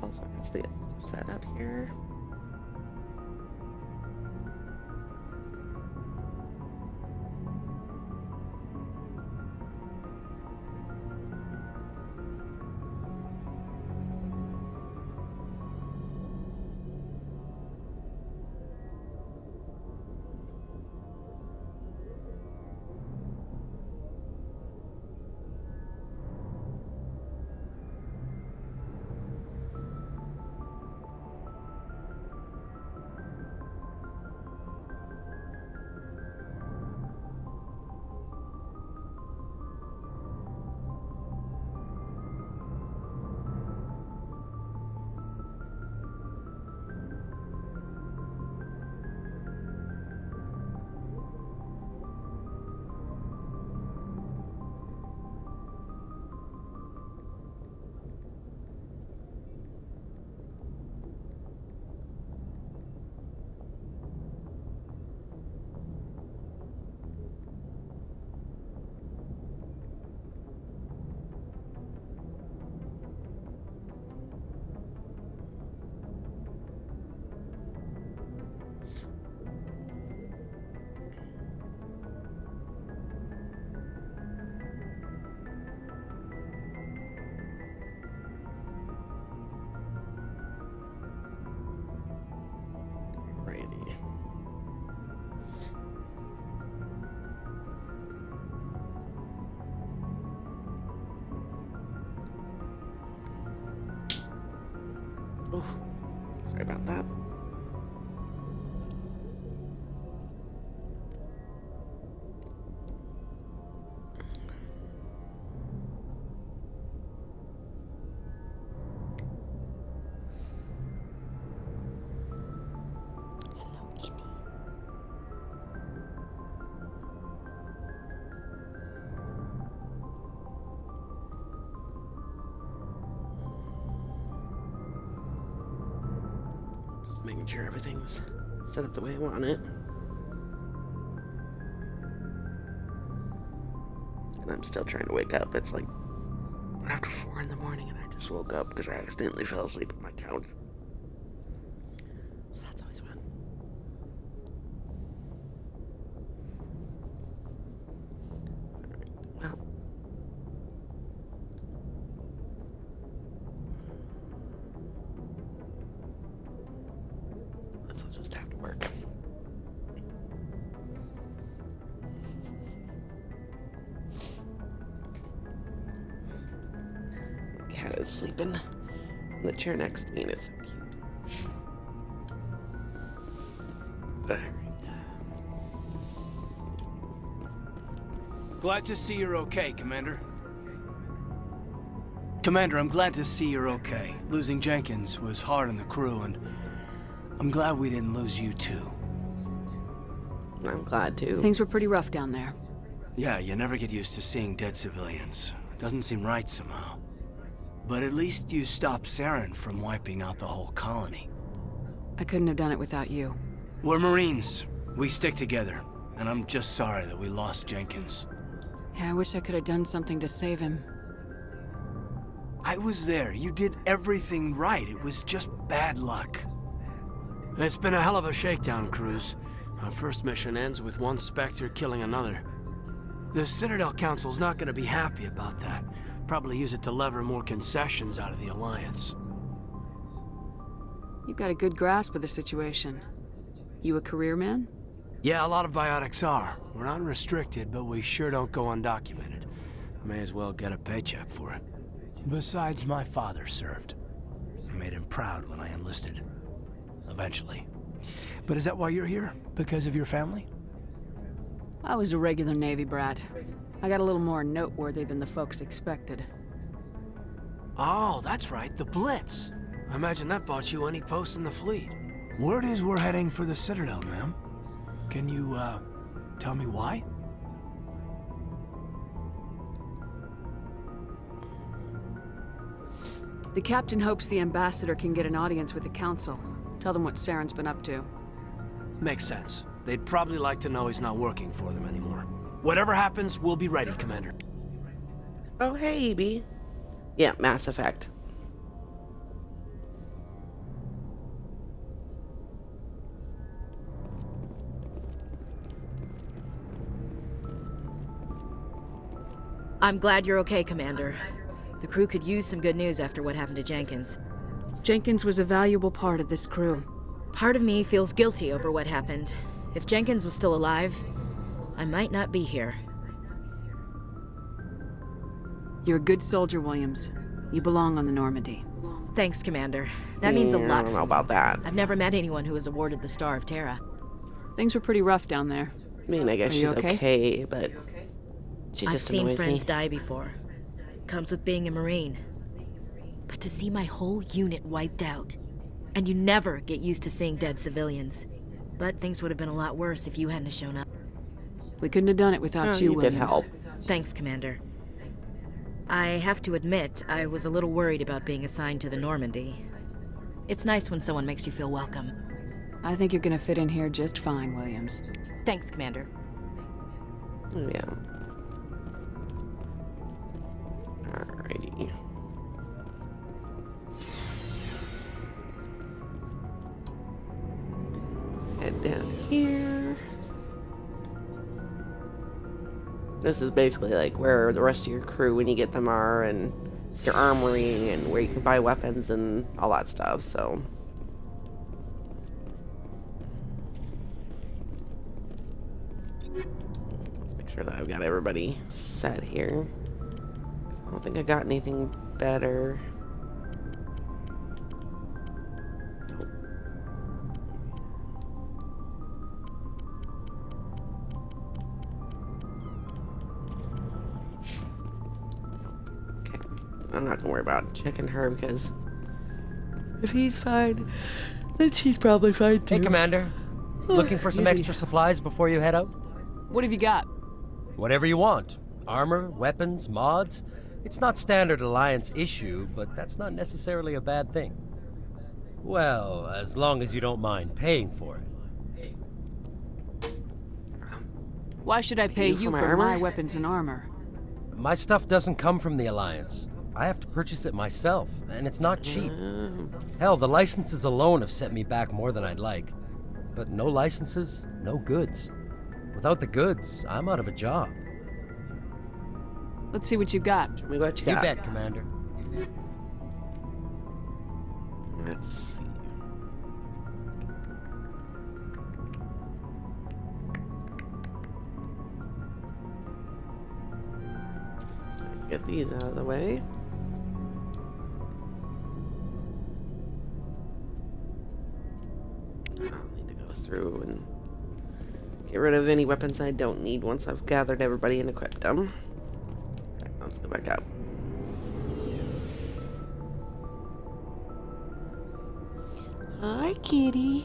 Also, I guess we get stuff set up here. Oh, sorry about that. Just making sure everything's set up the way I want it. And I'm still trying to wake up. It's like after 4 in the morning and I just woke up because I accidentally fell asleep on my couch. So that's always fun. Alright, well. This will just have to work. The cat is sleeping in the chair next to me and it's so cute. Alright. Glad to see you're okay, Commander. Commander, I'm glad to see you're okay. Losing Jenkins was hard on the crew, and I'm glad we didn't lose you too. I'm glad too. Things were pretty rough down there. Yeah, you never get used to seeing dead civilians. It doesn't seem right somehow. But at least you stopped Saren from wiping out the whole colony. I couldn't have done it without you. We're Marines. We stick together. And I'm just sorry that we lost Jenkins. Yeah, I wish I could have done something to save him. I was there. You did everything right. It was just bad luck. It's been a hell of a shakedown, Cruz. Our first mission ends with one Spectre killing another. The Citadel Council's not going to be happy about that. Probably use it to lever more concessions out of the Alliance. You've got a good grasp of the situation. You a career man? Yeah, a lot of biotics are. We're not restricted, but we sure don't go undocumented. May as well get a paycheck for it. Besides, my father served. I made him proud when I enlisted. Eventually. But is that why you're here? Because of your family? I was a regular Navy brat. I got a little more noteworthy than the folks expected. Oh, that's right, the Blitz. I imagine that bought you any post in the fleet. Word is we're heading for the Citadel, ma'am. Can you, tell me why? The captain hopes the ambassador can get an audience with the council. Tell them what Saren's been up to. Makes sense. They'd probably like to know he's not working for them anymore. Whatever happens, we'll be ready, Commander. Oh, hey, Evie. Yeah, Mass Effect. I'm glad you're okay, Commander. The crew could use some good news after what happened to Jenkins. Jenkins was a valuable part of this crew. Part of me feels guilty over what happened. If Jenkins was still alive, I might not be here. You're a good soldier, Williams. You belong on the Normandy. Thanks, Commander. That means a lot I don't know about that. I've never met anyone who was awarded the Star of Terra. Things were pretty rough down there. I mean, I guess Are you she's okay, but she I've just seen annoys friends me. die before. Comes with being a Marine. But to see my whole unit wiped out, and you never get used to seeing dead civilians. But things would have been a lot worse if you hadn't shown up. We couldn't have done it without you, You did Williams. help. Thanks, Commander. I have to admit, I was a little worried about being assigned to the Normandy. It's nice when someone makes you feel welcome. I think you're gonna fit in here just fine, Williams. Thanks, Commander. Oh, yeah. Alrighty. Head down here. This is basically like where the rest of your crew, when you get them, are, and your armory, and where you can buy weapons and all that stuff, so. Let's make sure that I've got everybody set here. I don't think I got anything better. Nope. Okay. I'm not gonna worry about checking her because if he's fine, then she's probably fine too. Hey, Commander. Looking for some extra supplies before you head out? What have you got? Whatever you want. Armor, weapons, mods. It's not standard Alliance issue, but that's not necessarily a bad thing. Well, as long as you don't mind paying for it. Why should I pay you my for my armor? weapons and armor? My stuff doesn't come from the Alliance. I have to purchase it myself, and it's not cheap. Hell, the licenses alone have set me back more than I'd like. But no licenses, no goods. Without the goods, I'm out of a job. Let's see what you got. Show me what you You got. bet, Commander. Let's see. Get these out of the way. I'll need to go through and get rid of any weapons I don't need once I've gathered everybody and equipped them. Alright, let's go back up. Hi, kitty.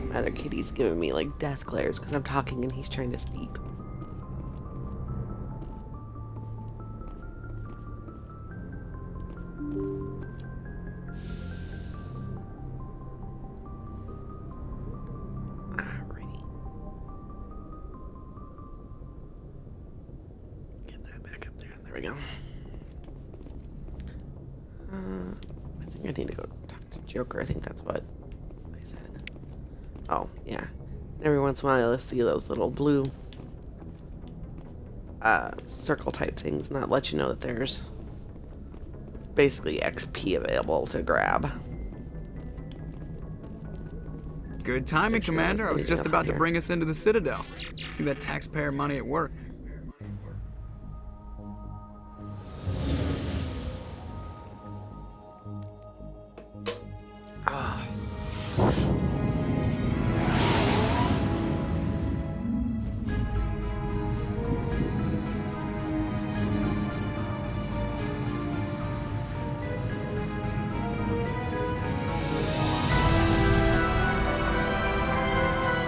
My other kitty's giving me like death glares because I'm talking and he's trying to sleep. Alrighty. Get that back up there. There we go. I think I need to go talk to Joker. I think that's what I said. Oh, yeah. Every once in a while, you'll see those little blue circle type things, and that lets you know that there's basically XP available to grab. Good timing, Picture Commander. was I was weird just enough about in to here. bring us into the Citadel. See that taxpayer money at work.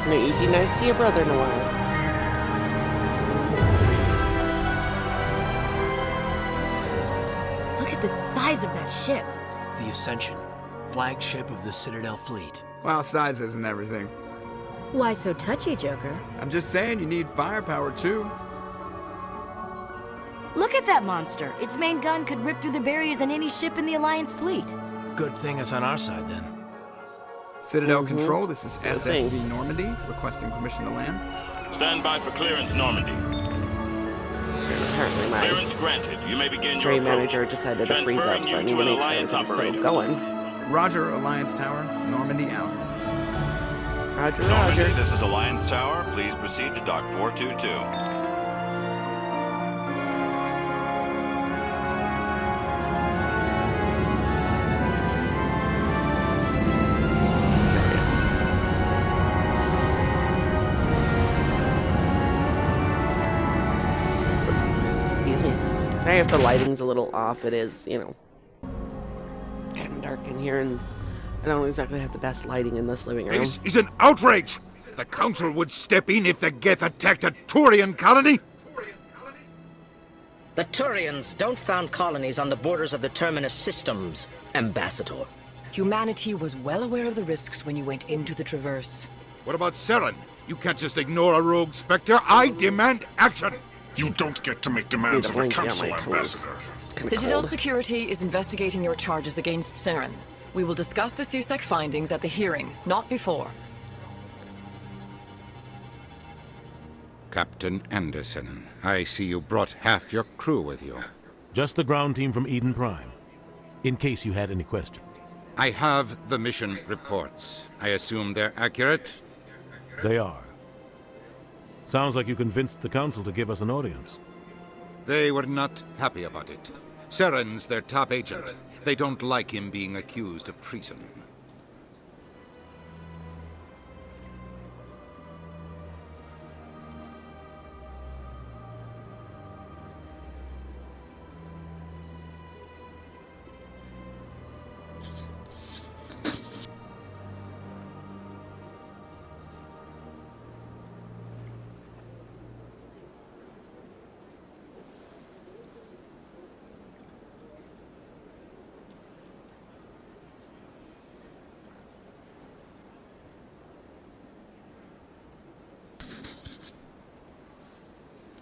May you be nice to your brother in a while. Look at the size of that ship. The Ascension, flagship of the Citadel fleet. Well, size isn't everything. Why so touchy, Joker? I'm just saying you need firepower too. Look at that monster. Its main gun could rip through the barriers in any ship in the Alliance fleet. Good thing it's on our side then. Citadel Control, this is Good thing. SSV Normandy, requesting permission to land. Stand by for clearance, Normandy. And apparently my Clearance granted. You may begin your stream approach. manager decided to freeze up, Transferring so I you need to to an make sure Alliance everything's still operator. going. Roger, Alliance Tower. Normandy out. Roger, Normandy, roger. this is Alliance Tower. Please proceed to Dock 422. Excuse me. Sorry if the lighting's a little off. It is, you know, kind of dark in here, and I don't exactly have the best lighting in this living room. This is an outrage! The Council would step in if the Geth attacked a Turian colony? The Turians don't found colonies on the borders of the Terminus systems, Ambassador. Humanity was well aware of the risks when you went into the Traverse. What about Seren? You can't just ignore a rogue Spectre. I demand action! You don't get to make demands of the Council, Ambassador. Citadel Security is investigating your charges against Seren. We will discuss the CSEC findings at the hearing, not before. Captain Anderson, I see you brought half your crew with you. Just the ground team from Eden Prime, in case you had any questions. I have the mission reports. I assume they're accurate? They are. Sounds like you convinced the Council to give us an audience. They were not happy about it. Seren's their top agent. They don't like him being accused of treason.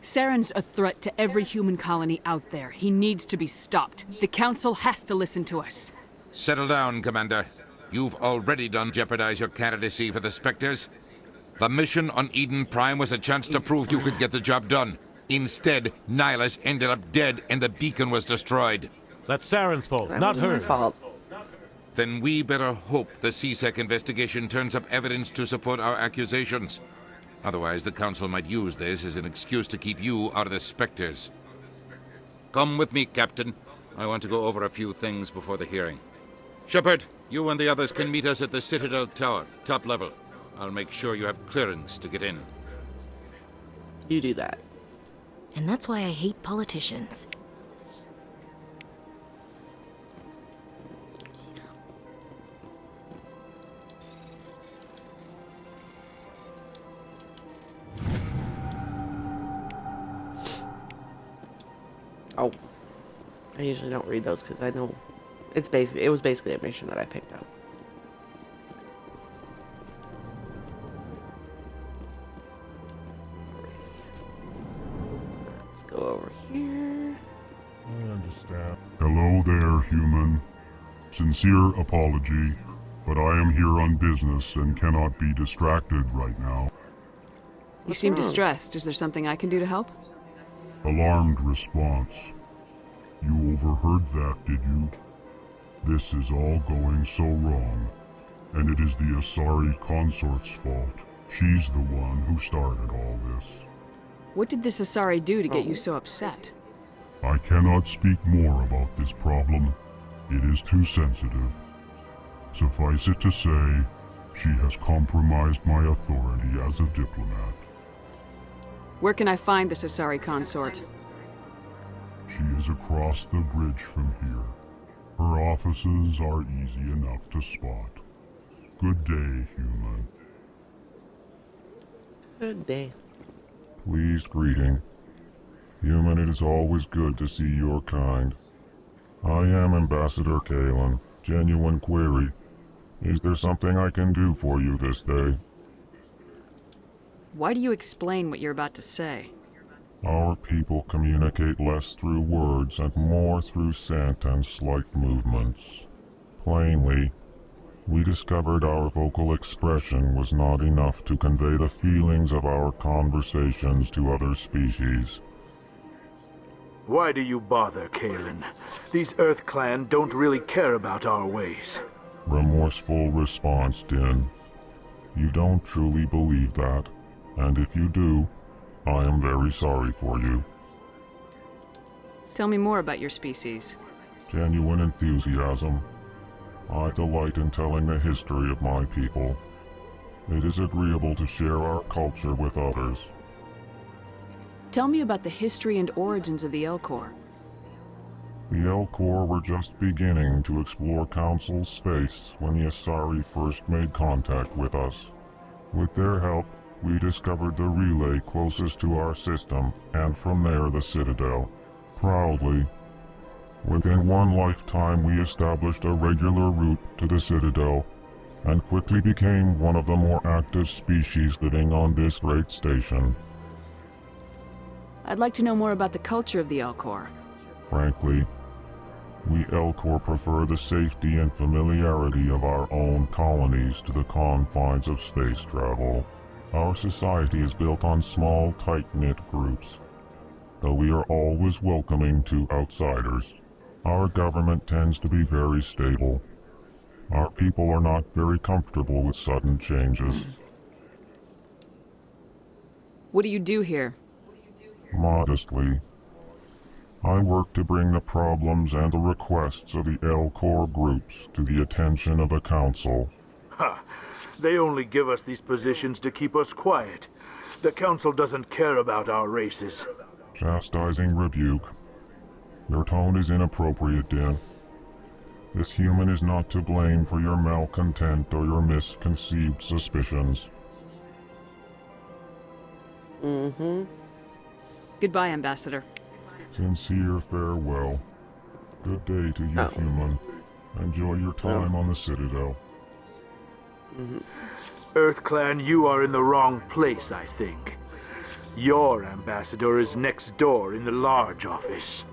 Saren's a threat to every human colony out there. He needs to be stopped. The Council has to listen to us. Settle down, Commander. You've already done jeopardize your candidacy for the Spectres. The mission on Eden Prime was a chance to prove you could get the job done. Instead, Nihilus ended up dead and the beacon was destroyed. That's Saren's fault, That not wasn't my hers. fault. Then we better hope the CSEC investigation turns up evidence to support our accusations. Otherwise, the Council might use this as an excuse to keep you out of the Spectres. Come with me, Captain. I want to go over a few things before the hearing. Shepard, you and the others can meet us at the Citadel Tower, top level. I'll make sure you have clearance to get in. You do that. And that's why I hate politicians. Oh, I usually don't read those because I know it was basically a mission that I picked up. Let's go over here. I understand. Hello there, human. Sincere apology, but I am here on business and cannot be distracted right now. You seem distressed. Is there something I can do to help? Alarmed response. You overheard that, did you? This is all going so wrong, and it is the Asari Consort's fault. She's the one who started all this. What did the Cesare do to get you so upset? I cannot speak more about this problem. It is too sensitive. Suffice it to say, she has compromised my authority as a diplomat. Where can I find the Cesare Consort? She is across the bridge from here. Her offices are easy enough to spot. Good day, human. Good day. Pleased greeting. Human, it is always good to see your kind. I am Ambassador Kalen. Genuine query. Is there something I can do for you this day? Why do you explain what you're about to say? Our people communicate less through words and more through scent and slight movements. Plainly, We discovered our vocal expression was not enough to convey the feelings of our conversations to other species. Why do you bother, Kalen? These Earth Clan don't really care about our ways. Remorseful response, Din. You don't truly believe that, and if you do, I am very sorry for you. Tell me more about your species. Genuine enthusiasm. I delight in telling the history of my people. It is agreeable to share our culture with others. Tell me about the history and origins of the Elkhorn. The Elkhorn were just beginning to explore Council space when the Asari first made contact with us. With their help, we discovered the relay closest to our system, and from there the Citadel. Proudly, within one lifetime we established a regular route to the Citadel, and quickly became one of the more active species living on this great station. I'd like to know more about the culture of the Elkhorn. Frankly, we Elkhorn prefer the safety and familiarity of our own colonies to the confines of space travel. Our society is built on small, tight-knit groups, though we are always welcoming to outsiders. Our government tends to be very stable. Our people are not very comfortable with sudden changes. What do you do here? Modestly, I work to bring the problems and the requests of the Elkhorn groups to the attention of the Council. Ha! They only give us these positions to keep us quiet. The Council doesn't care about our races. Chastising rebuke. Your tone is inappropriate, Din. This human is not to blame for your malcontent or your misconceived suspicions. Goodbye, Ambassador. Sincere farewell. Good day to you, human. Enjoy your time on the Citadel. Earth Clan, you are in the wrong place, I think. Your ambassador is next door in the large office.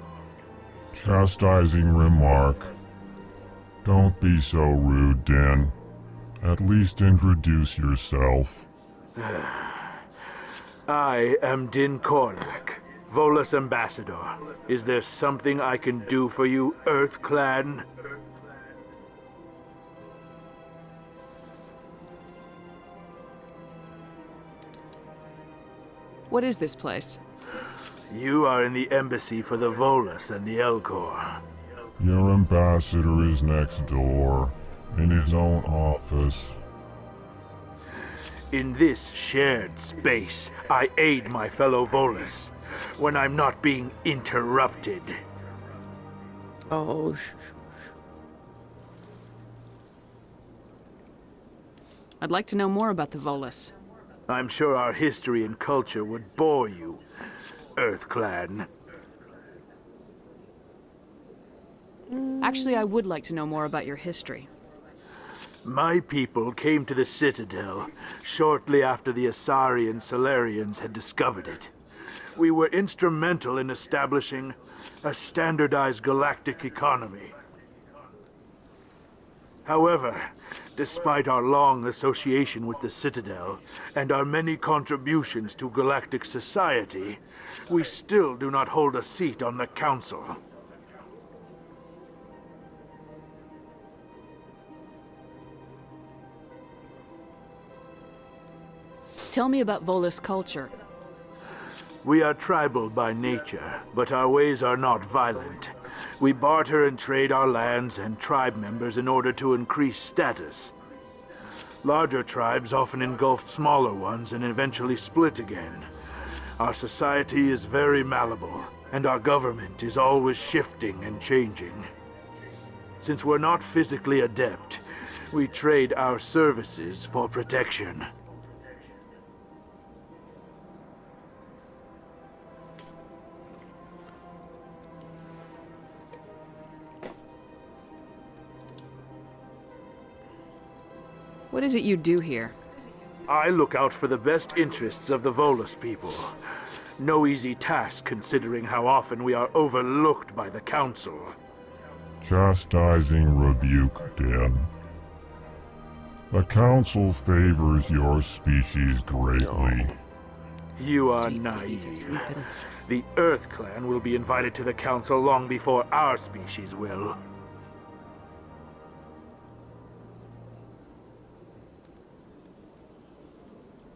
Chastising remark. Don't be so rude, Din. At least introduce yourself. I am Din Korak, Volus ambassador. Is there something I can do for you, Earth Clan? What is this place? You are in the embassy for the Volus and the Elkhorn. Your ambassador is next door, in his own office. In this shared space, I aid my fellow Volus when I'm not being interrupted. Oh, I'd like to know more about the Volus. I'm sure our history and culture would bore you, Earth Clan. Actually, I would like to know more about your history. My people came to the Citadel shortly after the Asari and Solarians had discovered it. We were instrumental in establishing a standardized galactic economy. However, despite our long association with the Citadel and our many contributions to galactic society, we still do not hold a seat on the Council. Tell me about Volus culture. We are tribal by nature, but our ways are not violent. We barter and trade our lands and tribe members in order to increase status. Larger tribes often engulf smaller ones and eventually split again. Our society is very malleable, and our government is always shifting and changing. Since we're not physically adept, we trade our services for protection. What is it you do here? I look out for the best interests of the Volus people. No easy task considering how often we are overlooked by the Council. Chastising rebuke, Din. The Council favors your species greatly. You are naive. The Earth Clan will be invited to the Council long before our species will.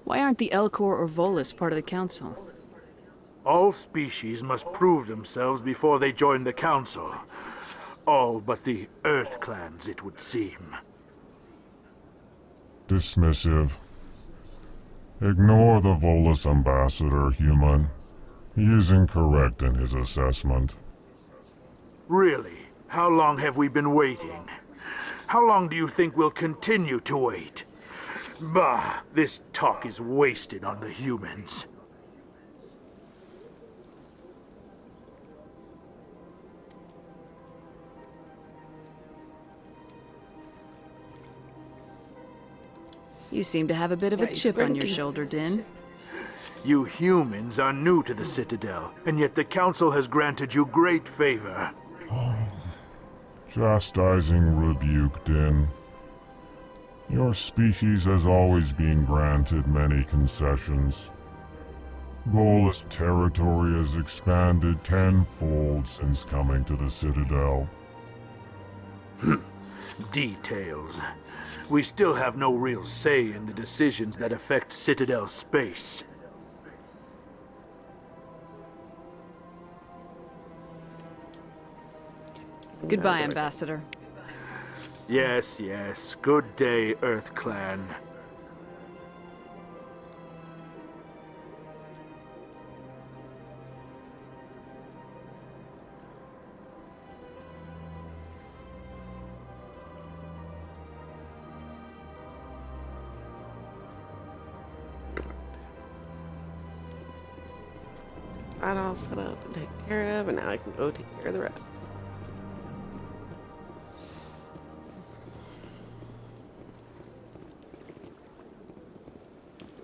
Why aren't the Elkhorn or Volus part of the Council? All species must prove themselves before they join the Council. All but the Earth Clans, it would seem. Dismissive. Ignore the Volus ambassador, human. He is incorrect in his assessment. Really? How long have we been waiting? How long do you think we'll continue to wait? Bah, this talk is wasted on the humans. You seem to have a bit of a chip on your shoulder, Din. You humans are new to the Citadel, and yet the Council has granted you great favor. Chastising rebuke, Din. Your species has always been granted many concessions. Volus territory has expanded tenfold since coming to the Citadel. Details. We still have no real say in the decisions that affect Citadel space. Goodbye, Ambassador. Yes, yes. Good day, Earth Clan. That all set up and taken care of, and now I can go take care of the rest.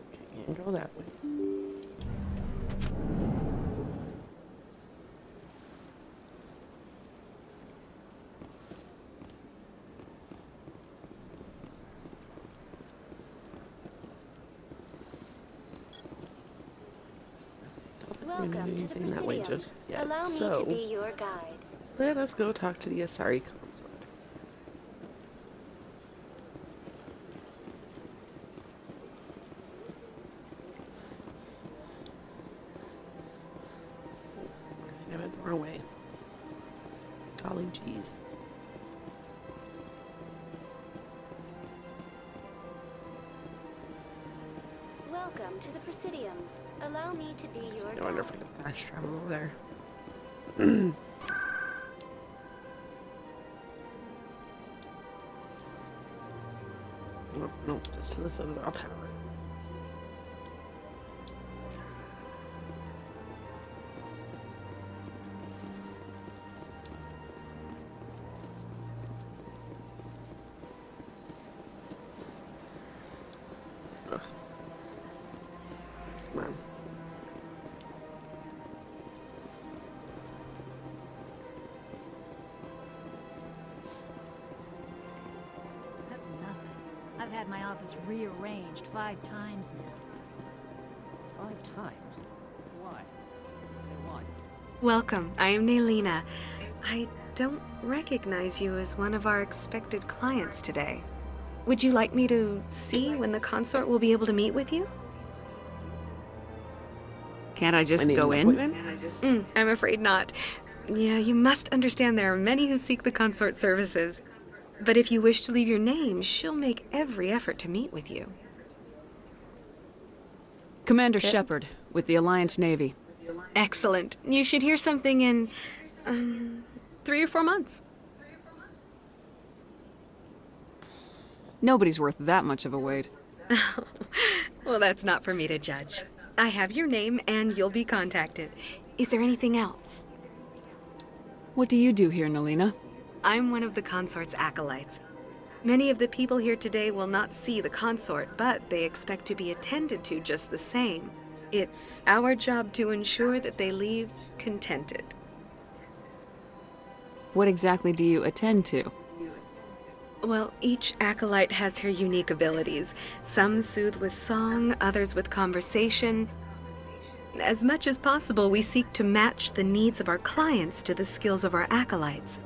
Okay, can't go that way. Welcome to the Presidium. That way just yet. Allow me So, to be your guide. let us go talk to the Asari consort. I went the wrong way. Golly jeez. Welcome to the Presidium. Allow me to be your I wonder guide. if I can fast travel over there. Nope, nope, just to this other tower. Ugh. Come on. That's nothing. I've had my office rearranged 5 times now. 5 times? Why? Why? Welcome. I am Naylina. I don't recognize you as one of our expected clients today. Would you like me to see when the consort will be able to meet with you? Can't I just go in? I'm afraid not. Yeah, you must understand there are many who seek the consort services. But if you wish to leave your name, she'll make every effort to meet with you. Commander Shepard, with the Alliance Navy. Excellent. You should hear something in 3 or 4 months. Nobody's worth that much of a wait. Well, that's not for me to judge. I have your name and you'll be contacted. Is there anything else? What do you do here, Naylina? I'm one of the consort's acolytes. Many of the people here today will not see the consort, but they expect to be attended to just the same. It's our job to ensure that they leave contented. What exactly do you attend to? Well, each acolyte has her unique abilities. Some soothe with song, others with conversation. As much as possible, we seek to match the needs of our clients to the skills of our acolytes.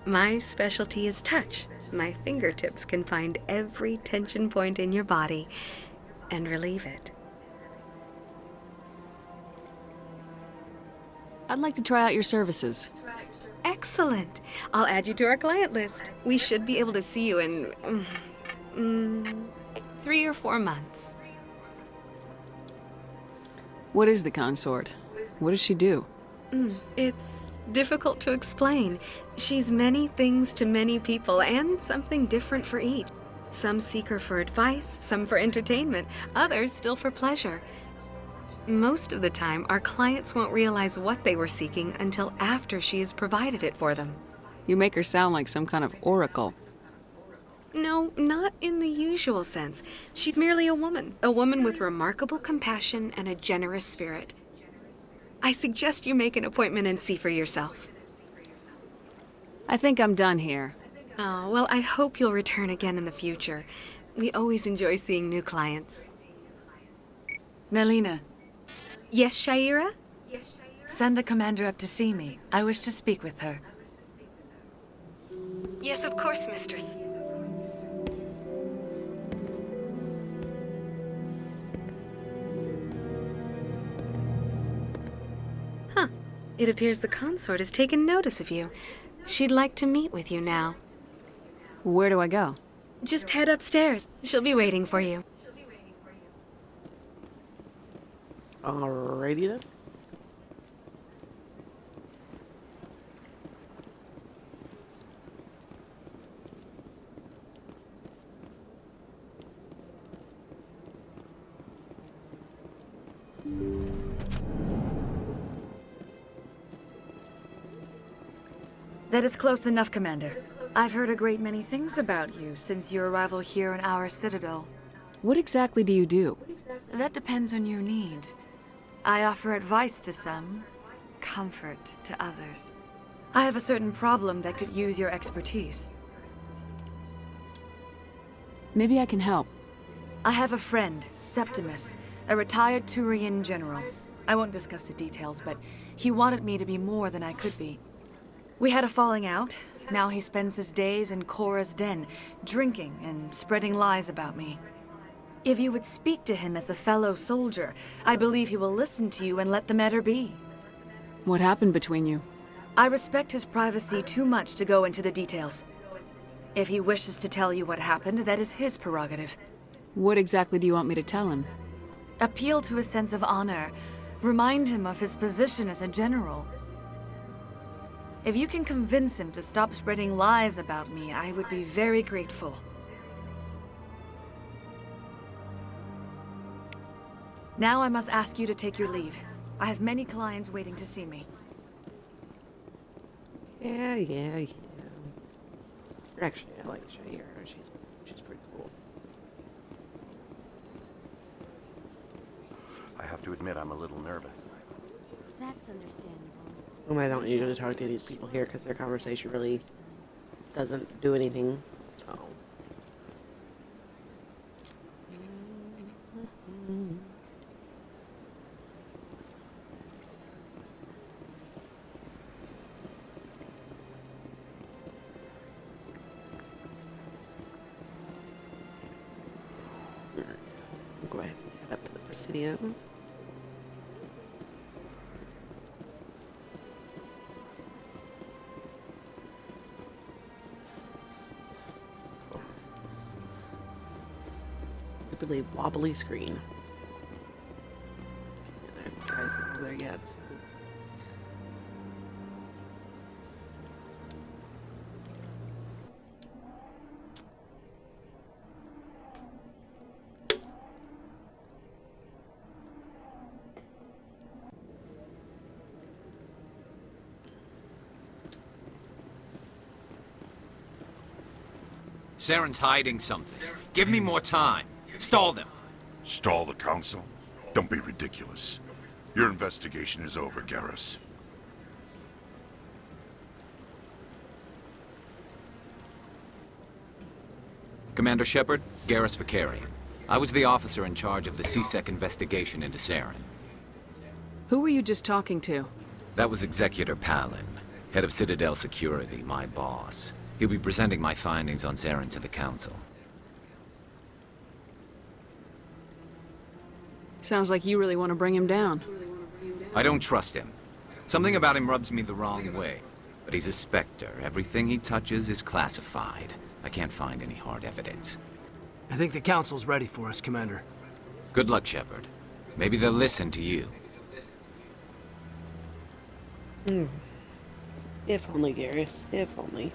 My specialty is touch. My fingertips can find every tension point in your body and relieve it. I'd like to try out your services. Excellent. I'll add you to our client list. We should be able to see you in 3 or 4 months. What is the Consort? What does she do? It's difficult to explain. She's many things to many people, and something different for each. Some seek her for advice, some for entertainment, others still for pleasure. Most of the time, our clients won't realize what they were seeking until after she has provided it for them. You make her sound like some kind of oracle. No, not in the usual sense. She's merely a woman with remarkable compassion and a generous spirit. I suggest you make an appointment and see for yourself. I think I'm done here. Oh, well, I hope you'll return again in the future. We always enjoy seeing new clients. Nalina. Yes, Shaira? Send the commander up to see me. I wish to speak with her. Yes, of course, mistress. Huh. It appears the consort has taken notice of you. She'd like to meet with you now. Where do I go? Just head upstairs. She'll be waiting for you. Alrighty then. That is close enough, Commander. I've heard a great many things about you since your arrival here in our citadel. What exactly do you do? That depends on your needs. I offer advice to some, comfort to others. I have a certain problem that could use your expertise. Maybe I can help. I have a friend, Septimus, a retired Turian general. I won't discuss the details, but he wanted me to be more than I could be. We had a falling out. Now he spends his days in Cora's den, drinking and spreading lies about me. If you would speak to him as a fellow soldier, I believe he will listen to you and let the matter be. What happened between you? I respect his privacy too much to go into the details. If he wishes to tell you what happened, that is his prerogative. What exactly do you want me to tell him? Appeal to his sense of honor. Remind him of his position as a general. If you can convince him to stop spreading lies about me, I would be very grateful. Now I must ask you to take your leave. I have many clients waiting to see me. Yeah. Actually, I like Shaira. She's pretty cool. I have to admit I'm a little nervous. That's understandable. I don't usually talk to these people here because their conversation really doesn't do anything. So. We'll go ahead and head up to the Presidium. Really wobbly screen. Guys not there yet. So. Saren's hiding something. Give me more time. Stall them. Stall the council? Don't be ridiculous. Your investigation is over, Garrus. Commander Shepard, Garrus Vicarian. I was the officer in charge of the CSEC investigation into Saren. Who were you just talking to? That was Executor Palin, head of Citadel Security, my boss. He'll be presenting my findings on Saren to the Council. Sounds like you really want to bring him down. I don't trust him. Something about him rubs me the wrong way. But he's a Spectre. Everything he touches is classified. I can't find any hard evidence. I think the Council's ready for us, Commander. Good luck, Shepard. Maybe they'll listen to you. If only, Garrus. If only.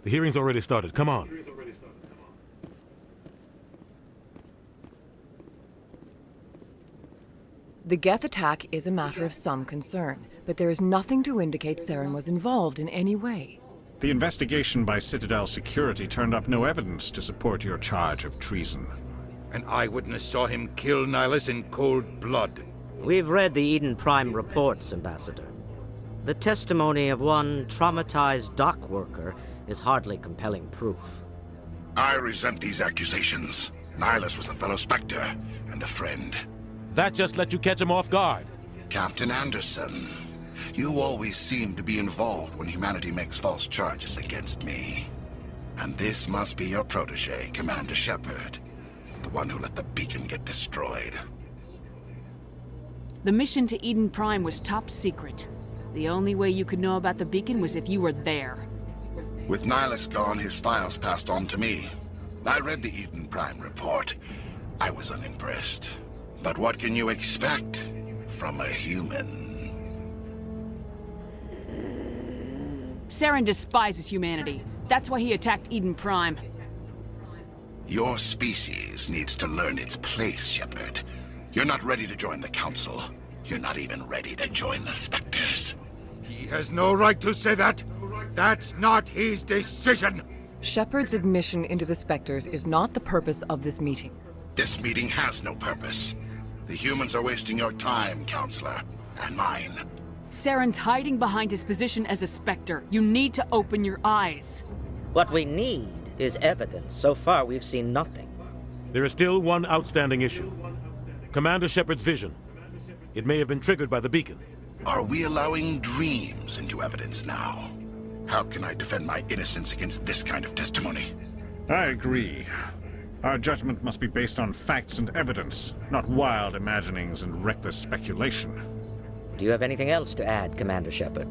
The hearing's already started. Come on. The Geth attack is a matter of some concern, but there is nothing to indicate Saren was involved in any way. The investigation by Citadel Security turned up no evidence to support your charge of treason. An eyewitness saw him kill Nihilus in cold blood. We've read the Eden Prime reports, Ambassador. The testimony of one traumatized dock worker is hardly compelling proof. I resent these accusations. Nihilus was a fellow Spectre and a friend. That just let you catch him off guard. Captain Anderson, you always seem to be involved when humanity makes false charges against me. And this must be your protege, Commander Shepard, the one who let the beacon get destroyed. The mission to Eden Prime was top secret. The only way you could know about the beacon was if you were there. With Nihilus gone, his files passed on to me. I read the Eden Prime report. I was unimpressed. But what can you expect from a human? Saren despises humanity. That's why he attacked Eden Prime. Your species needs to learn its place, Shepard. You're not ready to join the Council. You're not even ready to join the Spectres. He has no right to say that. That's not his decision. Shepard's admission into the Spectres is not the purpose of this meeting. This meeting has no purpose. The humans are wasting your time, Counselor, and mine. Saren's hiding behind his position as a Spectre. You need to open your eyes. What we need is evidence. So far, we've seen nothing. There is still one outstanding issue. Commander Shepard's vision. It may have been triggered by the beacon. Are we allowing dreams into evidence now? How can I defend my innocence against this kind of testimony? I agree. Our judgment must be based on facts and evidence, not wild imaginings and reckless speculation. Do you have anything else to add, Commander Shepard?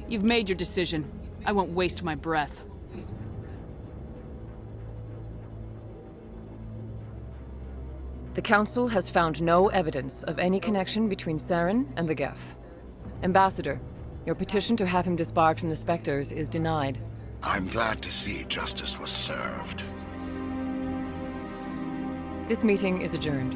You've made your decision. I won't waste my breath. The Council has found no evidence of any connection between Saren and the Geth. Ambassador, your petition to have him disbarred from the Spectres is denied. I'm glad to see justice was served. This meeting is adjourned.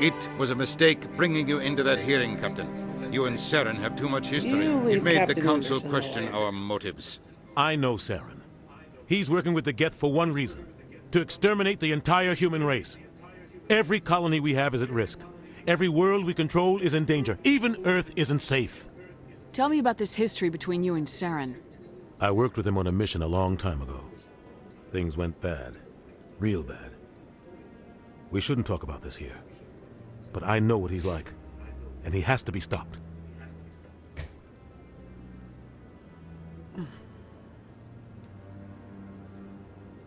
It was a mistake bringing you into that hearing, Captain. You and Saren have too much history. It made the Council question our motives. I know Saren. He's working with the Geth for one reason. To exterminate the entire human race. Every colony we have is at risk. Every world we control is in danger. Even Earth isn't safe. Tell me about this history between you and Saren. I worked with him on a mission a long time ago. Things went bad. Real bad. We shouldn't talk about this here. But I know what he's like. And he has to be stopped.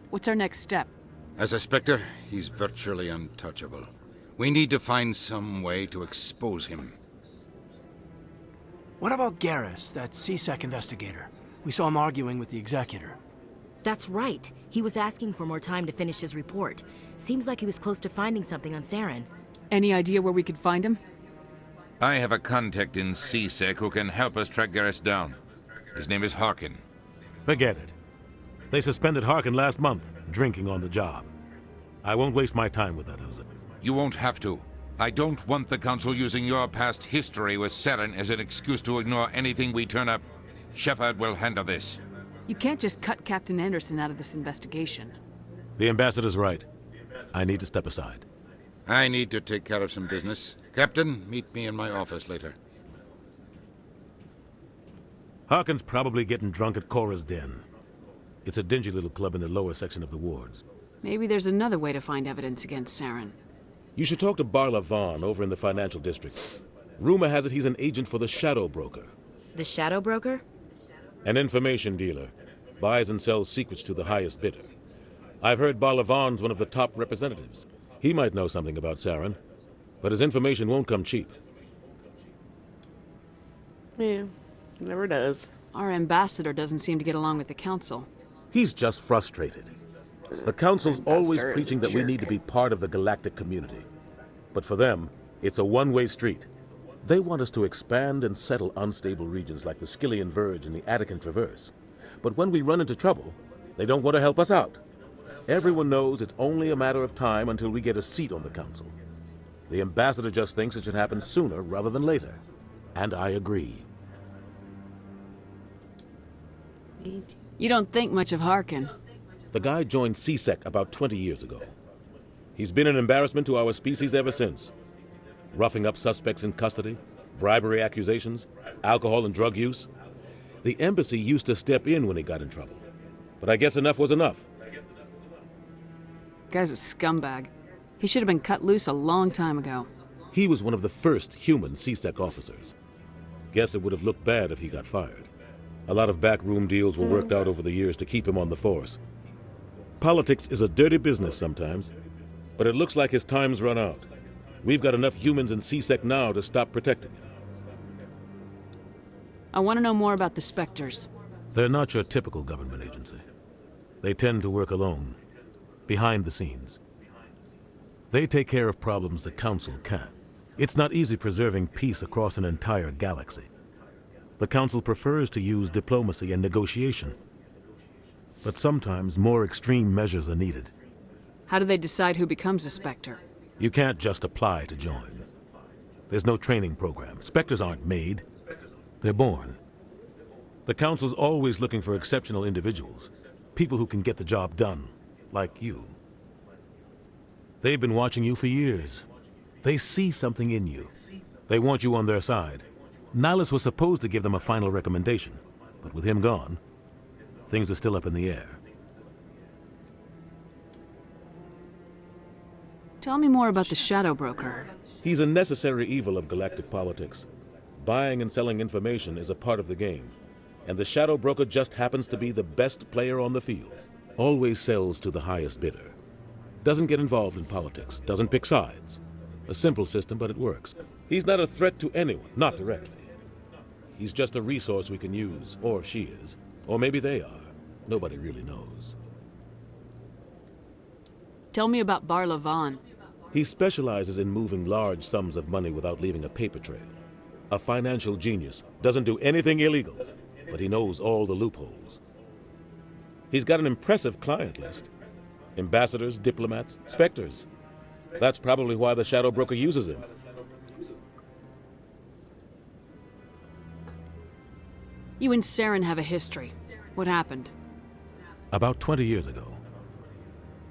What's our next step? As a Spectre, he's virtually untouchable. We need to find some way to expose him. What about Garrus, that CSEC investigator? We saw him arguing with the Executor. That's right. He was asking for more time to finish his report. Seems like he was close to finding something on Saren. Any idea where we could find him? I have a contact in CSEC who can help us track Garrus down. His name is Harkin. Forget it. They suspended Harkin last month, drinking on the job. I won't waste my time with that loser. You won't have to. I don't want the Council using your past history with Saren as an excuse to ignore anything we turn up. Shepard will handle this. You can't just cut Captain Anderson out of this investigation. The ambassador's right. I need to step aside. I need to take care of some business. Captain, meet me in my office later. Harkin's probably getting drunk at Cora's Den. It's a dingy little club in the lower section of the wards. Maybe there's another way to find evidence against Saren. You should talk to Barla Vaughn over in the financial district. Rumor has it he's an agent for the Shadow Broker. The Shadow Broker? An information dealer. Buys and sells secrets to the highest bidder. I've heard Barla Vaughn's one of the top representatives. He might know something about Saren, but his information won't come cheap. Yeah, never does. Our ambassador doesn't seem to get along with the Council. He's just frustrated. The Council's always Ambassador is preaching a that we jerk. need to be part of the galactic community. But for them, it's a one-way street. They want us to expand and settle unstable regions like the Skillian Verge and the Attican Traverse. But when we run into trouble, they don't want to help us out. Everyone knows it's only a matter of time until we get a seat on the Council. The ambassador just thinks it should happen sooner rather than later. And I agree. You don't think much of Harkin. The guy joined CSEC about 20 years ago. He's been an embarrassment to our species ever since. Roughing up suspects in custody, bribery accusations, alcohol and drug use. The embassy used to step in when he got in trouble. But I guess enough was enough. Guy's a scumbag. He should have been cut loose a long time ago. He was one of the first human CSEC officers. Guess it would have looked bad if he got fired. A lot of backroom deals were worked out over the years to keep him on the force. Politics is a dirty business sometimes, but it looks like his time's run out. We've got enough humans in CSEC now to stop protecting him. I want to know more about the Spectres. They're not your typical government agency. They tend to work alone, behind the scenes. They take care of problems the Council can't. It's not easy preserving peace across an entire galaxy. The Council prefers to use diplomacy and negotiation. But sometimes more extreme measures are needed. How do they decide who becomes a Spectre? You can't just apply to join. There's no training program. Spectres aren't made. They're born. The Council's always looking for exceptional individuals. People who can get the job done, like you. They've been watching you for years. They see something in you. They want you on their side. Nihilus was supposed to give them a final recommendation, but with him gone, things are still up in the air. Tell me more about the Shadow Broker. He's a necessary evil of galactic politics. Buying and selling information is a part of the game, and the Shadow Broker just happens to be the best player on the field. Always sells to the highest bidder. Doesn't get involved in politics, doesn't pick sides. A simple system, but it works. He's not a threat to anyone, not directly. He's just a resource we can use, or she is. Or maybe they are. Nobody really knows. Tell me about Barla Vaughn. He specializes in moving large sums of money without leaving a paper trail. A financial genius, doesn't do anything illegal, but he knows all the loopholes. He's got an impressive client list. Ambassadors, diplomats, specters. That's probably why the Shadow Broker uses him. You and Saren have a history. What happened? About 20 years ago,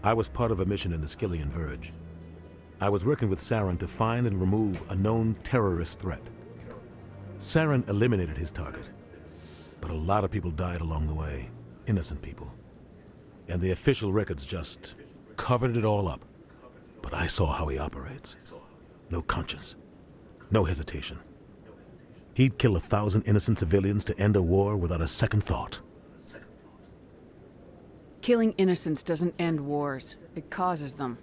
I was part of a mission in the Skillian Verge. I was working with Saren to find and remove a known terrorist threat. Saren eliminated his target, but a lot of people died along the way, innocent people. And the official records just covered it all up. But I saw how he operates. No conscience, no hesitation. He'd kill 1,000 innocent civilians to end a war without a second thought. Killing innocents doesn't end wars. It causes them.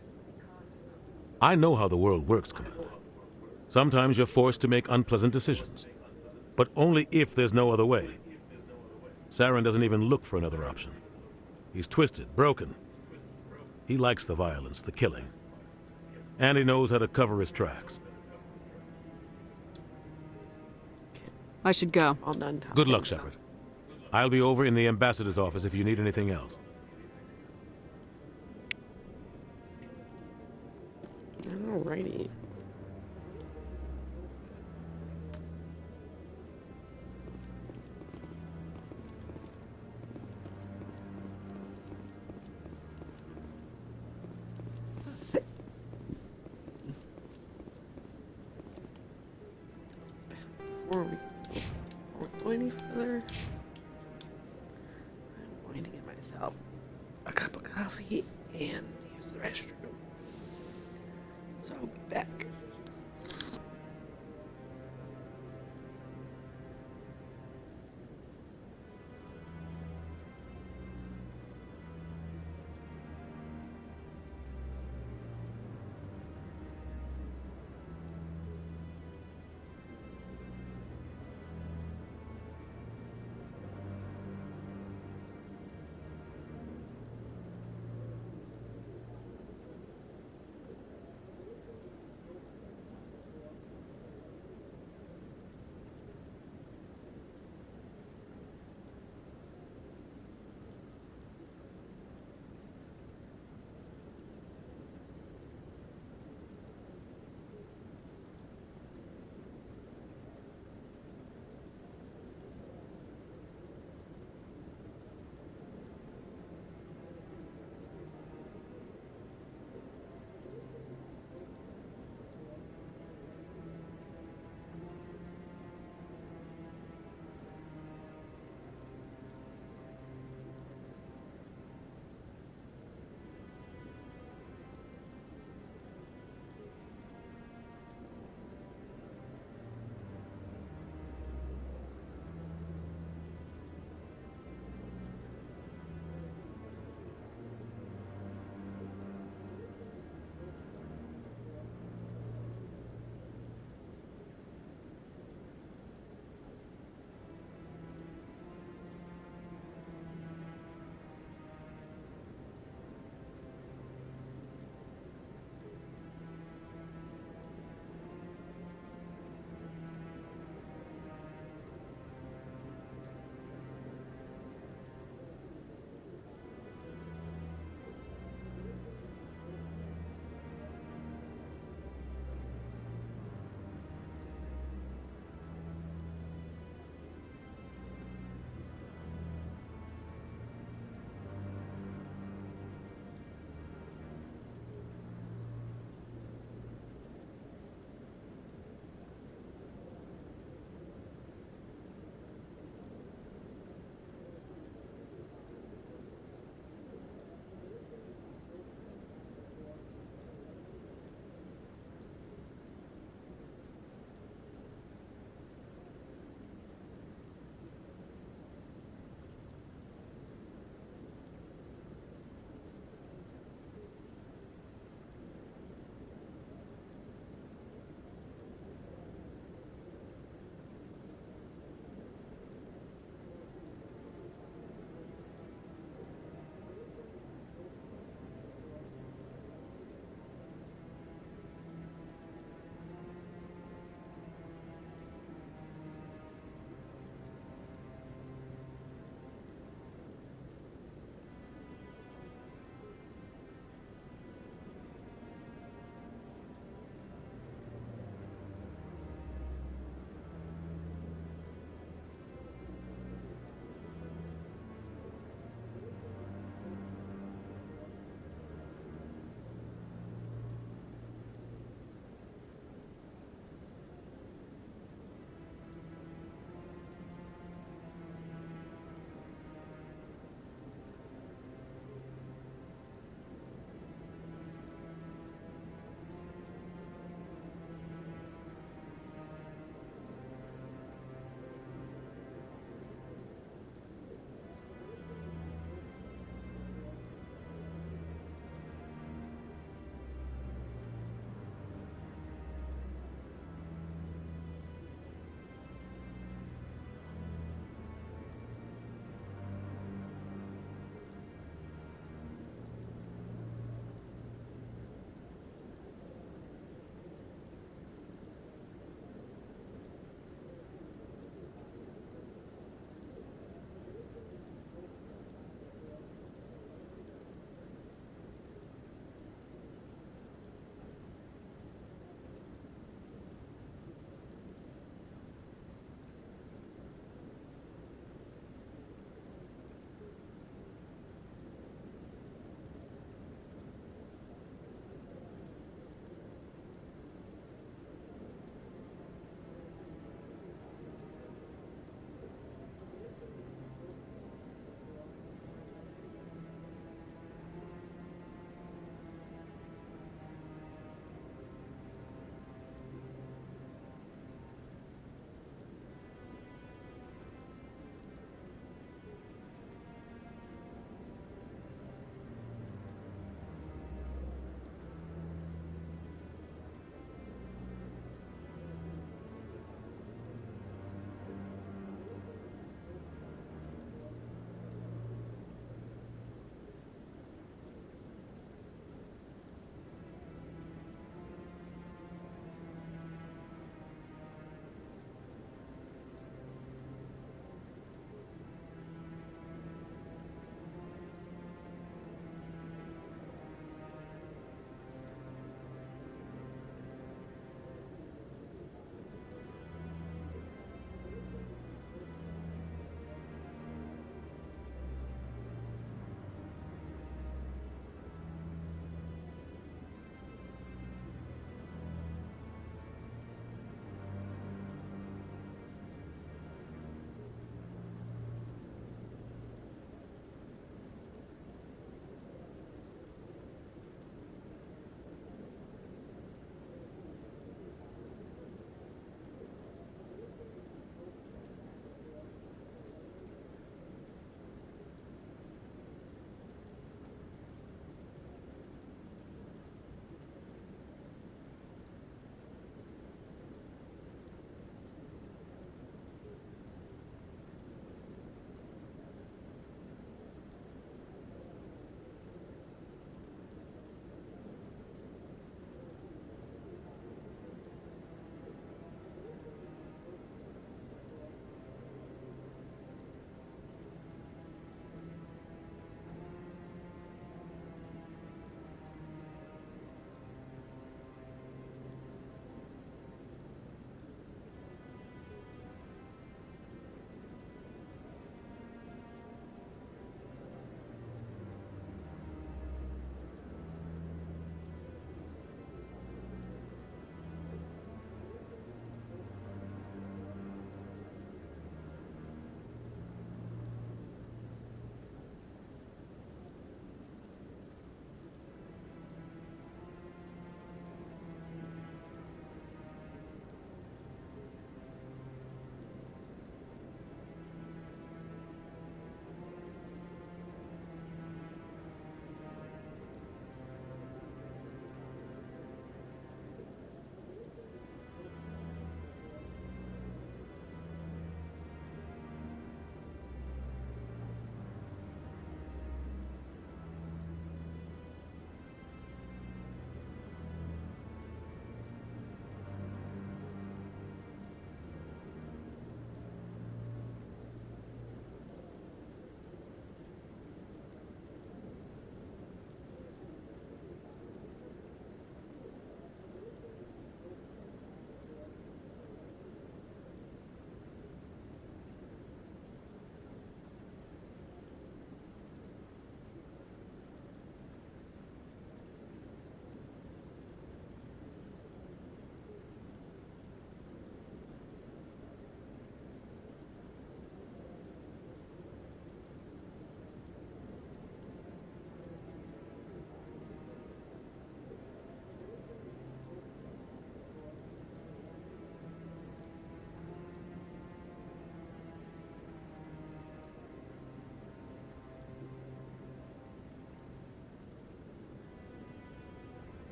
I know how the world works, Commander. Sometimes you're forced to make unpleasant decisions, but only if there's no other way. Saren doesn't even look for another option. He's twisted, broken. He likes the violence, the killing. And he knows how to cover his tracks. I should go. All done. Good luck, Shepard. I'll be over in the ambassador's office if you need anything else. Alrighty. Before we go any further, I'm going to get myself a cup of coffee and use the restroom. So I'll be back.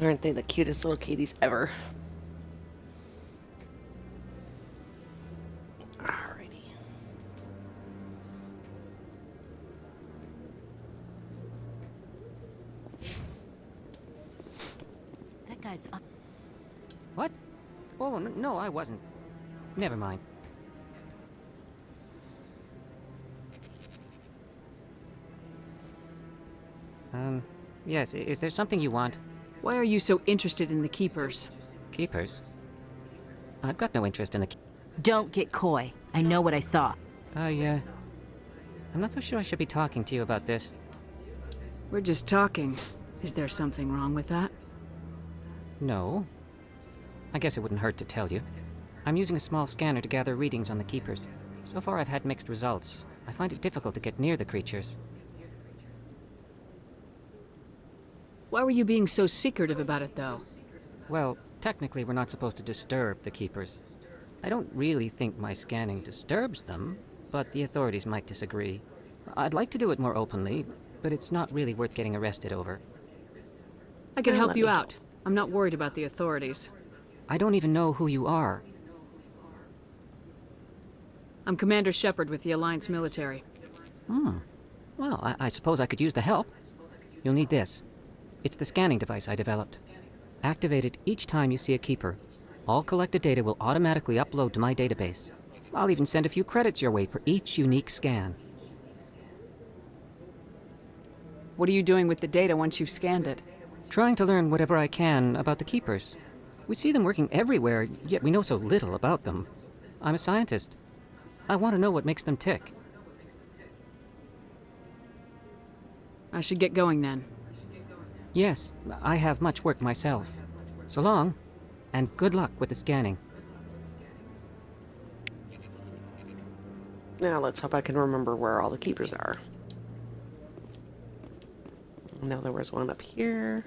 Aren't they the cutest little kitties ever? Alrighty. That guy's up. What? Oh, no, I wasn't. Never mind. Yes, is there something you want? Why are you so interested in the Keepers? Keepers? I've got no interest in the... Don't get coy. I know what I saw. I'm not so sure I should be talking to you about this. We're just talking. Is there something wrong with that? No. I guess it wouldn't hurt to tell you. I'm using a small scanner to gather readings on the Keepers. So far I've had mixed results. I find it difficult to get near the creatures. Why were you being so secretive about it, though? Well, technically we're not supposed to disturb the Keepers. I don't really think my scanning disturbs them, but the authorities might disagree. I'd like to do it more openly, but it's not really worth getting arrested over. I can help you out. I'm not worried about the authorities. I don't even know who you are. I'm Commander Shepard with the Alliance military. Well, I suppose I could use the help. You'll need this. It's the scanning device I developed. Activate it each time you see a Keeper. All collected data will automatically upload to my database. I'll even send a few credits your way for each unique scan. What are you doing with the data once you've scanned it? Trying to learn whatever I can about the Keepers. We see them working everywhere, yet we know so little about them. I'm a scientist. I want to know what makes them tick. I should get going then. Yes, I have much work myself. So long, and good luck with the scanning. Now let's hope I can remember where all the Keepers are. Now there was one up here.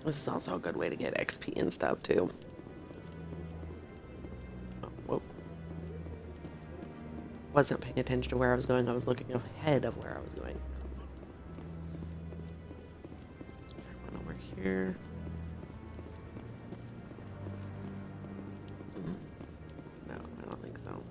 This is also a good way to get XP and stuff, too. Oh, whoa. Wasn't paying attention to where I was going. I was looking ahead of where I was going. Is there one over here? No, I don't think so.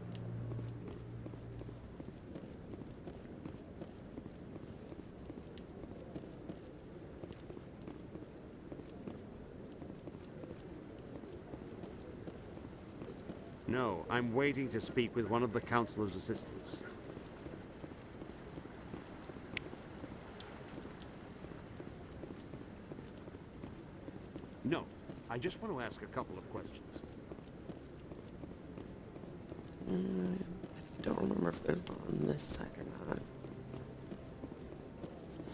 No, I'm waiting to speak with one of the Councilor's assistants. No, I just want to ask a couple of questions. I don't remember if there's one on this side or not. So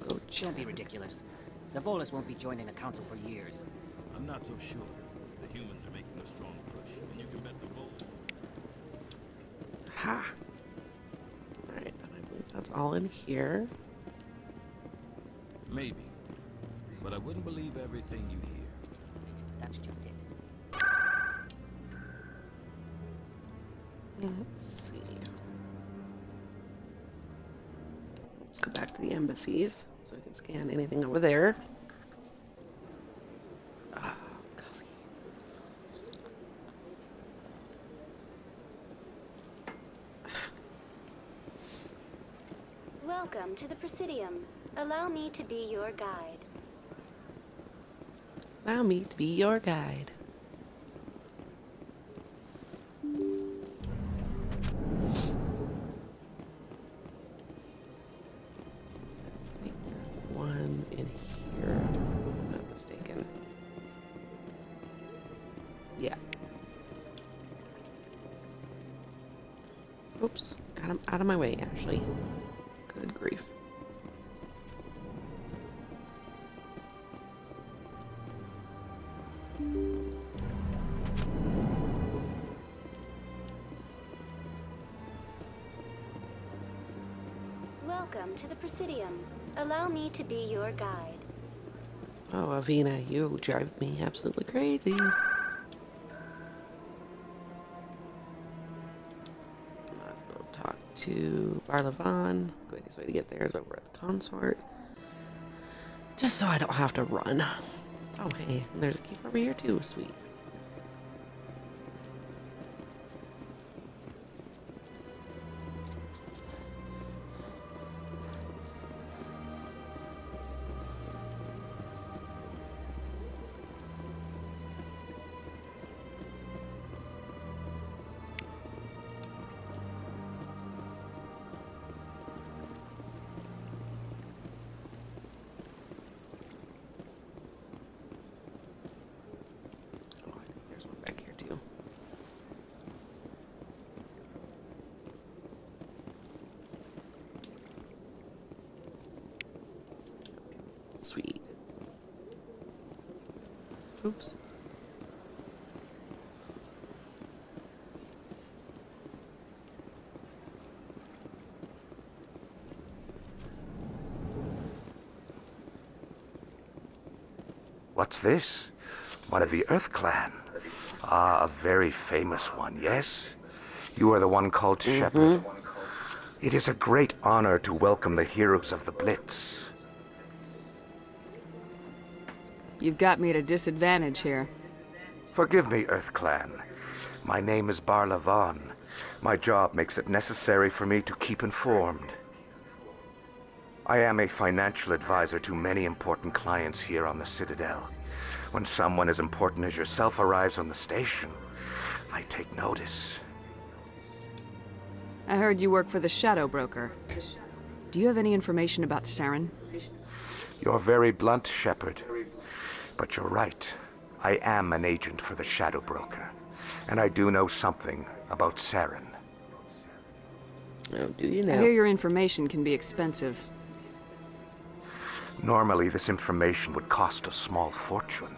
go check. Don't be ridiculous. The Volus won't be joining the Council for years. I'm not so sure. The humans are making a strong push, and you can bet the Volus. Ha! Alright, I believe that's all in here. Maybe. But I wouldn't believe everything you hear. That's just it. Let's see. Let's go back to the embassies so I can scan anything over there. Welcome to the Presidium. Allow me to be your guide. Allow me to be your guide. I think there's one in here, if I'm not mistaken. Yeah. Oops, out of my way, Ashley. Good grief. Welcome to the Presidium. Allow me to be your guide. Oh, Avina, you drive me absolutely crazy. Let's go talk to Barlavon. Quickest way to get there is over at the Consort. Just so I don't have to run. Oh, hey, there's a keep over here too. Sweet. Sweet. Oops. What's this? One of the Earth Clan. Ah, a very famous one, yes? You are the one called Shepherd. It is a great honor to welcome the heroes of the Blitz. You've got me at a disadvantage here. Forgive me, Earth Clan. My name is Barlavon. My job makes it necessary for me to keep informed. I am a financial advisor to many important clients here on the Citadel. When someone as important as yourself arrives on the station, I take notice. I heard you work for the Shadow Broker. Do you have any information about Saren? You're very blunt, Shepherd. But you're right. I am an agent for the Shadow Broker. And I do know something about Saren. Oh, do you know? I hear your information can be expensive. Normally, this information would cost a small fortune.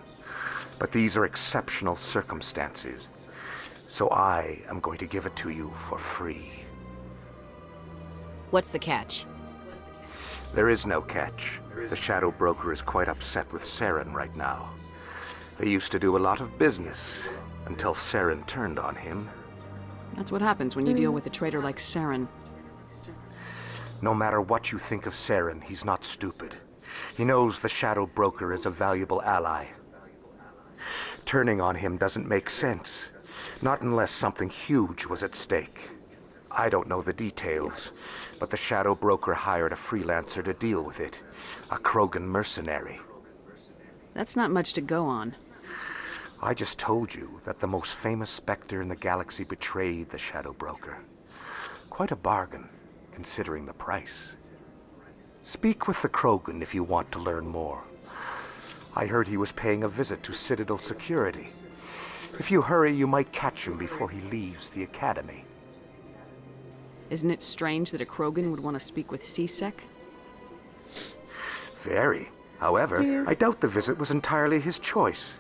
But these are exceptional circumstances. So I am going to give it to you for free. What's the catch? There is no catch. The Shadow Broker is quite upset with Saren right now. They used to do a lot of business until Saren turned on him. That's what happens when you deal with a traitor like Saren. No matter what you think of Saren, he's not stupid. He knows the Shadow Broker is a valuable ally. Turning on him doesn't make sense. Not unless something huge was at stake. I don't know the details, but the Shadow Broker hired a freelancer to deal with it. A Krogan mercenary. That's not much to go on. I just told you that the most famous Spectre in the galaxy betrayed the Shadow Broker. Quite a bargain, considering the price. Speak with the Krogan if you want to learn more. I heard he was paying a visit to Citadel security. If you hurry, you might catch him before he leaves the Academy. Isn't it strange that a Krogan would want to speak with CSEC? Very. However, I doubt the visit was entirely his choice.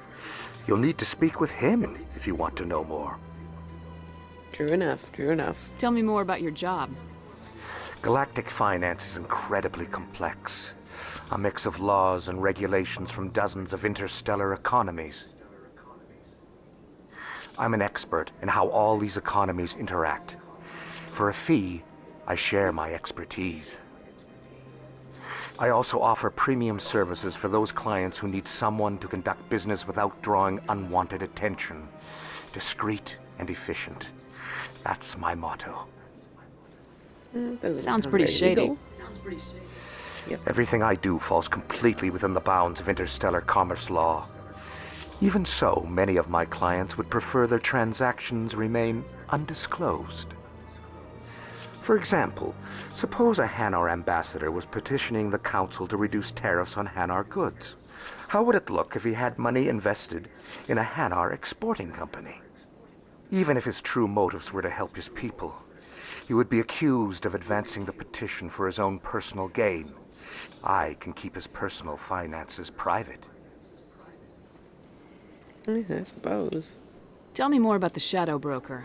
You'll need to speak with him if you want to know more. True enough, true enough. Tell me more about your job. Galactic finance is incredibly complex. A mix of laws and regulations from dozens of interstellar economies. I'm an expert in how all these economies interact. For a fee, I share my expertise. I also offer premium services for those clients who need someone to conduct business without drawing unwanted attention. Discreet and efficient. That's my motto. Sounds pretty shady. Yep. Everything I do falls completely within the bounds of interstellar commerce law. Even so, many of my clients would prefer their transactions remain undisclosed. For example, suppose a Hanar ambassador was petitioning the council to reduce tariffs on Hanar goods. How would it look if he had money invested in a Hanar exporting company? Even if his true motives were to help his people, he would be accused of advancing the petition for his own personal gain. I can keep his personal finances private. I suppose. Tell me more about the Shadow Broker.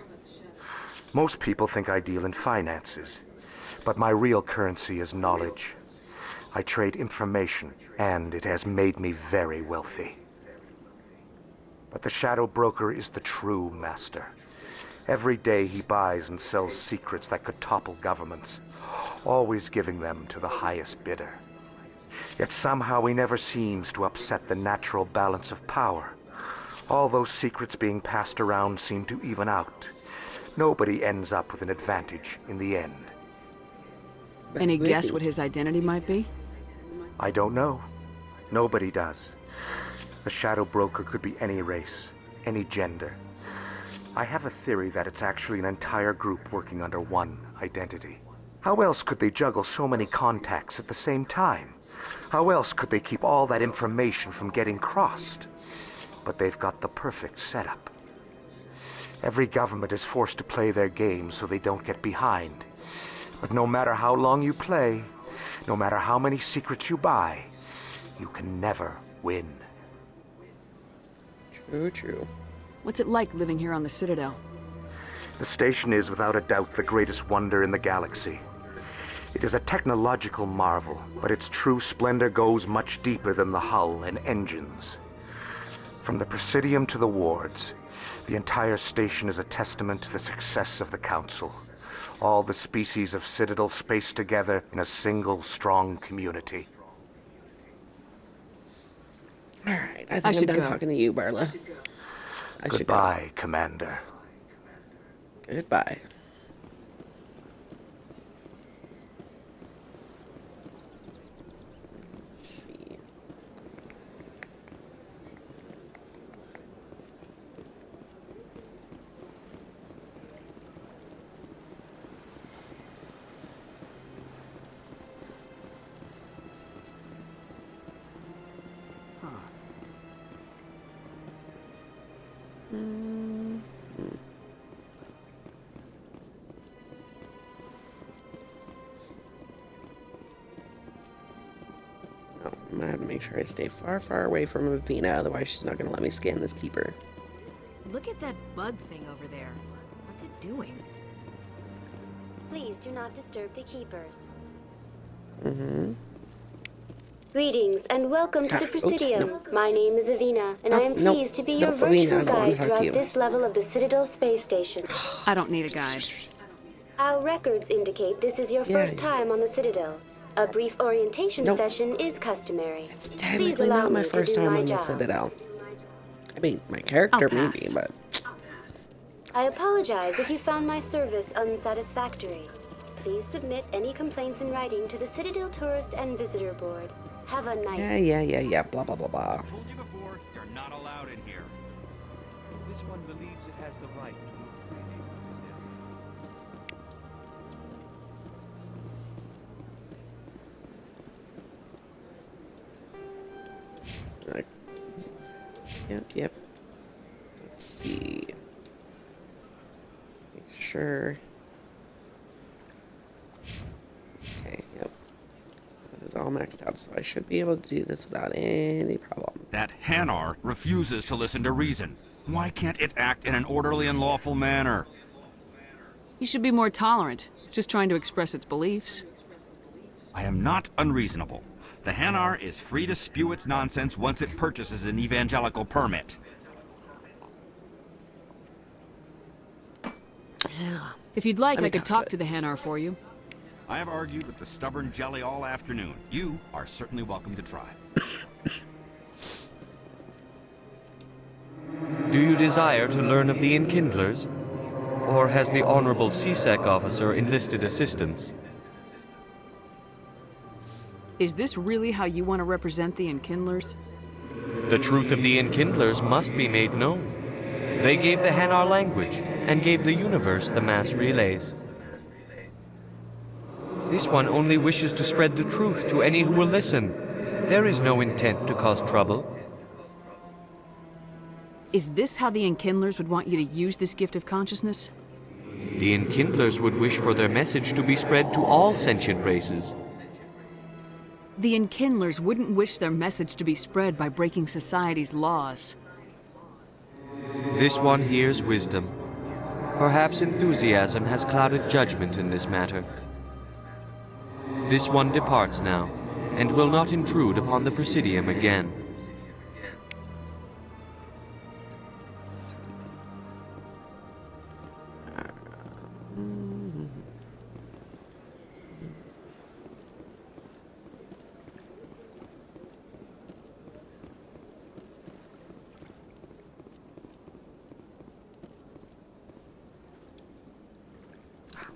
Most people think I deal in finances, but my real currency is knowledge. I trade information, and it has made me very wealthy. But the Shadow Broker is the true master. Every day he buys and sells secrets that could topple governments, always giving them to the highest bidder. Yet somehow he never seems to upset the natural balance of power. All those secrets being passed around seem to even out. Nobody ends up with an advantage in the end. Any guess what his identity might be? I don't know. Nobody does. The Shadow Broker could be any race, any gender. I have a theory that it's actually an entire group working under one identity. How else could they juggle so many contacts at the same time? How else could they keep all that information from getting crossed? But they've got the perfect setup. Every government is forced to play their game so they don't get behind. But no matter how long you play, no matter how many secrets you buy, you can never win. True, true. What's it like living here on the Citadel? The station is without a doubt the greatest wonder in the galaxy. It is a technological marvel, but its true splendor goes much deeper than the hull and engines. From the Presidium to the wards, the entire station is a testament to the success of the Council. All the species of Citadel spaced together in a single strong community. Alright, I think I'm done talking to you, Barla. Goodbye, Commander. Goodbye. Let's see. I have to make sure I stay far, far away from Avina, otherwise she's not going to let me scan this keeper. Look at that bug thing over there. What's it doing? Please do not disturb the keepers. Mm-hmm. Greetings and welcome to the Presidium. Oops, My name is Avina, and I am pleased to be your virtual guide throughout this level of the Citadel space station. I don't need a guide. Our records indicate this is your first time on the Citadel. A brief orientation session is customary. It's technically not my first time on the Citadel. I mean, my character maybe, but... I apologize if you found my service unsatisfactory. Please submit any complaints in writing to the Citadel Tourist and Visitor Board. Have a nice... Yeah, blah, blah, blah, blah. I told you before, you're not allowed in here. This one believes it has the right to move freely from this area. Yep. Let's see. Make sure. Okay, yep. That is all maxed out, so I should be able to do this without any problem. That Hanar refuses to listen to reason. Why can't it act in an orderly and lawful manner? You should be more tolerant. It's just trying to express its beliefs. I am not unreasonable. The Hanar is free to spew its nonsense once it purchases an evangelical permit. If you'd like, I could talk to the Hanar for you. I have argued with the stubborn jelly all afternoon. You are certainly welcome to try. Do you desire to learn of the Enkindlers? Or has the Honorable CSEC officer enlisted assistance? Is this really how you want to represent the Enkindlers? The truth of the Enkindlers must be made known. They gave the Hanar language, and gave the universe the mass relays. This one only wishes to spread the truth to any who will listen. There is no intent to cause trouble. Is this how the Enkindlers would want you to use this gift of consciousness? The Enkindlers would wish for their message to be spread to all sentient races. The Enkindlers wouldn't wish their message to be spread by breaking society's laws. This one hears wisdom. Perhaps enthusiasm has clouded judgment in this matter. This one departs now, and will not intrude upon the Presidium again.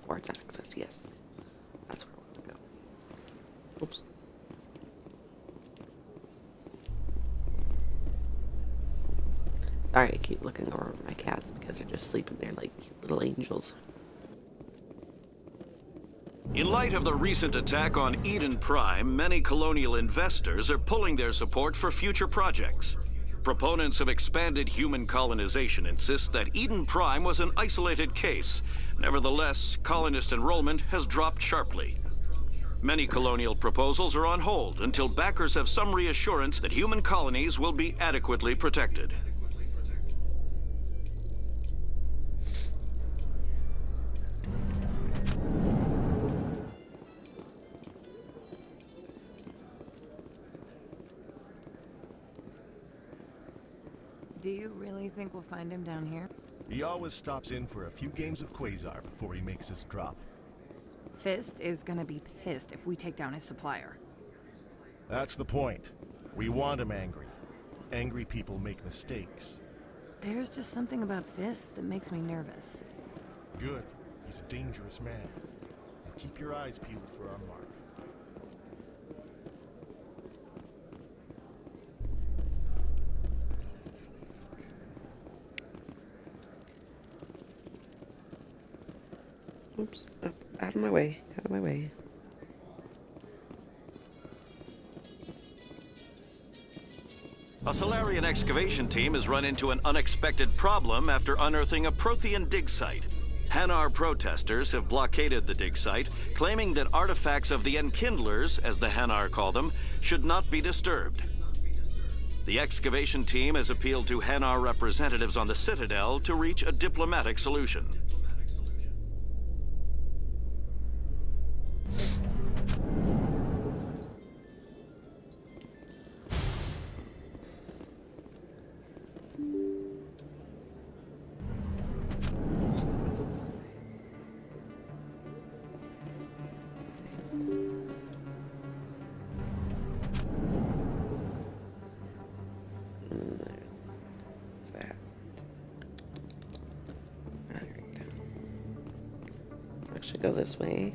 Wards access, yes. That's where I want to go. Oops. Sorry, I keep looking over at my cats because they're just sleeping there like cute little angels. In light of the recent attack on Eden Prime, many colonial investors are pulling their support for future projects. Proponents of expanded human colonization insist that Eden Prime was an isolated case. Nevertheless, colonist enrollment has dropped sharply. Many colonial proposals are on hold until backers have some reassurance that human colonies will be adequately protected. Do you really think we'll find him down here? He always stops in for a few games of Quasar before he makes his drop. Fist is gonna be pissed if we take down his supplier. That's the point. We want him angry. Angry people make mistakes. There's just something about Fist that makes me nervous. Good. He's a dangerous man. And keep your eyes peeled for our mark. Oops. Up, out of my way. Out of my way. A Solarian excavation team has run into an unexpected problem after unearthing a Prothean dig site. Hanar protesters have blockaded the dig site, claiming that artifacts of the Enkindlers, as the Hanar call them, should not be disturbed. The excavation team has appealed to Hanar representatives on the Citadel to reach a diplomatic solution. Should go this way.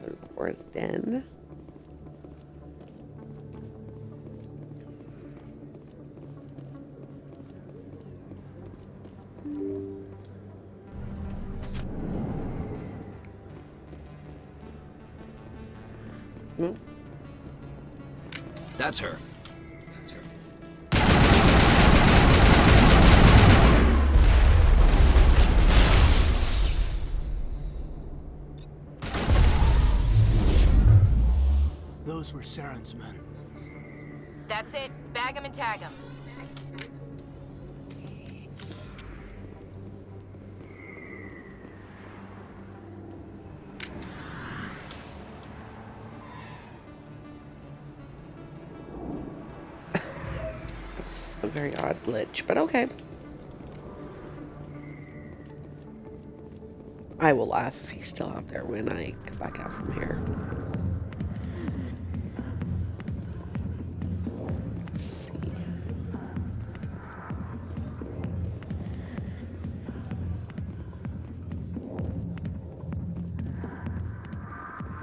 Go to Cora's Den. Nope. That's her. Those were Saren's men. That's it. Bag him and tag him. It's a very odd glitch, but okay. I will laugh if he's still out there when I come back out from here. Let's see.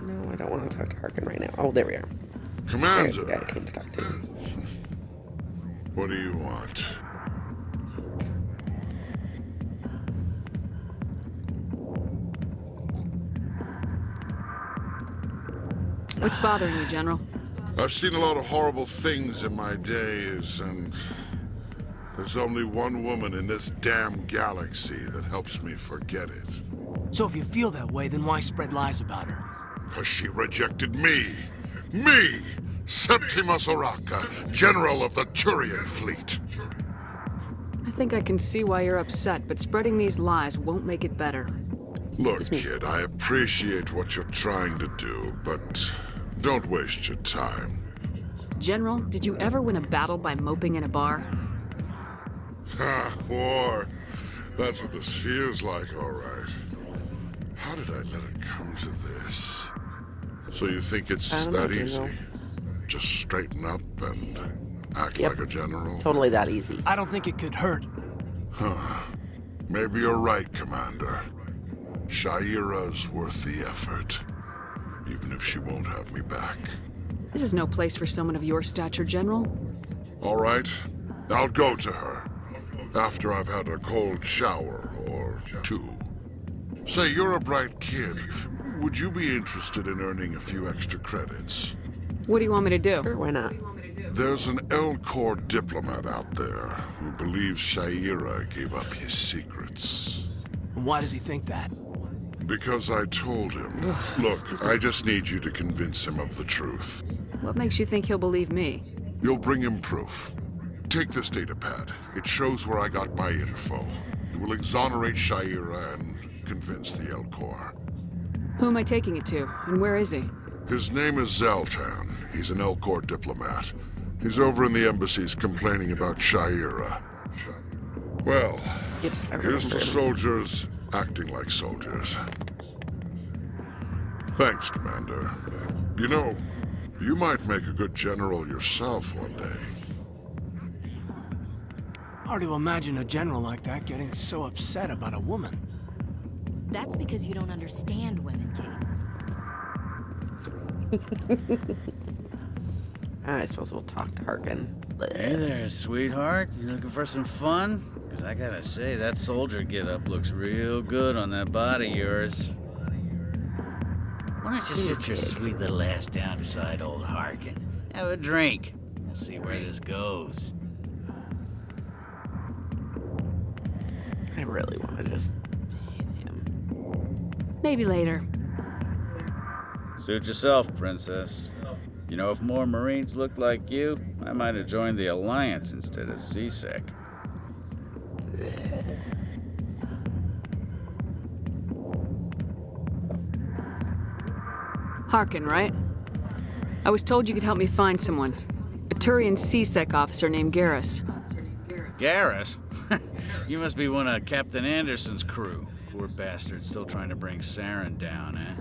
No, I don't want to talk to Harkin right now. Oh, there we are. Commander. There's the guy I came to talk to. What do you want? What's bothering you, General? I've seen a lot of horrible things in my days, and there's only one woman in this damn galaxy that helps me forget it. So if you feel that way, then why spread lies about her? 'Cause she rejected me! Me! Septimus Oraka, General of the Turian Fleet! I think I can see why you're upset, but spreading these lies won't make it better. Look, kid, I appreciate what you're trying to do, but don't waste your time. General, did you ever win a battle by moping in a bar? Ha, war. That's what this feels like, all right. How did I let it come to this? So you think it's that easy? Just straighten up and act like a general? Totally that easy. I don't think it could hurt. Huh. Maybe you're right, Commander. Shaira's worth the effort, even if she won't have me back. This is no place for someone of your stature, General. All right, I'll go to her. After I've had a cold shower or two. Say, you're a bright kid. Would you be interested in earning a few extra credits? What do you want me to do? Sure, why not? There's an Elkhorn diplomat out there who believes Shaira gave up his secrets. Why does he think that? Because I told him. Look, I just need you to convince him of the truth. What makes you think he'll believe me? You'll bring him proof. Take this data pad. It shows where I got my info. It will exonerate Shaira and convince the Elkhorn. Who am I taking it to, and where is he? His name is Zaltan. He's an Elkhorn diplomat. He's over in the embassies complaining about Shaira. Well, here's to soldiers acting like soldiers. Thanks, Commander. You know, you might make a good general yourself one day. Hard to imagine a general like that getting so upset about a woman. That's because you don't understand women, Kate. I suppose we'll talk to Harkin. Hey there, sweetheart. You looking for some fun? Because I gotta say, that soldier get-up looks real good on that body of yours. Why don't you sit your sweet little ass down beside old Harkin? Have a drink. We'll see where this goes. I really want to just hit him. Maybe later. Suit yourself, princess. You know, if more Marines looked like you, I might have joined the Alliance instead of CSEC. Harkin, right? I was told you could help me find someone. A Turian CSEC officer named Garrus. Garrus? You must be one of Captain Anderson's crew. Poor bastard, still trying to bring Saren down, eh?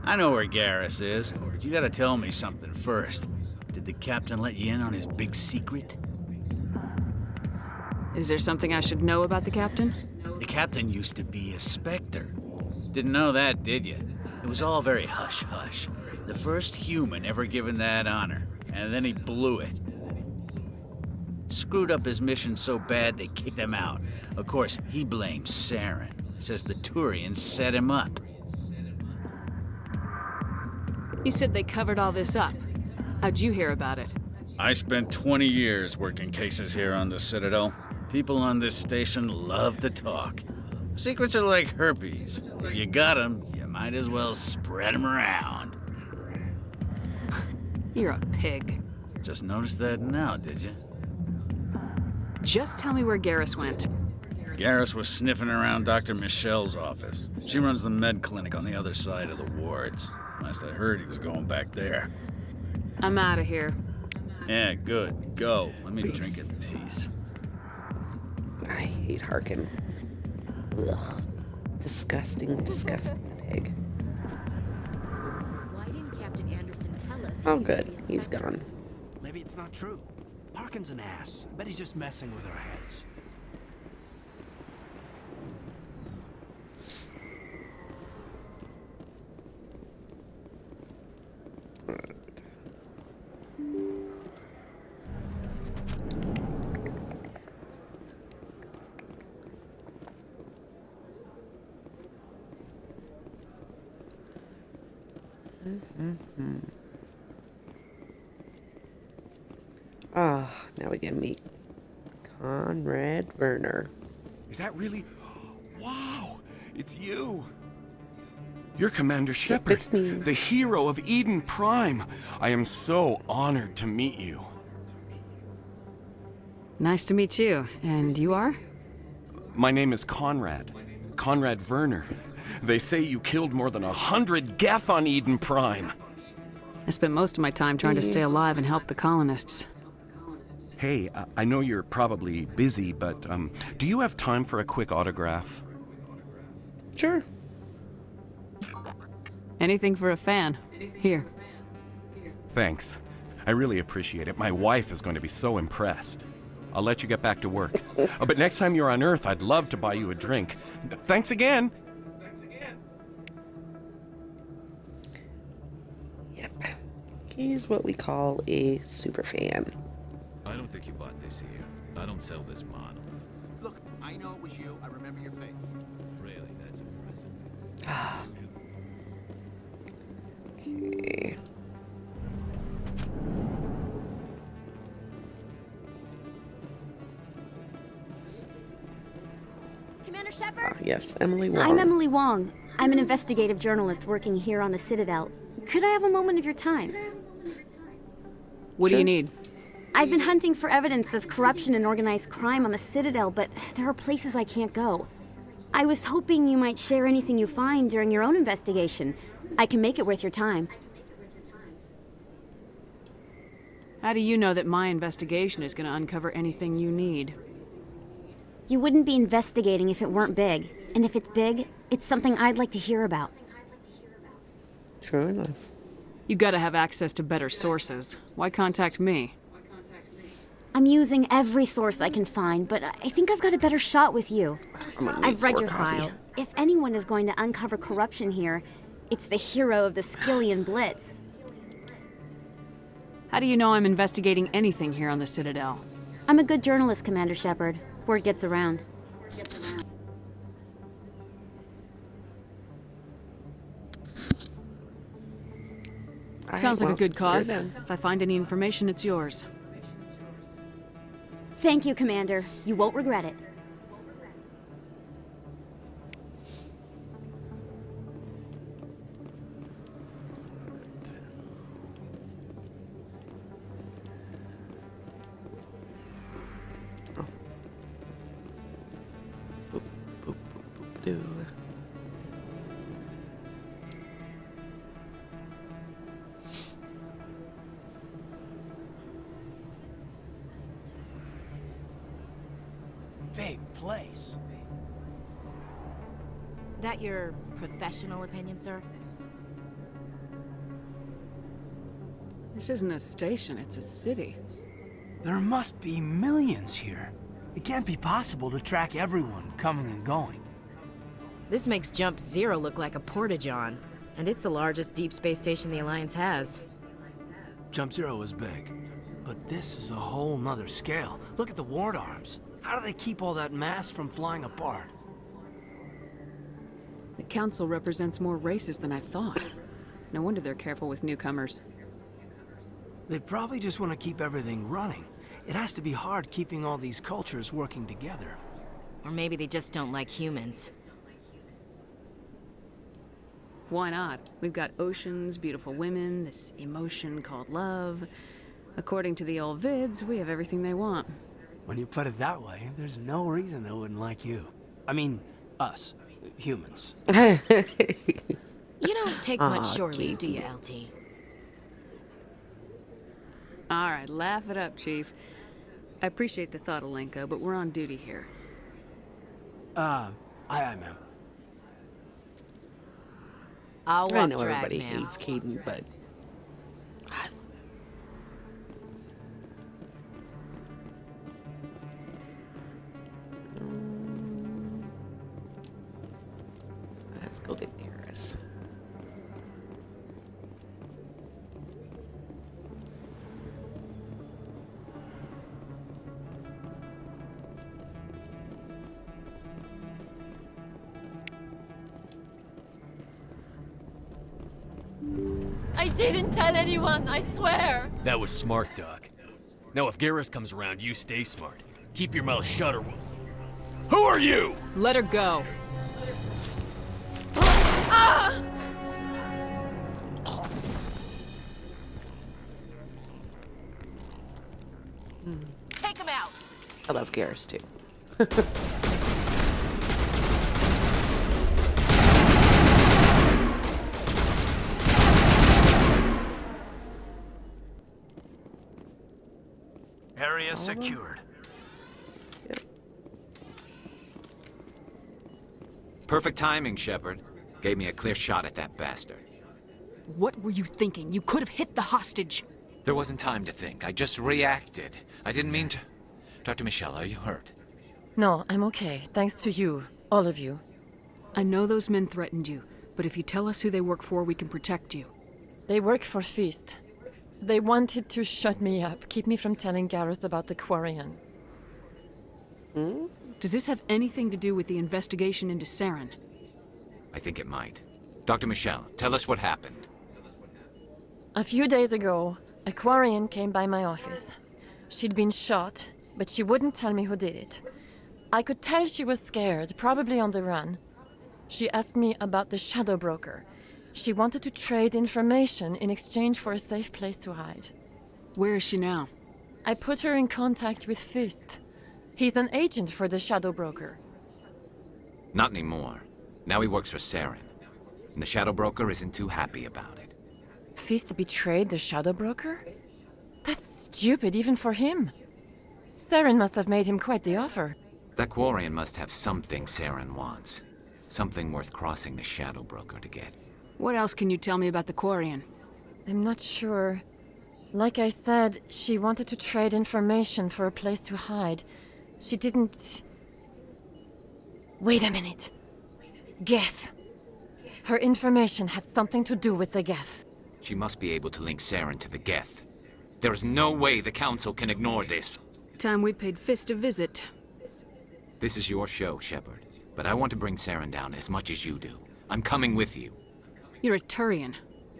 I know where Garrus is, but you gotta tell me something first. Did the captain let you in on his big secret? Is there something I should know about the captain? The captain used to be a Spectre. Didn't know that, did you? It was all very hush-hush. The first human ever given that honor, and then he blew it. Screwed up his mission so bad they kicked him out. Of course, he blames Saren. Says the Turians set him up. You said they covered all this up. How'd you hear about it? I spent 20 years working cases here on the Citadel. People on this station love to talk. Secrets are like herpes. If you got them, you might as well spread them around. You're a pig. Just noticed that now, did you? Just tell me where Garrus went. Garrus was sniffing around Dr. Michelle's office. She runs the med clinic on the other side of the wards. Last I heard, he was going back there. I'm out of here. Yeah, good. Go. Let me drink in peace. I hate Harkin. Ugh. Disgusting, disgusting pig. Why didn't Captain Anderson tell us? Oh, good. He's gone. Maybe it's not true. Harkin's an ass. Bet he's just messing with our heads. Ah, now we can meet Conrad Werner. Is that really? Wow, it's you. You're Commander Shepard, It's me. the hero of Eden Prime. I am so honored to meet you. Nice to meet you. And you are? My name is Conrad. Conrad Werner. They say you killed more than 100 Geth on Eden Prime. I spent most of my time trying to stay alive and help the colonists. Hey, I know you're probably busy, but do you have time for a quick autograph? Sure. Anything for a fan. Here. Thanks. I really appreciate it. My wife is going to be so impressed. I'll let you get back to work. Oh, but next time you're on Earth, I'd love to buy you a drink. Thanks again. Yep. He's what we call a super fan. I don't think you bought this here. I don't sell this model. Look, I know it was you. I remember your face. Really, that's impressive. Okay. Commander Shepard? Yes, Emily Wong. I'm Emily Wong. I'm an investigative journalist working here on the Citadel. Could I have a moment of your time? What do you need? I've been hunting for evidence of corruption and organized crime on the Citadel, but there are places I can't go. I was hoping you might share anything you find during your own investigation. I can make it worth your time. How do you know that my investigation is going to uncover anything you need? You wouldn't be investigating if it weren't big. And if it's big, it's something I'd like to hear about. True enough. You gotta have access to better sources. Why contact me? I'm using every source I can find, but I think I've got a better shot with you. I've read your file. If anyone is going to uncover corruption here, it's the hero of the Skillian Blitz. How do you know I'm investigating anything here on the Citadel? I'm a good journalist, Commander Shepard. Word gets around. Sounds like a good cause. If I find any information, it's yours. Thank you, Commander. You won't regret it. Big place. That your professional opinion, sir? This isn't a station, it's a city. There must be millions here. It can't be possible to track everyone coming and going. This makes Jump Zero look like a porta-john, and it's the largest deep space station the Alliance has. Jump Zero is big, but this is a whole nother scale. Look at the ward arms. How do they keep all that mass from flying apart? The Council represents more races than I thought. No wonder they're careful with newcomers. They probably just want to keep everything running. It has to be hard keeping all these cultures working together. Or maybe they just don't like humans. Why not? We've got oceans, beautiful women, this emotion called love. According to the old vids, we have everything they want. When you put it that way, there's no reason they wouldn't like you. I mean, us. Humans. You don't take much shore leave, do you, LT? All right, laugh it up, Chief. I appreciate the thought, Alenko, but we're on duty here. Aye, ma'am. I'll walk I know drag, everybody ma'am. hates Caden, but let's go get Garrus. I didn't tell anyone, I swear! That was smart, Doc. Now if Garrus comes around, you stay smart. Keep your mouth shut or we'll... Who are you? Let her go. Ah! Take him out! I love Garrus too. Area secured. Yep. Perfect timing, Shepard. Gave me a clear shot at that bastard. What were you thinking? You could have hit the hostage. There wasn't time to think. I just reacted. I didn't mean to... Dr. Michelle, are you hurt? No, I'm okay. Thanks to you. All of you. I know those men threatened you, but if you tell us who they work for, we can protect you. They work for Feast. They wanted to shut me up, keep me from telling Garrus about the Quarian. Does this have anything to do with the investigation into Saren? I think it might. Dr. Michelle, tell us what happened. A few days ago, a Quarian came by my office. She'd been shot, but she wouldn't tell me who did it. I could tell she was scared, probably on the run. She asked me about the Shadow Broker. She wanted to trade information in exchange for a safe place to hide. Where is she now? I put her in contact with Fist. He's an agent for the Shadow Broker. Not anymore. Now he works for Saren. And the Shadow Broker isn't too happy about it. Fist betrayed the Shadow Broker? That's stupid even for him. Saren must have made him quite the offer. That Quarian must have something Saren wants. Something worth crossing the Shadow Broker to get. What else can you tell me about the Quarian? I'm not sure. Like I said, she wanted to trade information for a place to hide. She didn't... Wait a minute. Geth. Her information had something to do with the Geth. She must be able to link Saren to the Geth. There is no way the Council can ignore this. Time we paid Fist a visit. This is your show, Shepard. But I want to bring Saren down as much as you do. I'm coming with you. You're a Turian.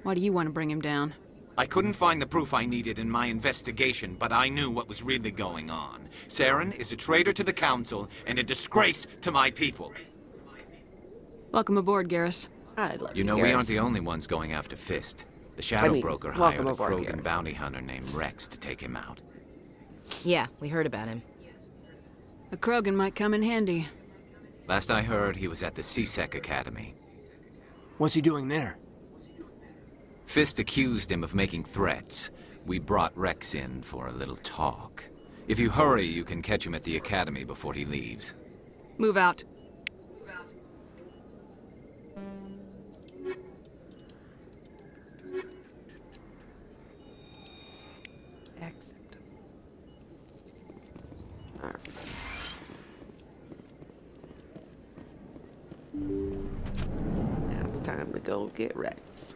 Why do you want to bring him down? I couldn't find the proof I needed in my investigation, but I knew what was really going on. Saren is a traitor to the Council and a disgrace to my people. Welcome aboard, Garrus. You know, we aren't the only ones going after Fist. The Shadow Broker hired a Krogan bounty hunter named Rex to take him out. Yeah, we heard about him. A Krogan might come in handy. Last I heard, he was at the CSEC Academy. What's he doing there? Fist accused him of making threats. We brought Rex in for a little talk. If you hurry, you can catch him at the Academy before he leaves. Move out. Exit. Alright. Now it's time to go get Rex.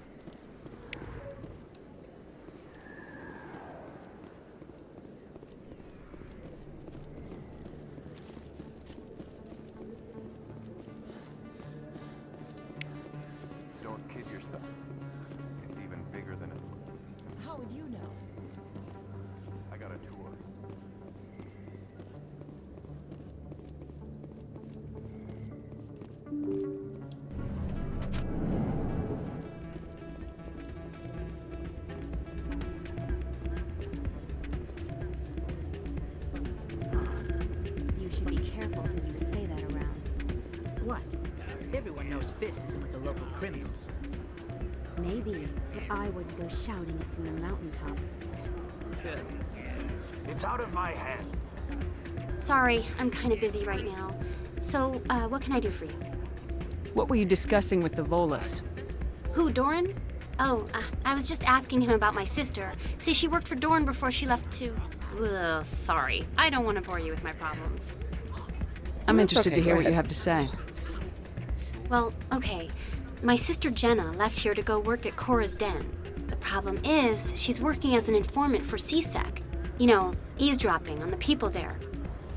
Don't kid yourself. It's even bigger than it looks. How would you know? I got a tour. You should be careful who you say that around. What? Everyone knows Fist isn't with the local criminals. Maybe, but I wouldn't go shouting it from the mountaintops. It's out of my hands. Sorry, I'm kind of busy right now. So, what can I do for you? What were you discussing with the Volus? Who, Doran? Oh, I was just asking him about my sister. See, she worked for Doran before she left to... Ugh, sorry. I don't want to bore you with my problems. I'm interested to hear what you have to say. Well, okay. My sister Jenna left here to go work at Cora's Den. The problem is, she's working as an informant for CSEC. You know, eavesdropping on the people there.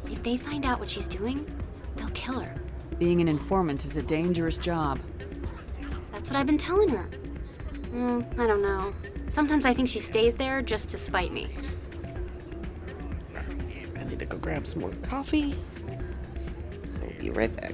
If they find out what she's doing, they'll kill her. Being an informant is a dangerous job. That's what I've been telling her. I don't know. Sometimes I think she stays there just to spite me. I need to go grab some more coffee. I'll be right back.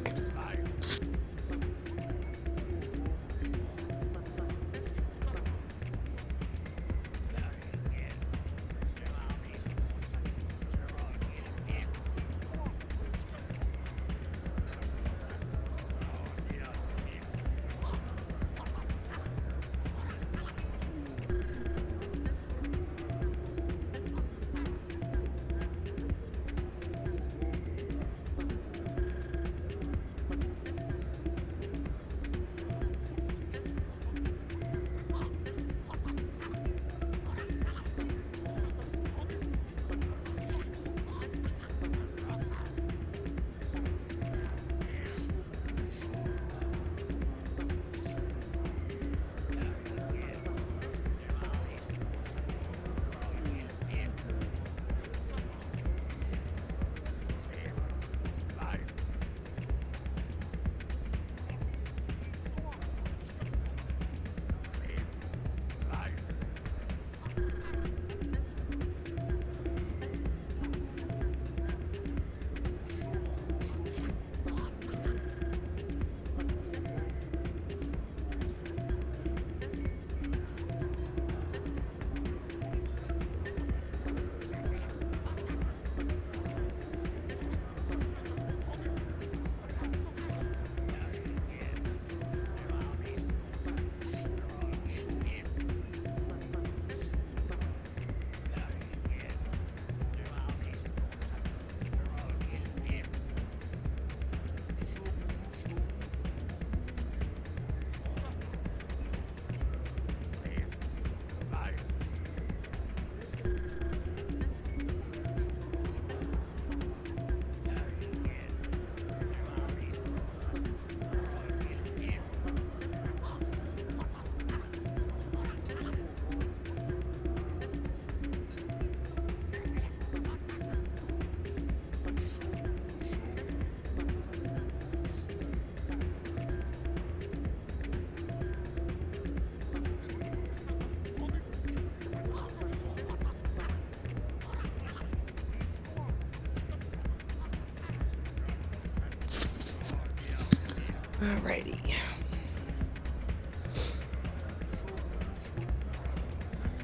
Alrighty.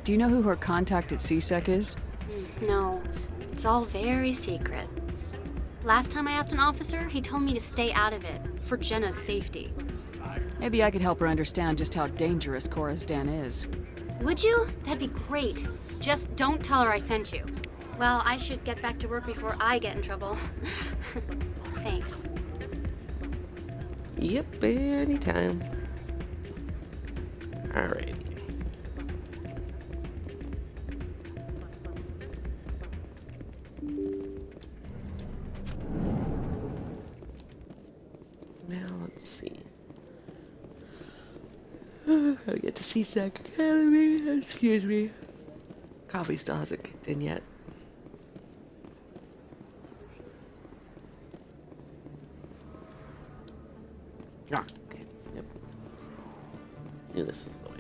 Do you know who her contact at CSEC is? No, it's all very secret. Last time I asked an officer, he told me to stay out of it, for Jenna's safety. Maybe I could help her understand just how dangerous Cora's den is. Would you? That'd be great. Just don't tell her I sent you. Well, I should get back to work before I get in trouble. Thanks. Yep, anytime. Alrighty. Now let's see. Gotta get to CSEC Academy. Excuse me. Coffee still hasn't kicked in yet. Ah, okay. Yep. Knew this was the way.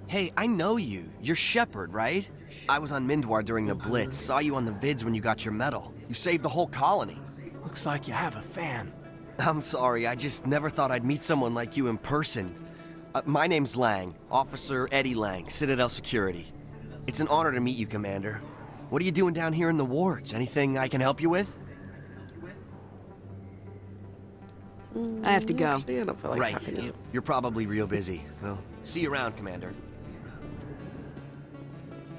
Hey, I know you. You're Shepard, right? I was on Mindwar during the Blitz. Saw you on the vids when you got your medal. You saved the whole colony. Looks like you have a fan. I'm sorry, I just never thought I'd meet someone like you in person. My name's Lang, Officer Eddie Lang, Citadel Security. It's an honor to meet you, Commander. What are you doing down here in the wards? Anything I can help you with? I have to go. Actually, I don't feel like Right. talking to you. You're probably real busy. Well, see you around, Commander.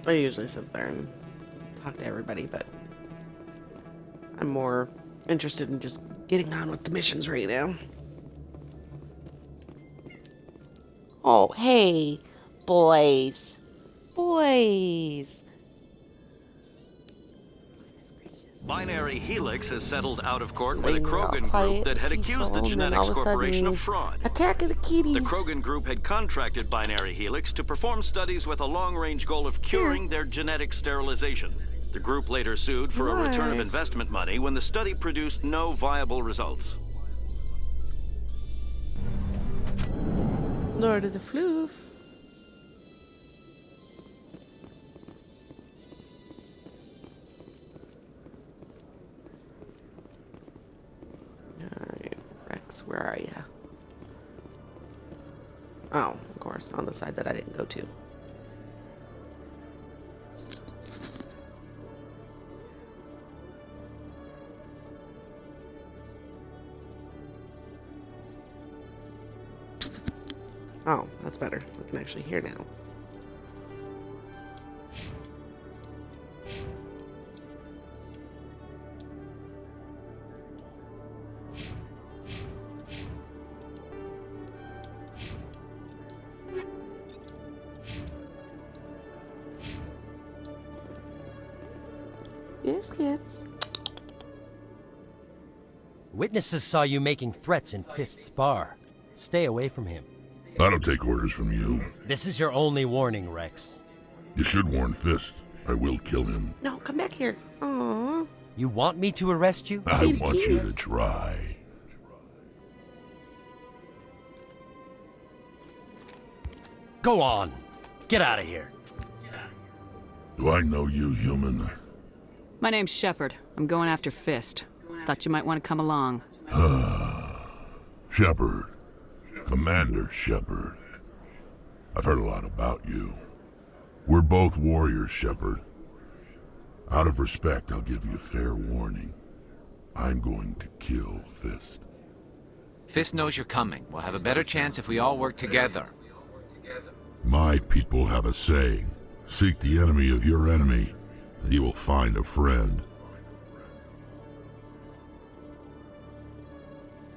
I usually sit there and talk to everybody, but I'm more interested in just getting on with the missions right now. Oh, hey, boys. Boys. Binary Helix has settled out of court with a Laying there all Krogan quiet, group that had accused the peaceful, and then all Genetics of a sudden, Corporation of fraud. Attack of the kitties. The Krogan group had contracted Binary Helix to perform studies with a long-range goal of curing their genetic sterilization. The group later sued for a return of Why? investment money when the study produced no viable results. Lord of the Floof. Alright, Rex, where are ya? Oh, of course, on the side that I didn't go to. Oh, that's better. I can actually hear now. Yes, kids. Witnesses saw you making threats in Fist's bar. Stay away from him. I don't take orders from you. This is your only warning, Rex. You should warn Fist. I will kill him. No, come back here. Aww. You want me to arrest you? I want you to try. Go on. Get out of here. Do I know you, human? My name's Shepard. I'm going after Fist. Thought you might want to come along. Shepard. Commander Shepard. I've heard a lot about you. We're both warriors, Shepard. Out of respect, I'll give you fair warning. I'm going to kill Fist. Fist knows you're coming. We'll have a better chance if we all work together. My people have a saying. Seek the enemy of your enemy, and you will find a friend.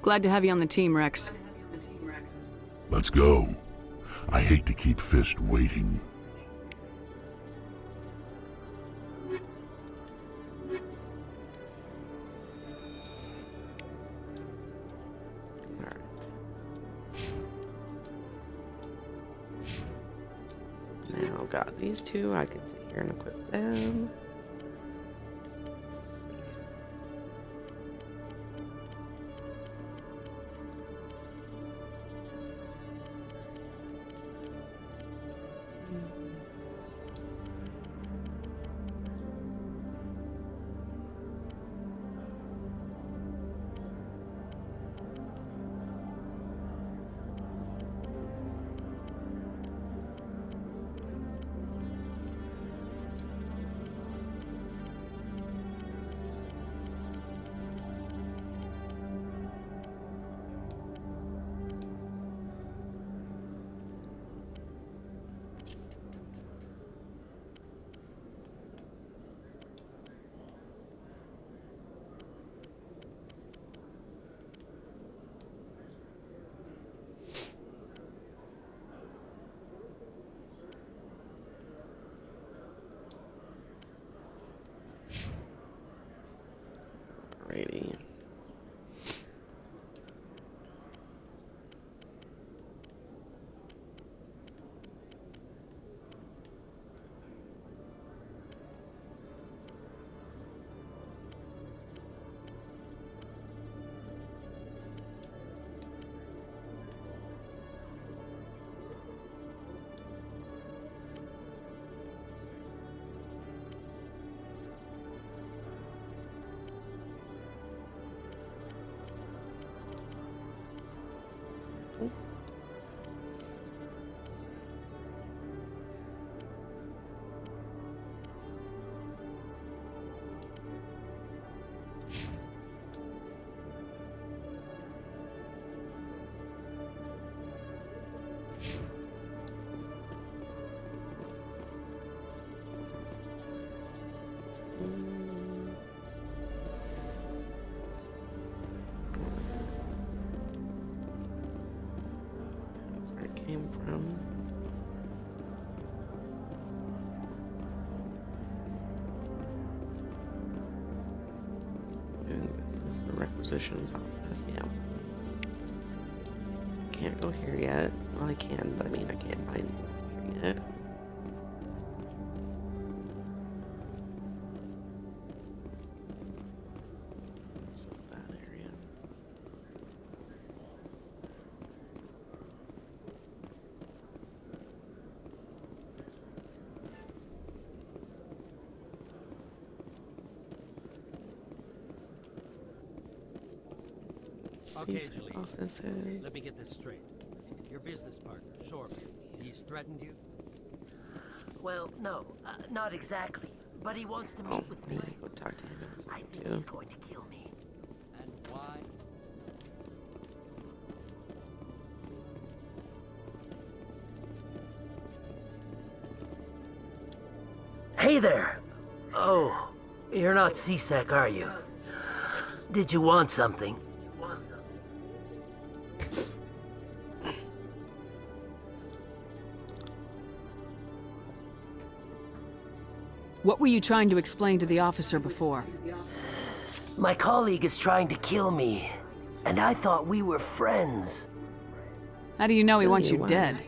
Glad to have you on the team, Rex. Let's go. I hate to keep Fist waiting. Now I've got these two. I can sit here and equip them. That's where it came from. And this is the requisitions office, yeah. Can't go here yet. Well, I can, but I mean, I can't find anything here yet. This is that area. Okay, Safe Julie. offices. Let me get this straight. Your business partner, Shorby, he's threatened you? Well, no, not exactly. But he wants to meet Oh, with I me. need to go talk to him I think too. he's going to kill me. And why? Hey there! Oh, you're not CSEC, are you? Did you want something? What were you trying to explain to the officer before? My colleague is trying to kill me, and I thought we were friends. How do you know he wants you Why? dead?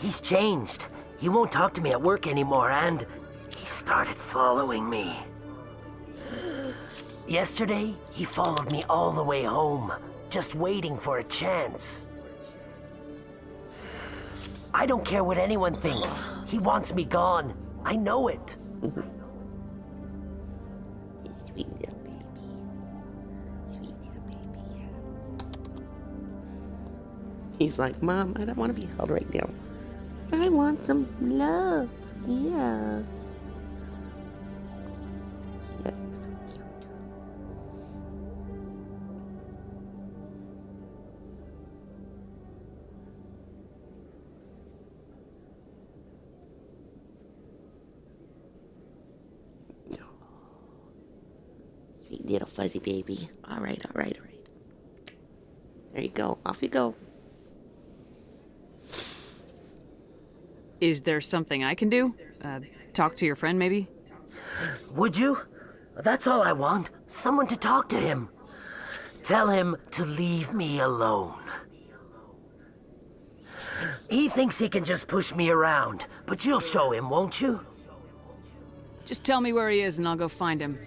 He's changed. He won't talk to me at work anymore, and he started following me. Yesterday, he followed me all the way home, just waiting for a chance. I don't care what anyone thinks. He wants me gone. I know it. Sweet little baby. Sweet little baby, yeah. He's like, Mom, I don't want to be held right now. I want some love. Yeah. Yeah, you're so cute. Sweet little fuzzy baby. All right, all right, all right. There you go. Off you go. Is there something I can do? Talk to your friend, maybe? Would you? That's all I want. Someone to talk to him. Tell him to leave me alone. He thinks he can just push me around, but you'll show him, won't you? Just tell me where he is and I'll go find him.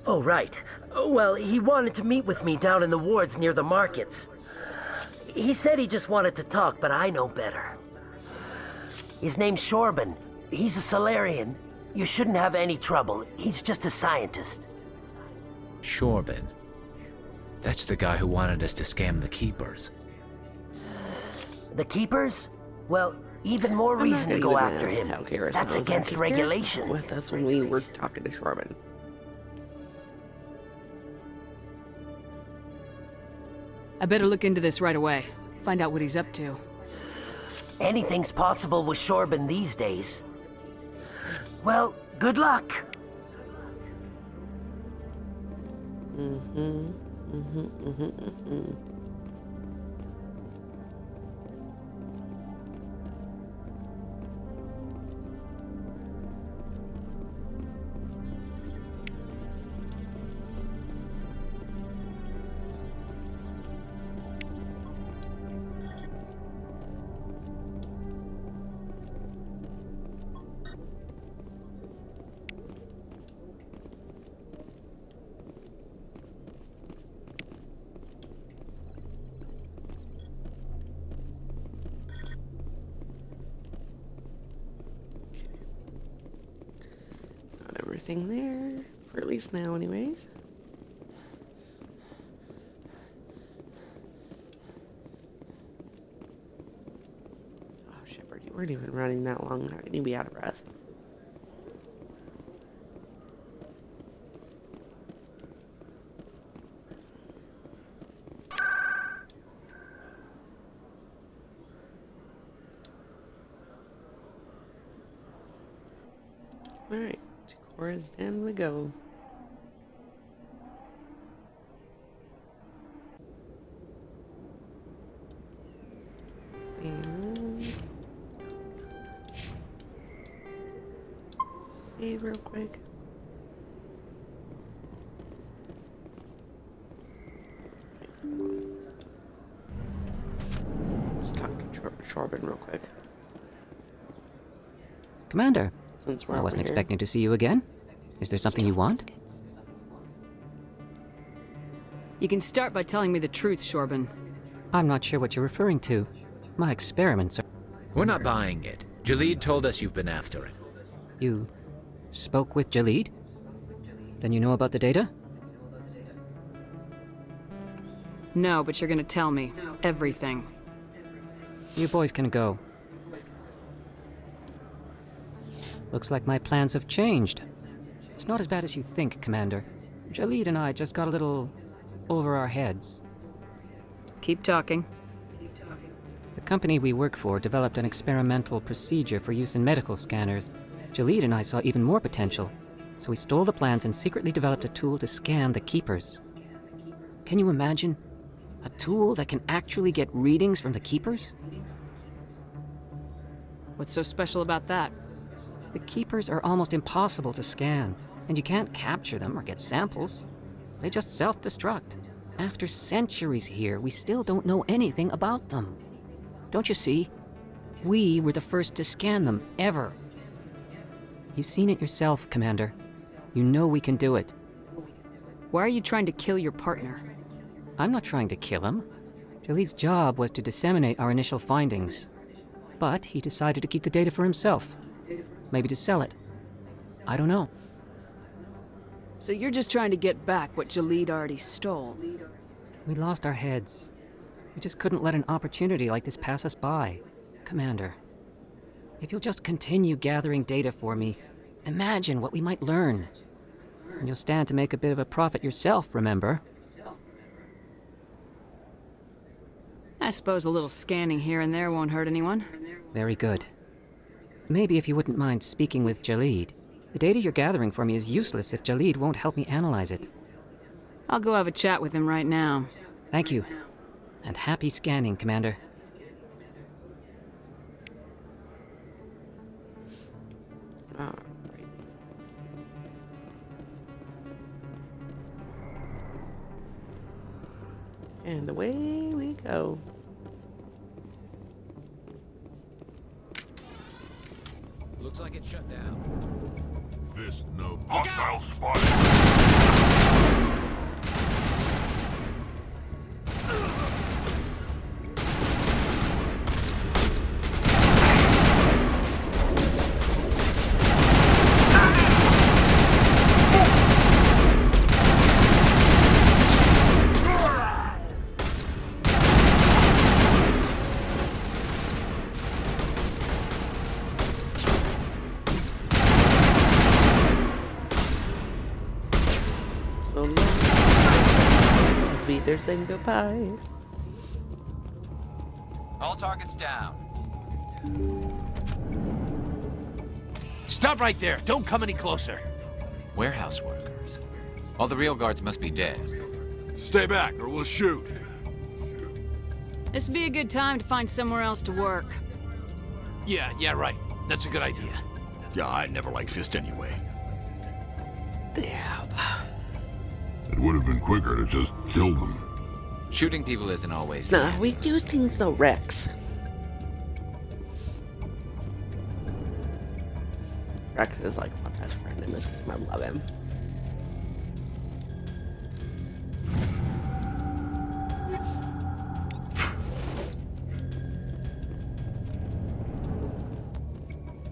Oh, right. Well, he wanted to meet with me down in the wards near the markets. He said he just wanted to talk, but I know better. His name's Shorban. He's a Solarian. You shouldn't have any trouble. He's just a scientist. Shorban. That's the guy who wanted us to scam the Keepers. The Keepers? Well, even more I'm not reason to gonna go even after ask him. how Garrison That's knows that, against 'cause Garrison was regulations. with us when we were talking to Shorban. I better look into this right away. Find out what he's up to. Anything's possible with Shorban these days. Well, good luck. Got everything there, for at least now anyways. Shepard, you weren't even running that long. How can you be out of breath? Alright, 2 cores, and we go. And save real quick. Let's talk to Shorbin real quick. Commander, Since we're I wasn't over here. expecting to see you again. Is there something you want? You can start by telling me the truth, Shorbin. I'm not sure what you're referring to. My experiments are... We're not buying it. Jalid told us you've been after it. You spoke with Jalid? Then you know about the data? No, but you're gonna tell me. Everything. You boys can go. Looks like my plans have changed. It's not as bad as you think, Commander. Jalid and I just got a little over our heads. Keep talking. The company we work for developed an experimental procedure for use in medical scanners. Jalid and I saw even more potential, so we stole the plans and secretly developed a tool to scan the Keepers. Can you imagine? A tool that can actually get readings from the Keepers? What's so special about that? The Keepers are almost impossible to scan, and you can't capture them or get samples. They just self-destruct. After centuries here, we still don't know anything about them. Don't you see? We were the first to scan them, ever. You've seen it yourself, Commander. You know we can do it. Why are you trying to kill your partner? I'm not trying to kill him. Jalid's job was to disseminate our initial findings. But he decided to keep the data for himself. Maybe to sell it. I don't know. So you're just trying to get back what Jalid already stole? We lost our heads. We just couldn't let an opportunity like this pass us by. Commander, if you'll just continue gathering data for me, imagine what we might learn. And you'll stand to make a bit of a profit yourself, remember? I suppose a little scanning here and there won't hurt anyone. Very good. Maybe if you wouldn't mind speaking with Jalid. The data you're gathering for me is useless if Jalid won't help me analyze it. I'll go have a chat with him right now. Thank you. And happy scanning, Commander. And away we go. Looks like it's shut down. Fist no hostile spot. So long. Beaters and goodbye. All targets down. Stop right there. Don't come any closer. Warehouse workers. All the real guards must be dead. Stay back or we'll shoot. This would be a good time to find somewhere else to work. Yeah, right. That's a good idea. Yeah, I never liked Fist anyway. Yeah. It would have been quicker to just kill them. Shooting people isn't always Nah, we do things though, Rex. Rex is like my best friend in this game. I love him.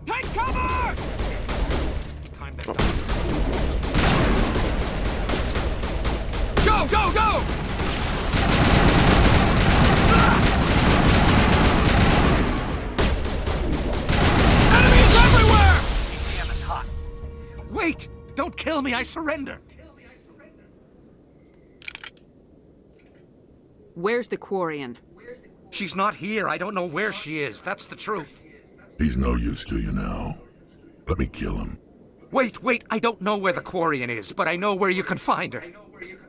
Take cover! Go! kill me, I surrender. Where's the Quarian? She's not here. I don't know where she is. That's the truth. He's no use to you now. Let me kill him. Wait. I don't know where the Quarian is, but I know where you can find her.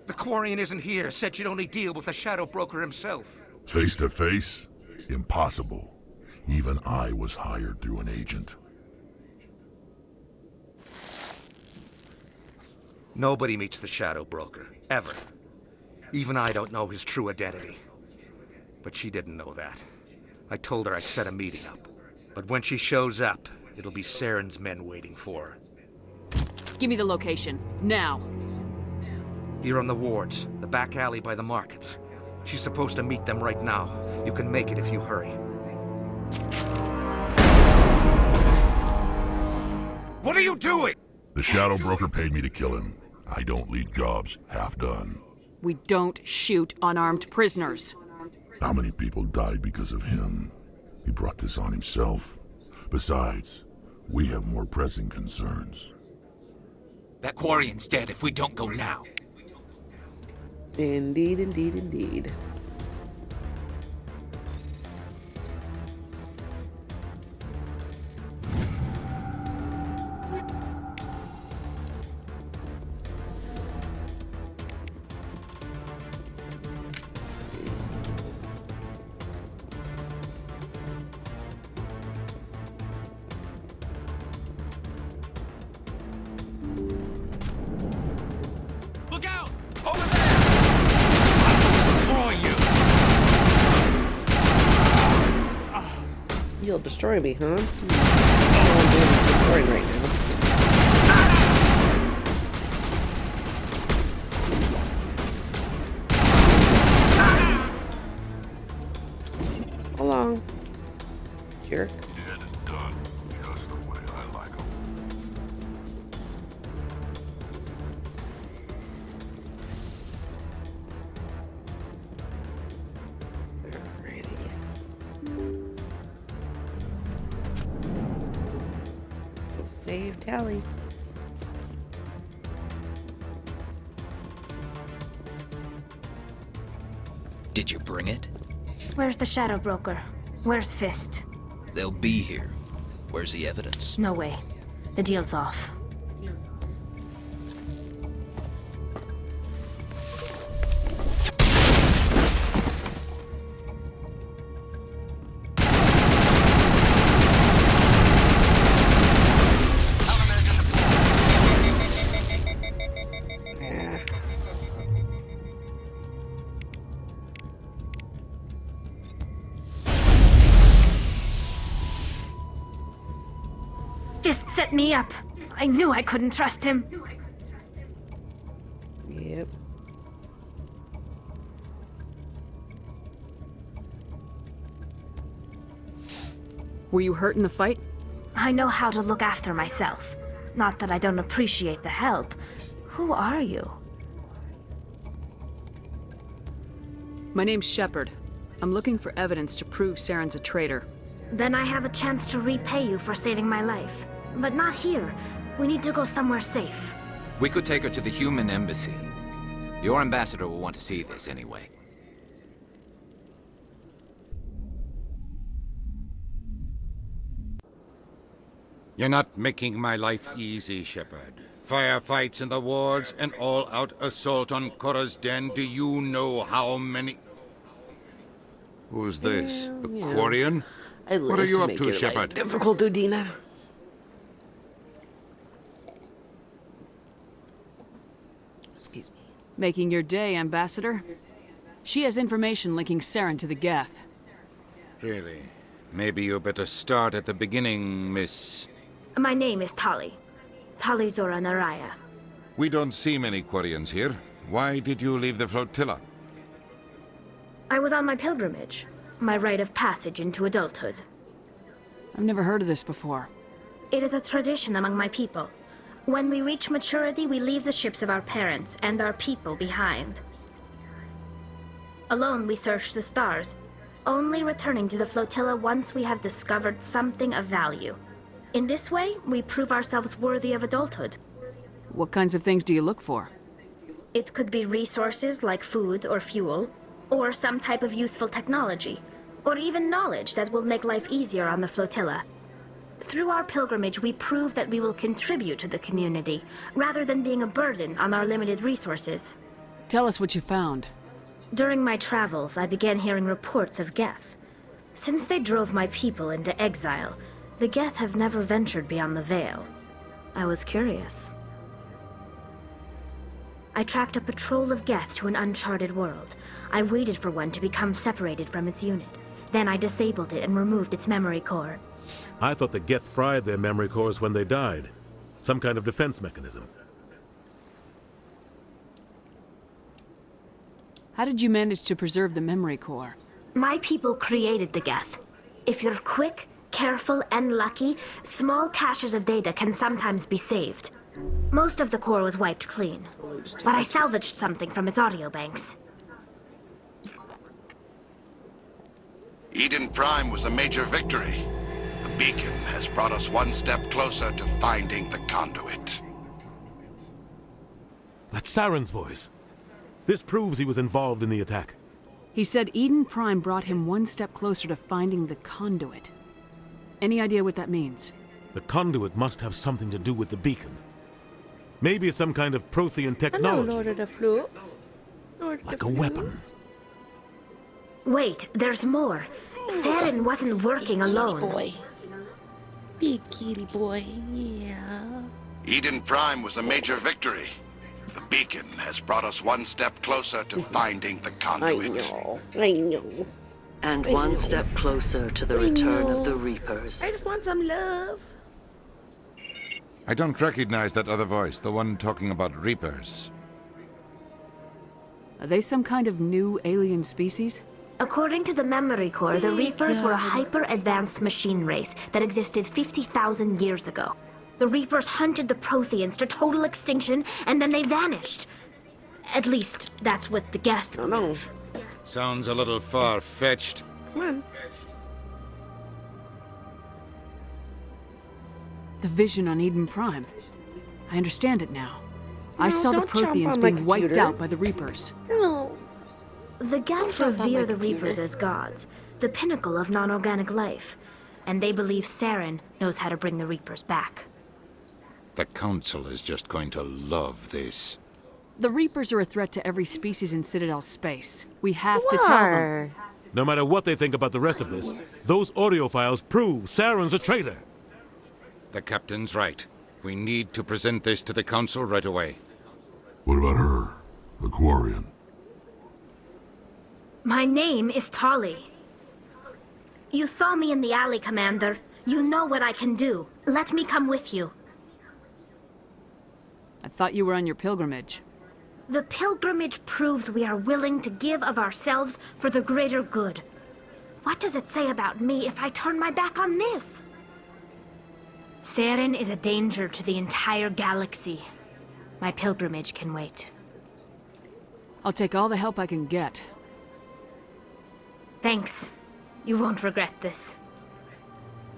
The Quarian isn't here. Said you'd only deal with the Shadow Broker himself. Face to face? Impossible. Even I was hired through an agent. Nobody meets the Shadow Broker, ever. Even I don't know his true identity. But she didn't know that. I told her I'd set a meeting up. But when she shows up, it'll be Saren's men waiting for her. Give me the location, now. Here on the wards, the back alley by the markets. She's supposed to meet them right now. You can make it if you hurry. What are you doing? The Shadow Broker paid me to kill him. I don't leave jobs half done. We don't shoot unarmed prisoners. How many people died because of him? He brought this on himself. Besides, we have more pressing concerns. That Quarian's dead if we don't go now. Indeed, indeed, indeed. Look out! Over there! You'll destroy me, huh? All I'm doing is destroying right now. Hold on. Jerk. Dead and done, just the way I like them. Save Tally. Did you bring it? Where's the Shadow Broker? Where's Fist? They'll be here. Where's the evidence? No way. The deal's off. Fist set me up. I knew I couldn't trust him. Yep. Were you hurt in the fight? I know how to look after myself. Not that I don't appreciate the help. Who are you? My name's Shepard. I'm looking for evidence to prove Saren's a traitor. Then I have a chance to repay you for saving my life. But not here. We need to go somewhere safe. We could take her to the human embassy. Your ambassador will want to see this anyway. You're not making my life easy, Shepard. Firefights in the wards, an all-out assault on Korra's den. Do you know how many... Who's this? The Quarian? What are you up to, Shepard? Difficult, Udina. Excuse me. Making your day, Ambassador. She has information linking Saren to the Geth. Really? Maybe you better start at the beginning, Miss... My name is Tali. Tali Zora Naraya. We don't see many Quarians here. Why did you leave the flotilla? I was on my pilgrimage. My rite of passage into adulthood. I've never heard of this before. It is a tradition among my people. When we reach maturity, we leave the ships of our parents and our people behind. Alone, we search the stars, only returning to the flotilla once we have discovered something of value. In this way, we prove ourselves worthy of adulthood. What kinds of things do you look for? It could be resources like food or fuel, or some type of useful technology, or even knowledge that will make life easier on the flotilla. Through our pilgrimage, we prove that we will contribute to the community, rather than being a burden on our limited resources. Tell us what you found. During my travels, I began hearing reports of Geth. Since they drove my people into exile, the Geth have never ventured beyond the Veil. I was curious. I tracked a patrol of Geth to an uncharted world. I waited for one to become separated from its unit. Then I disabled it and removed its memory core. I thought the Geth fried their memory cores when they died. Some kind of defense mechanism. How did you manage to preserve the memory core? My people created the Geth. If you're quick, careful, and lucky, small caches of data can sometimes be saved. Most of the core was wiped clean, but I salvaged something from its audio banks. Eden Prime was a major victory. The beacon has brought us one step closer to finding the conduit. That's Saren's voice. This proves he was involved in the attack. He said Eden Prime brought him one step closer to finding the conduit. Any idea what that means? The conduit must have something to do with the beacon. Maybe it's some kind of Prothean technology. Hello, Lord of the Flute. Like a weapon. Wait, there's more. Saren wasn't working alone. Boy. Big kitty boy, yeah. Eden Prime was a major victory. The beacon has brought us one step closer to finding the conduit. I know. And I one know. step closer to the I return know. of the Reapers. I just want some love. I don't recognize that other voice, the one talking about Reapers. Are they some kind of new alien species? According to the memory core, the Reapers were a hyper-advanced machine race that existed 50,000 years ago. The Reapers hunted the Protheans to total extinction, and then they vanished. At least, that's what the Geth believe. Sounds a little far-fetched. Come on. The vision on Eden Prime. I understand it now. I No, saw the don't jump Protheans on my being wiped computer. out by the Reapers. No. The Geth jump on my revere the computer. Reapers as gods, the pinnacle of non-organic life. And they believe Saren knows how to bring the Reapers back. The Council is just going to love this. The Reapers are a threat to every species in Citadel space. We have to tell them. No matter what they think about the rest of this, those audio files prove Saren's a traitor. The Captain's right. We need to present this to the Council right away. What about her? The Quarian? My name is Tali. You saw me in the alley, Commander. You know what I can do. Let me come with you. I thought you were on your pilgrimage. The pilgrimage proves we are willing to give of ourselves for the greater good. What does it say about me if I turn my back on this? Saren is a danger to the entire galaxy. My pilgrimage can wait. I'll take all the help I can get. Thanks. You won't regret this.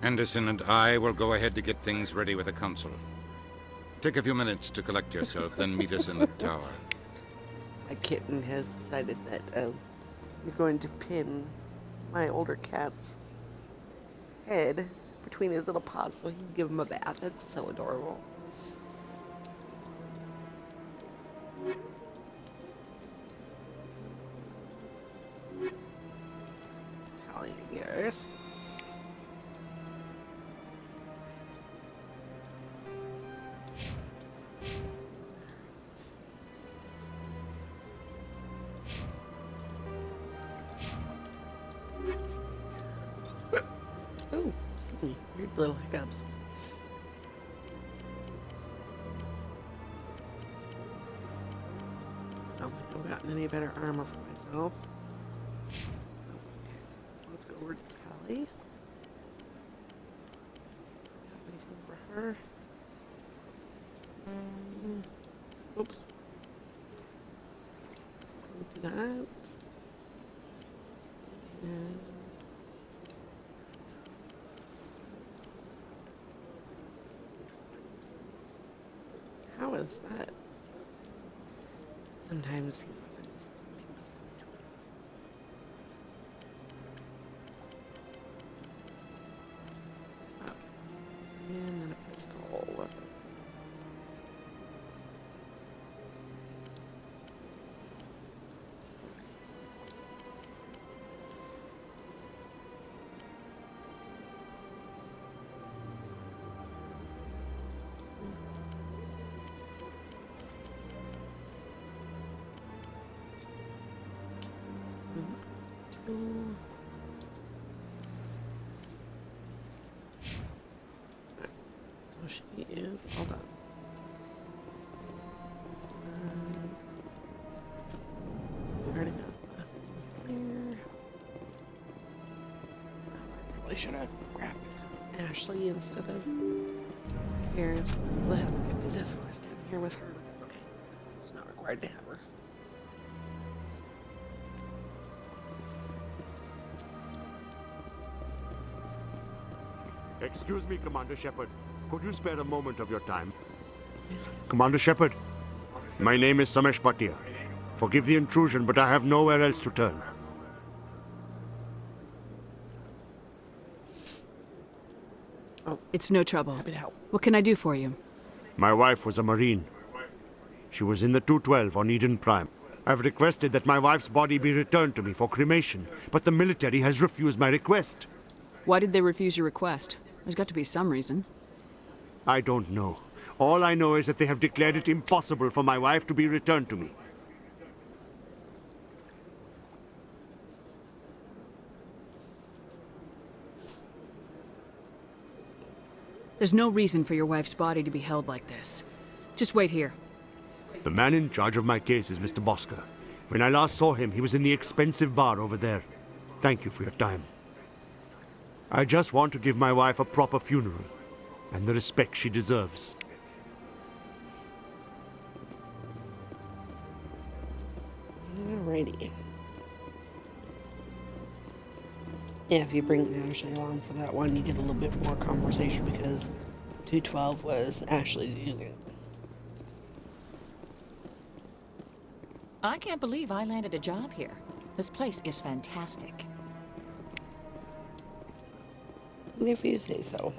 Anderson and I will go ahead to get things ready with the Council. Take a few minutes to collect yourself, then meet us in the tower. My kitten has decided that he's going to pin my older cat's head between his little paws so he can give him a bath. That's so adorable. Tally yours. Oh, excuse me. Weird little hiccups. I don't think I've gotten any better armor for myself. Okay, so let's go over to Tally. Have anything for her? Oops. Do that. And how was that sometimes weapons make no sense to me. Okay. And then a pistol. Whatever. So she is all done. We already got this here. I probably should have grabbed Ashley instead of Harris. Let her get to this quest down here with her, but that's okay. It's not required to have her. Excuse me, Commander Shepard. Could you spare a moment of your time? Commander Shepard, my name is Samesh Bhatia. Forgive the intrusion, but I have nowhere else to turn. It's no trouble. Happy to help. What can I do for you? My wife was a Marine. She was in the 212 on Eden Prime. I've requested that my wife's body be returned to me for cremation, but the military has refused my request. Why did they refuse your request? There's got to be some reason. I don't know. All I know is that they have declared it impossible for my wife to be returned to me. There's no reason for your wife's body to be held like this. Just wait here. The man in charge of my case is Mr. Bosker. When I last saw him, he was in the expensive bar over there. Thank you for your time. I just want to give my wife a proper funeral, and the respect she deserves. Alrighty. Yeah, if you bring Ashley along for that one, you get a little bit more conversation because 212 was Ashley's unit. I can't believe I landed a job here. This place is fantastic. If you say so.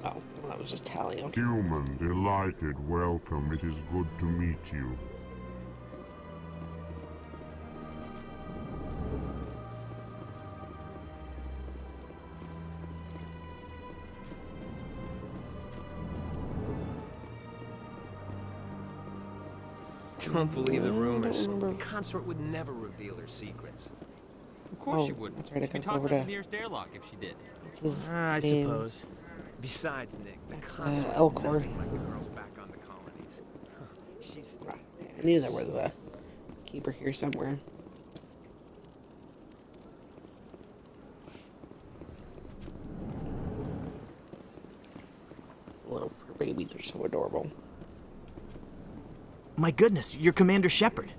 Oh, well, I was just tallying. Human, delighted, welcome. It is good to meet you. Don't believe the rumors. The consort would never reveal her secrets. Of course she wouldn't. That's right, I We'd can toss over her in to... the nearest airlock if she did. What's his I name? suppose. Besides, Nick, the consort Elkhorn. my girls back on the colonies. She's... I knew there was a keeper here somewhere. Little fur babies are so adorable. My goodness, you're Commander Shepard.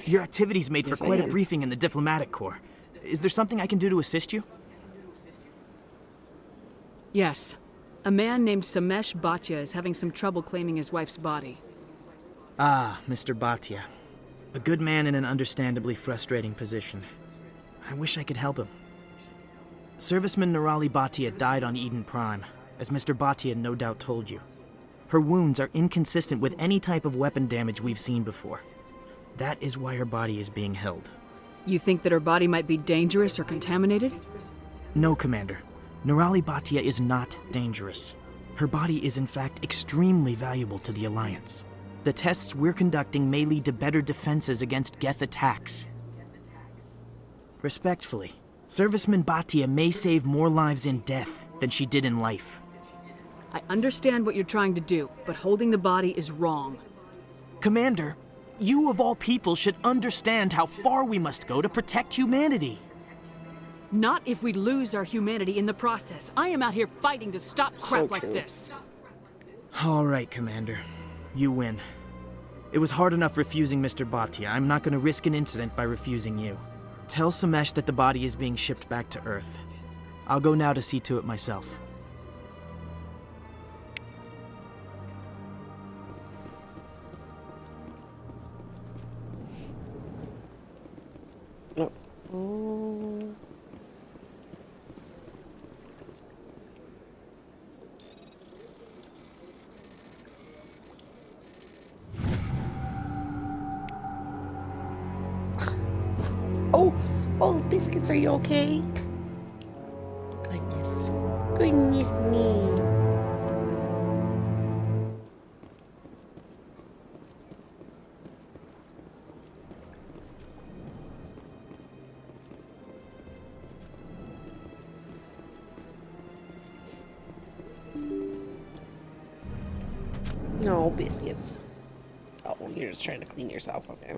Your activities made for quite a briefing in the diplomatic corps. Is there something I can do to assist you? Yes. A man named Samesh Bhatia is having some trouble claiming his wife's body. Ah, Mr. Bhatia. A good man in an understandably frustrating position. I wish I could help him. Serviceman Nirali Bhatia died on Eden Prime, as Mr. Bhatia no doubt told you. Her wounds are inconsistent with any type of weapon damage we've seen before. That is why her body is being held. You think that her body might be dangerous or contaminated? No, Commander. Nirali Bhatia is not dangerous. Her body is in fact extremely valuable to the Alliance. The tests we're conducting may lead to better defenses against Geth attacks. Respectfully, Serviceman Bhatia may save more lives in death than she did in life. I understand what you're trying to do, but holding the body is wrong. Commander, you of all people should understand how far we must go to protect humanity. Not if we lose our humanity in the process. I am out here fighting to stop crap like this. All right, Commander. You win. It was hard enough refusing Mr. Bhatia. I'm not going to risk an incident by refusing you. Tell Samesh that the body is being shipped back to Earth. I'll go now to see to it myself. Oh, Biscuits, are you okay? Goodness me. No, Biscuits. Oh, you're just trying to clean yourself, okay.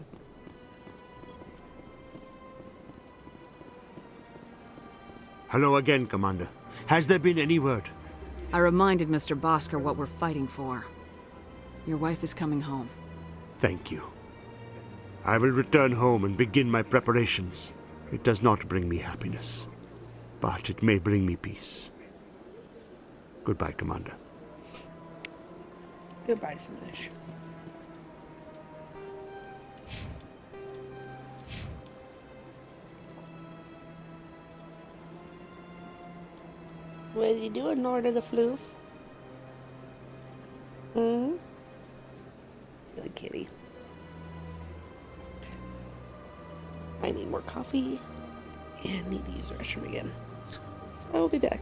Hello again, Commander. Has there been any word? I reminded Mr. Bosker what we're fighting for. Your wife is coming home. Thank you. I will return home and begin my preparations. It does not bring me happiness, but it may bring me peace. Goodbye, Commander. Goodbye, Smash. What are you doing, Lord of the Floof? Silly kitty. I need more coffee and need to use the restroom again. So I will be back.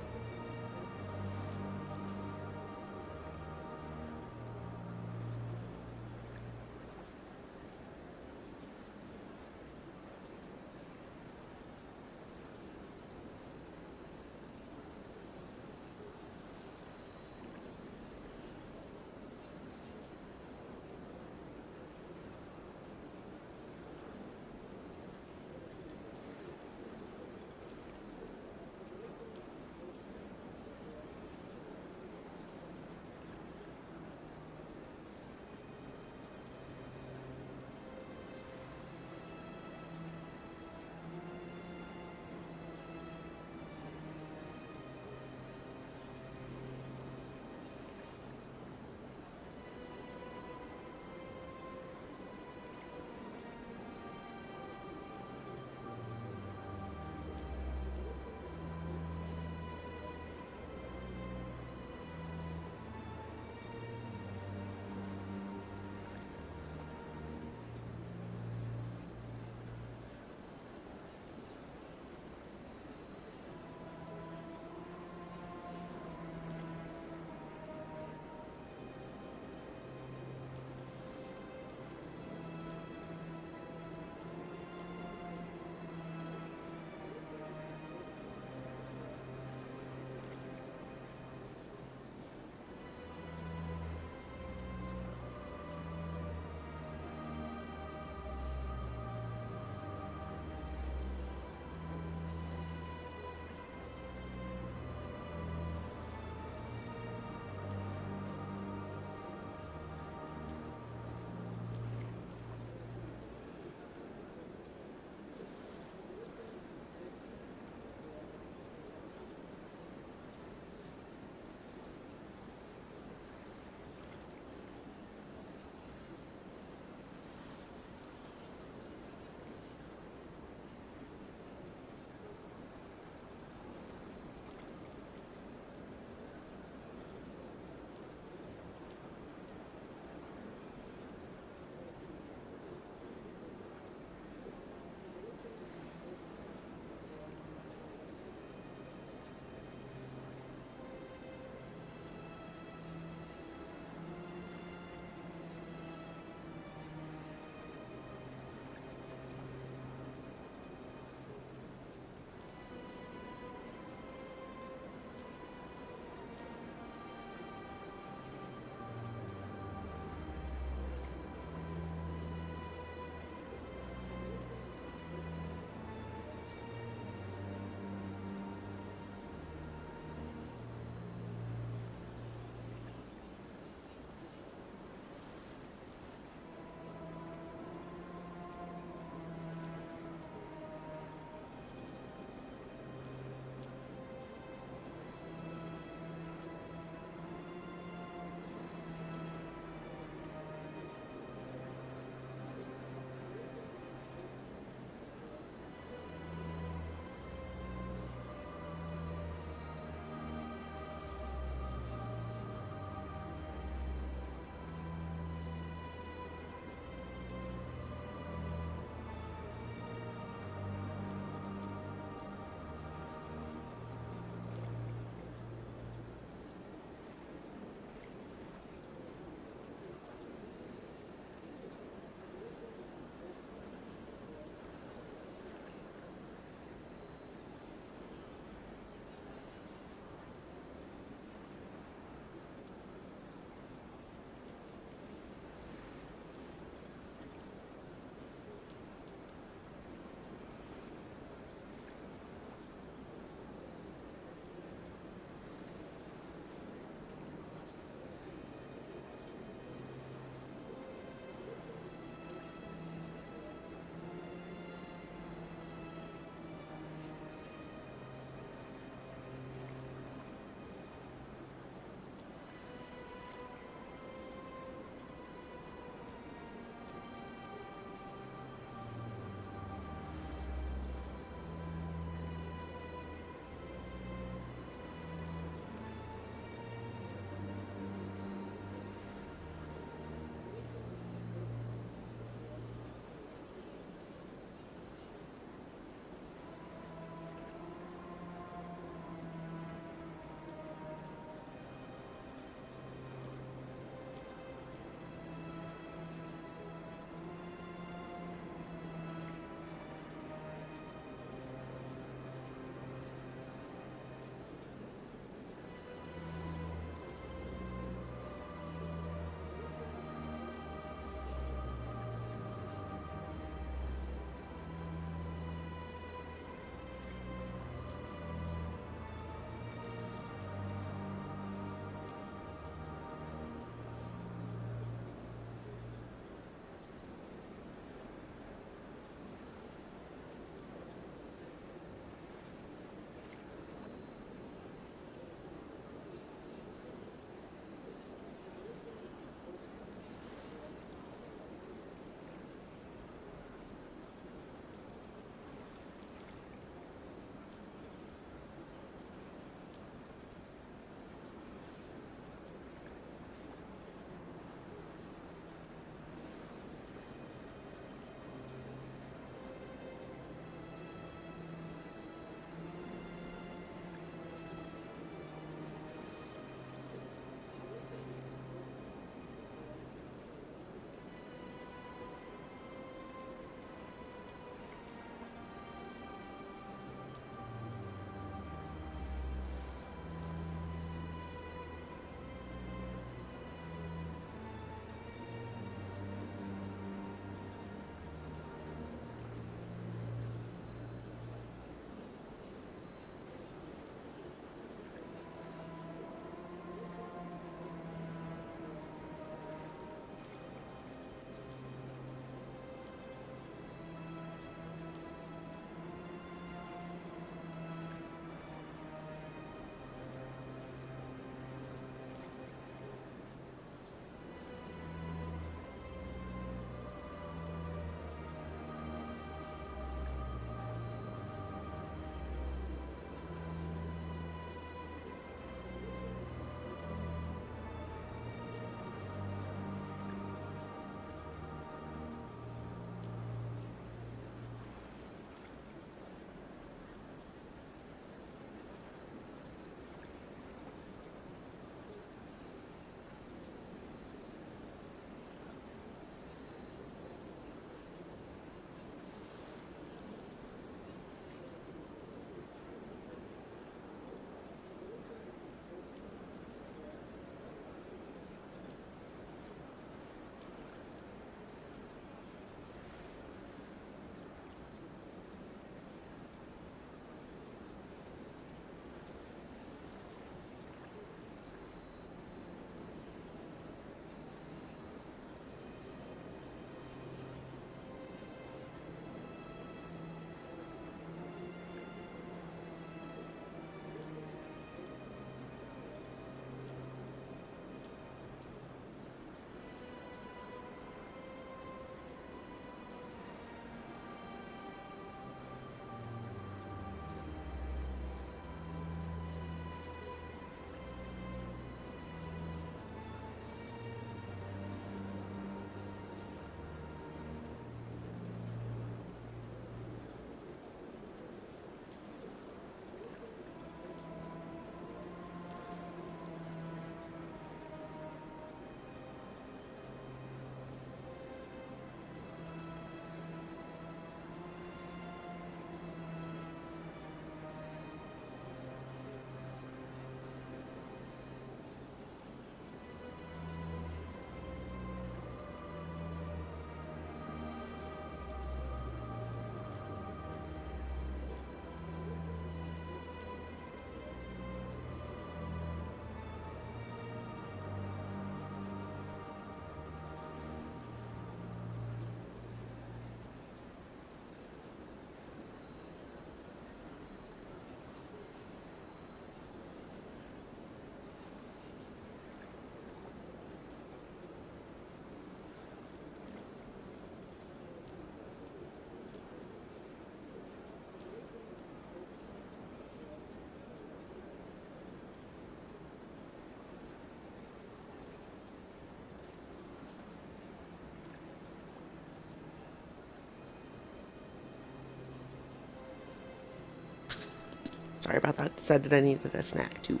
Sorry about that. Decided I needed a snack too.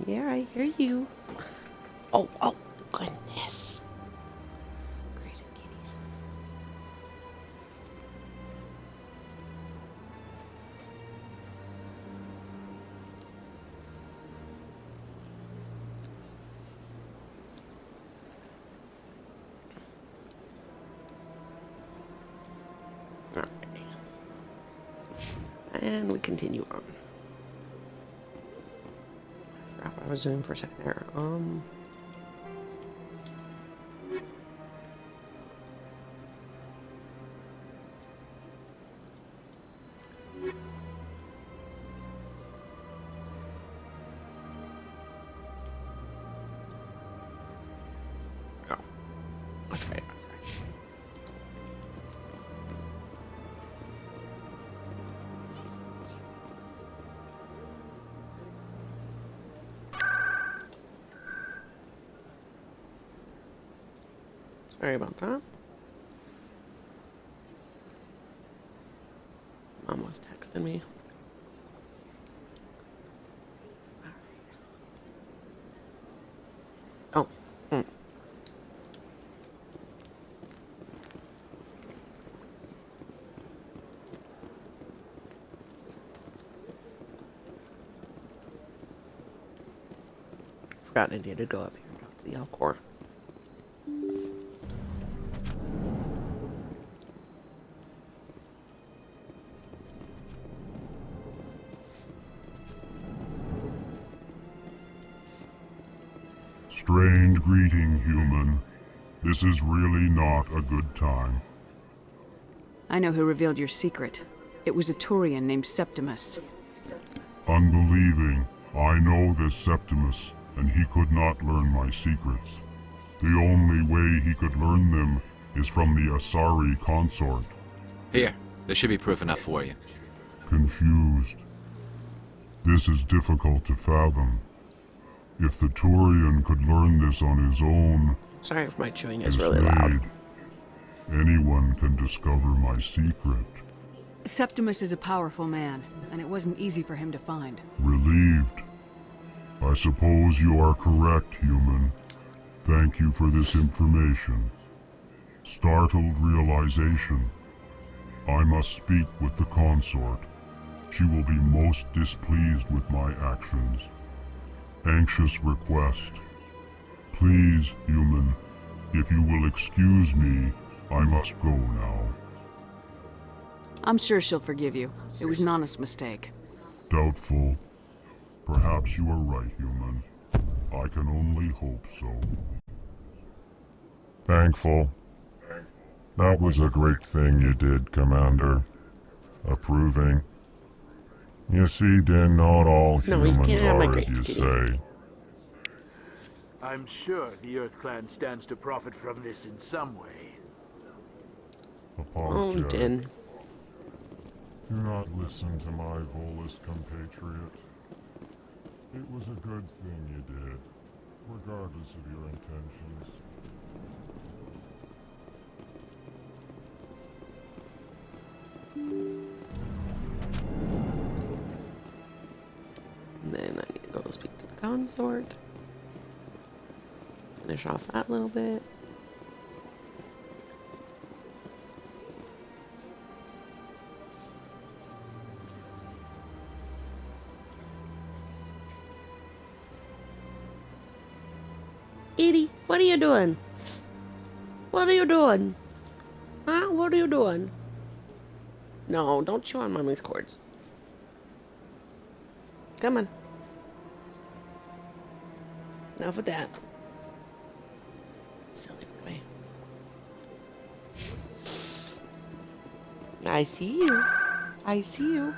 Yeah, I hear you. Oh, goodness. Crazy kitties. Alright. And we continue on. I forgot what I was doing for a second there. That's right. Sorry about that. Mom was texting me. Oh. Forgot I needed to go up here and talk to the Elkhorn. Strange greeting, human. This is really not a good time. I know who revealed your secret. It was a Turian named Septimus. Unbelieving, I know this Septimus, and he could not learn my secrets. The only way he could learn them is from the Asari Consort. Here, there should be proof enough for you. Confused. This is difficult to fathom. If the Turian could learn this on his own... Sorry if my chewing is really loud. Anyone can discover my secret. Septimus is a powerful man, and it wasn't easy for him to find. Relieved. I suppose you are correct, human. Thank you for this information. Startled realization. I must speak with the consort. She will be most displeased with my actions. Anxious request. Please, human, if you will excuse me, I must go now. I'm sure she'll forgive you. It was an honest mistake. Doubtful. Perhaps you are right, human. I can only hope so. Thankful. That was a great thing you did, Commander. Approving. You see, Din, not all humans are as you say. I'm sure the Earth Clan stands to profit from this in some way. Apologize. Oh, Din. Do not listen to my Volus compatriot. It was a good thing you did, regardless of your intentions. And then I need to go speak to the consort. Finish off that little bit. Edie, what are you doing? What are you doing? Huh? What are you doing? No, don't chew on Mommy's cords. Come on. Enough of that. Silly boy. I see you. I see you.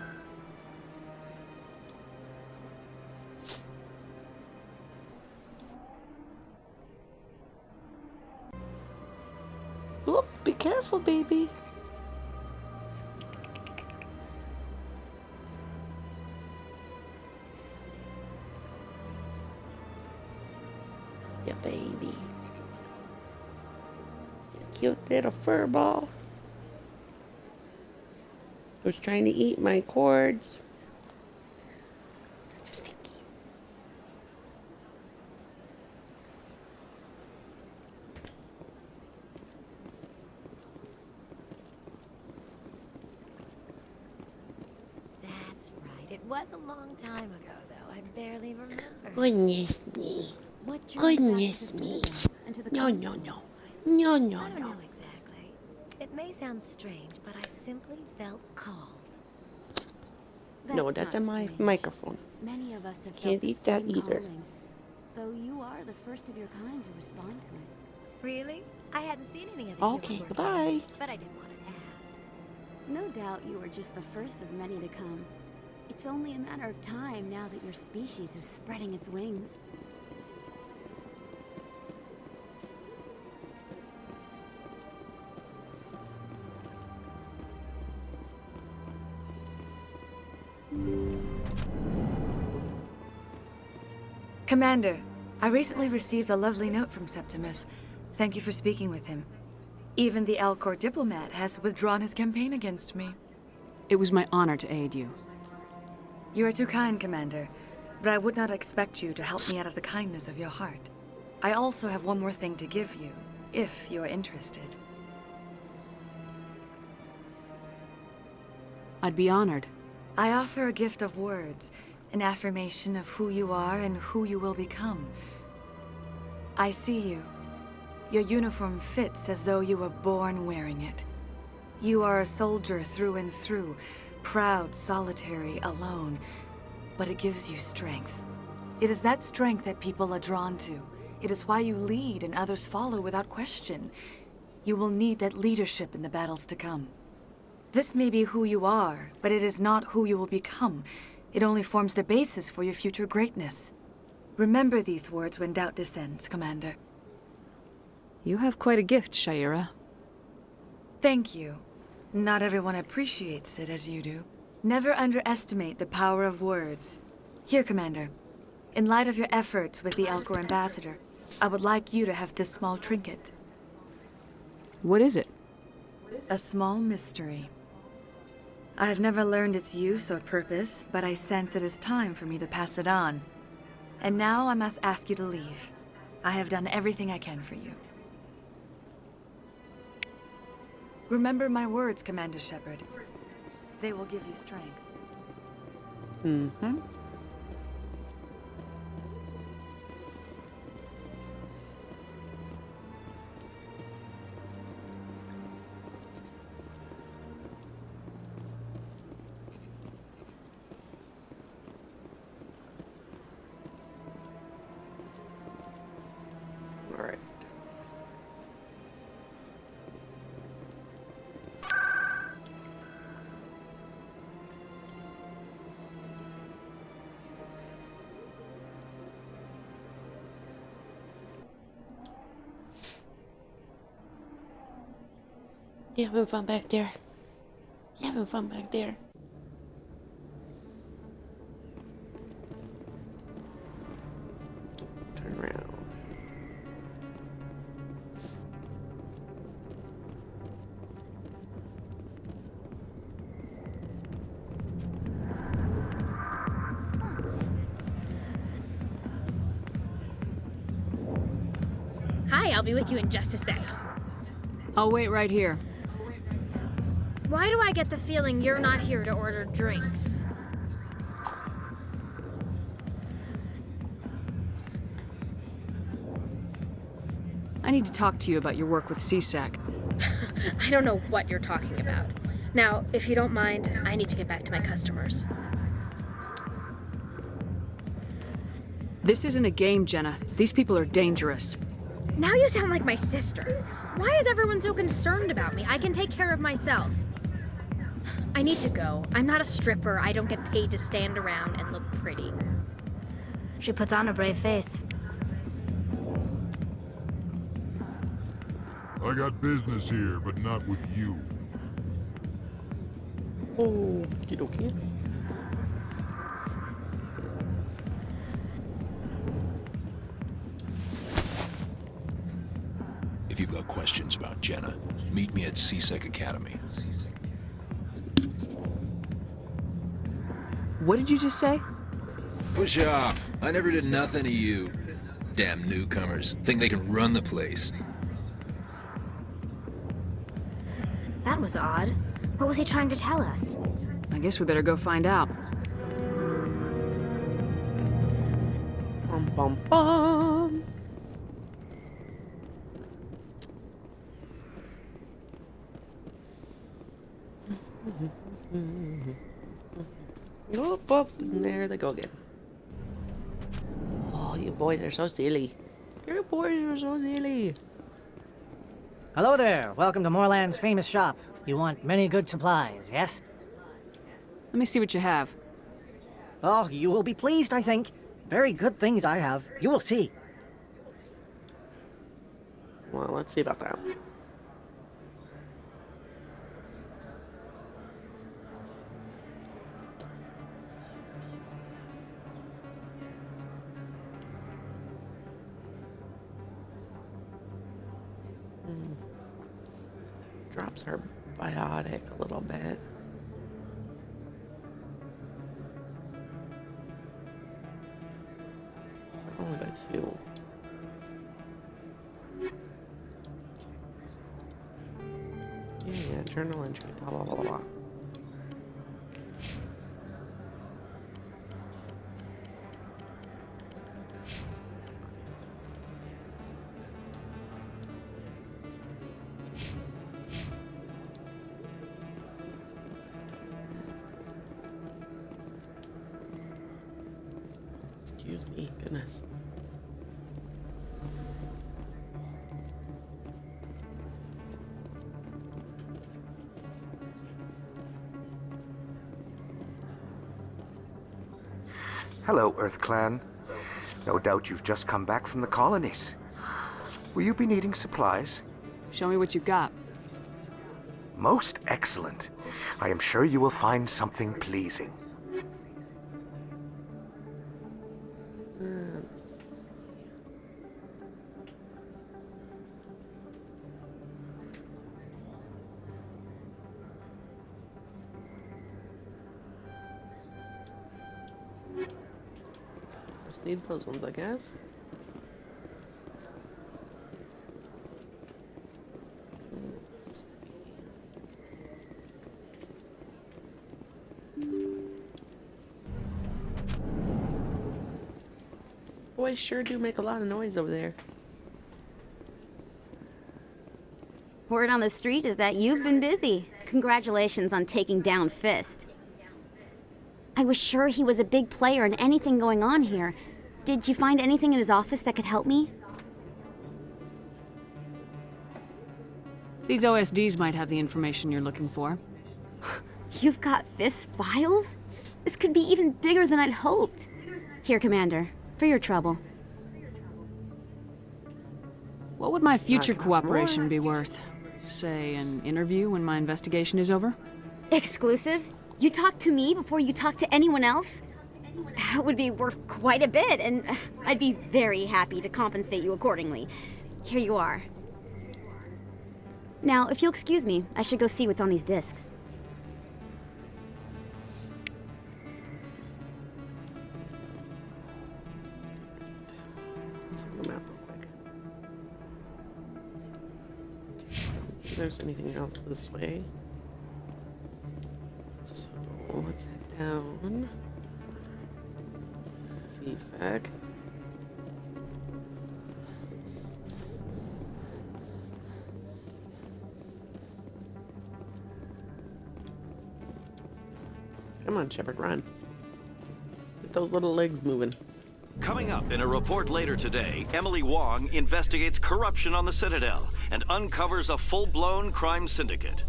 Oop, be careful, baby. Yeah, baby. Cute little fur ball. Was trying to eat my cords. Such a stinky. That's right. It was a long time ago, though. I barely remember. Goodness me. What drew you back to Goodness the me. city and to the No, no, consort? no. No, no, I don't no. know exactly. It may sound strange, but I simply felt called. No, that's in my microphone. Many of us have Can't felt the eat that same either. calling, though you are the first of your kind to respond to it. Really? I hadn't seen any of the Okay, heroes working goodbye. on it, but I didn't want to ask. No doubt you are just the first of many to come. It's only a matter of time now that your species is spreading its wings. Commander, I recently received a lovely note from Septimus. Thank you for speaking with him. Even the Elkhorn diplomat has withdrawn his campaign against me. It was my honor to aid you. You are too kind, Commander, but I would not expect you to help me out of the kindness of your heart. I also have one more thing to give you, if you are interested. I'd be honored. I offer a gift of words, an affirmation of who you are and who you will become. I see you. Your uniform fits as though you were born wearing it. You are a soldier through and through, proud, solitary, alone, but it gives you strength. It is that strength that people are drawn to. It is why you lead and others follow without question. You will need that leadership in the battles to come. This may be who you are, but it is not who you will become. It only forms the basis for your future greatness. Remember these words when doubt descends, Commander. You have quite a gift, Shaira. Thank you. Not everyone appreciates it as you do. Never underestimate the power of words. Here, Commander. In light of your efforts with the Elkhorn ambassador, I would like you to have this small trinket. What is it? A small mystery. I have never learned its use or purpose, but I sense it is time for me to pass it on. And now I must ask you to leave. I have done everything I can for you. Remember my words, Commander Shepard. They will give you strength. Mm-hmm. All right. You having fun back there? You having fun back there? Turn around. Hi, I'll be with you in just a sec. I'll wait right here. Why do I get the feeling you're not here to order drinks? I need to talk to you about your work with Cesare. I don't know what you're talking about. Now, if you don't mind, I need to get back to my customers. This isn't a game, Jenna. These people are dangerous. Now you sound like my sister. Why is everyone so concerned about me? I can take care of myself. I need to go. I'm not a stripper. I don't get paid to stand around and look pretty. She puts on a brave face. I got business here, but not with you. Oh, okay. If you've got questions about Jenna, meet me at CSEC Academy. What did you just say? Push off. I never did nothing to you. Damn newcomers. Think they can run the place. That was odd. What was he trying to tell us? I guess we better go find out. Bum bum bum. Whoop, whoop. There they go again. Oh, you boys are so silly. You boys are so silly. Hello there. Welcome to Moorland's famous shop. You want many good supplies, yes? Let me see what you have. Oh, you will be pleased, I think. Very good things I have. You will see. Well, let's see about that. Drops her biotic a little bit. Only by 2. Yeah, journal entry, blah, blah, blah, blah. Excuse me, goodness. Hello, Earth Clan. No doubt you've just come back from the colonies. Will you be needing supplies? Show me what you've got. Most excellent. I am sure you will find something pleasing. Just need those ones, I guess. Boys sure do make a lot of noise over there. Word on the street is that you've been busy. Congratulations on taking down Fist. I was sure he was a big player in anything going on here. Did you find anything in his office that could help me? These OSDs might have the information you're looking for. You've got Fist's files? This could be even bigger than I'd hoped. Here, Commander, for your trouble. What would my future cooperation be worth? Say, an interview when my investigation is over? Exclusive? You talk to me before you talk to anyone else? That would be worth quite a bit, and I'd be very happy to compensate you accordingly. Here you are. Now, if you'll excuse me, I should go see what's on these discs. Let's look at the map real quick. If there's anything else this way. So let's head down to CSEC. Come on, Shepard, run. Get those little legs moving. Coming up in a report later today, Emily Wong investigates corruption on the Citadel and uncovers a full-blown crime syndicate.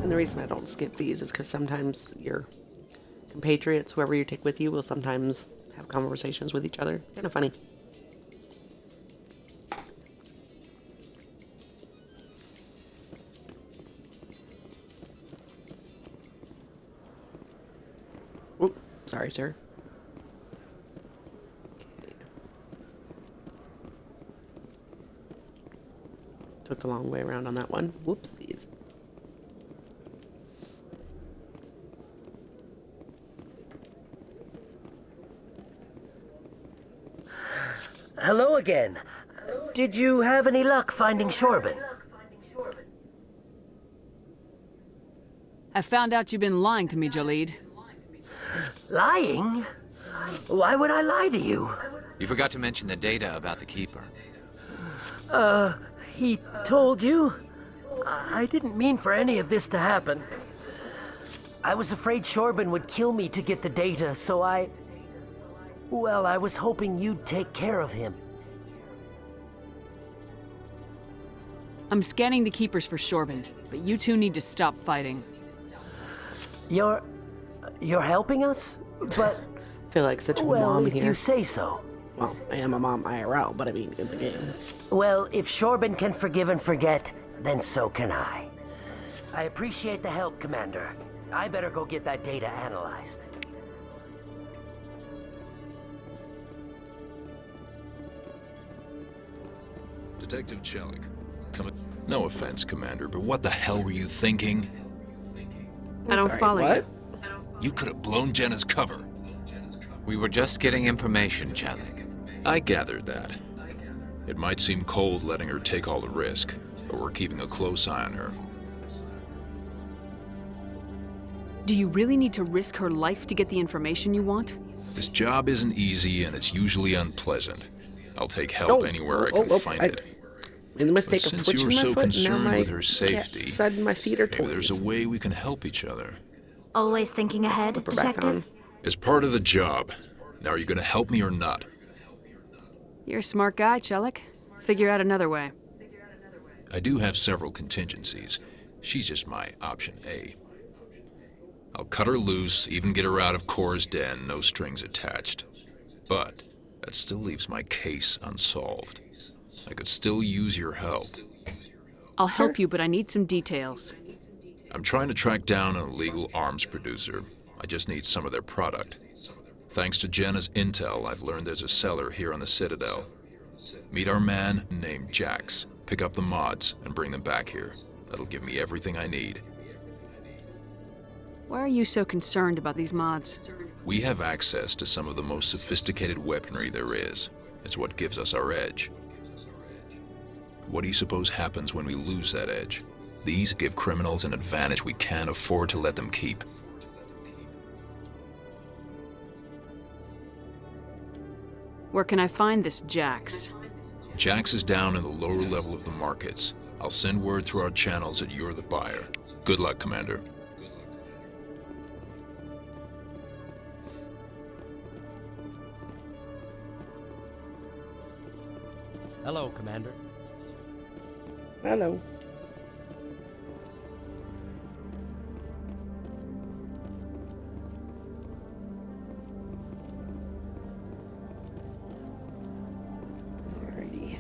And the reason I don't skip these is because sometimes your compatriots, whoever you take with you, will sometimes have conversations with each other. It's kind of funny. Sorry, sir. Okay. Took the long way around on that one. Whoopsies. Hello again. Did you have any luck finding Shorben? I found out you've been lying to me, Jalid. Lying? Why would I lie to you? You forgot to mention the data about the Keeper. He told you? I didn't mean for any of this to happen. I was afraid Shorben would kill me to get the data, so well, I was hoping you'd take care of him. I'm scanning the Keepers for Shorben, but you two need to stop fighting. You're helping us? But... I feel like such a well, mom if here. you say so. Well, I am a mom IRL, but I mean in the game. Well, if Shorben can forgive and forget, then so can I. I appreciate the help, Commander. I better go get that data analyzed. Detective Chelik, no offense, Commander, but what the hell were you thinking? I don't follow you. You could have blown Jenna's cover. We were just getting information, Chelik. I gathered that. It might seem cold letting her take all the risk, but we're keeping a close eye on her. Do you really need to risk her life to get the information you want? This job isn't easy and it's usually unpleasant. I'll take help anywhere I can find it. Made the mistake But of since you twitching were my so foot, and now concerned my with her safety, side of my feet are maybe toys. there's a way we can help each other. Always thinking ahead, Slip her back Detective? on. As part of the job. Now, are you going to help me or not? You're a smart guy, Chelik. Figure out another way. I do have several contingencies. She's just my option A. I'll cut her loose, even get her out of Cora's den, no strings attached. But that still leaves my case unsolved. I could still use your help. I'll help you, but I need some details. I'm trying to track down an illegal arms producer. I just need some of their product. Thanks to Jenna's intel, I've learned there's a seller here on the Citadel. Meet our man named Jax, pick up the mods, and bring them back here. That'll give me everything I need. Why are you so concerned about these mods? We have access to some of the most sophisticated weaponry there is. It's what gives us our edge. What do you suppose happens when we lose that edge? These give criminals an advantage we can't afford to let them keep. Where can I find this Jax? Jax is down in the lower level of the markets. I'll send word through our channels that you're the buyer. Good luck, Commander. Hello, Commander. Hello. Alrighty.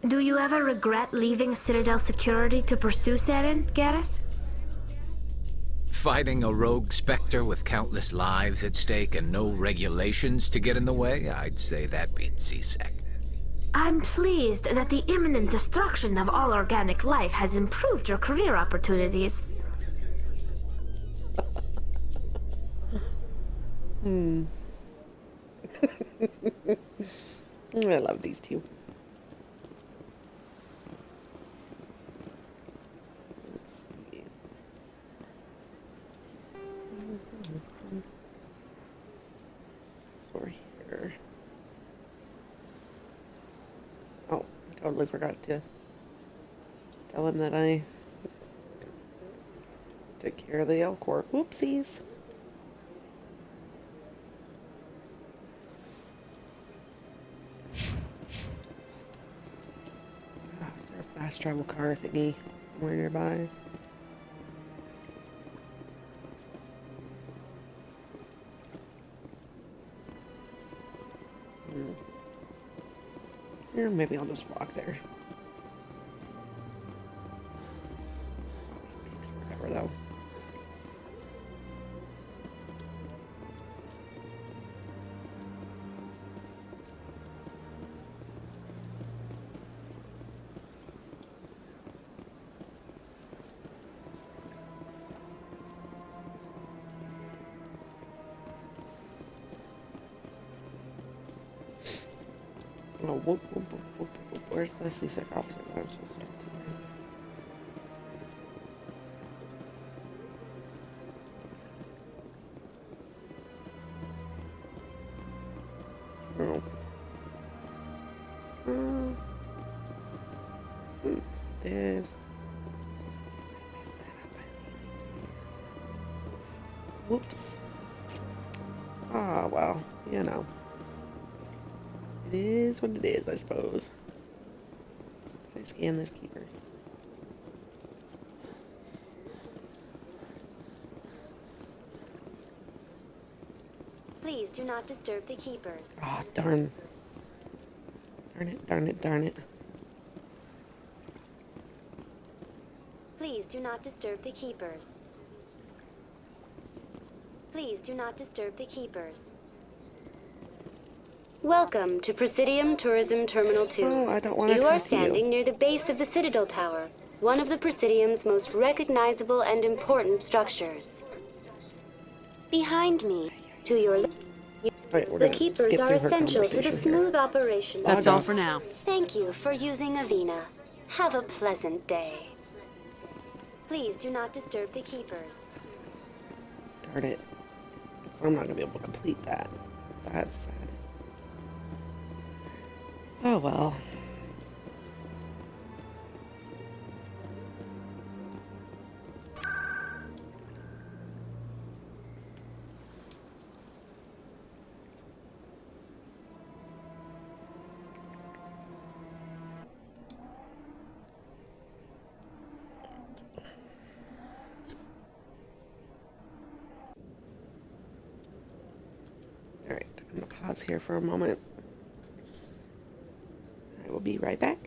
Do you ever regret leaving Citadel security to pursue Saren, Garrus? Fighting a rogue specter with countless lives at stake and no regulations to get in the way? I'd say that beats C-Sec. I'm pleased that the imminent destruction of all organic life has improved your career opportunities. I love these two. Let's see. So we're here. Oh, I totally forgot to tell him that I took care of the Elkhorn. Whoopsies. Is there a fast travel car thingy somewhere nearby? Or maybe I'll just walk there. Takes forever though. Where's the seasick officer that I'm supposed to talk to? Oh. There's... I messed that up. Whoops. Ah, well, you know. It is what it is, I suppose. Should I scan this keeper? Please do not disturb the keepers. Ah, darn. Darn it, darn it, darn it. Please do not disturb the keepers. Please do not disturb the keepers. Welcome to Presidium Tourism Terminal 2. Oh, I don't want to You talk are to standing you. near the base of the Citadel Tower, one of the Presidium's most recognizable and important structures. Behind me, to your left, the keepers are essential to the smooth operation. That's all for now. Thank you for using Avena. Have a pleasant day. Please do not disturb the keepers. Darn it. So I'm not going to be able to complete that. That's sad. Oh well. Alright, I'm going to pause here for a moment. I will be right back.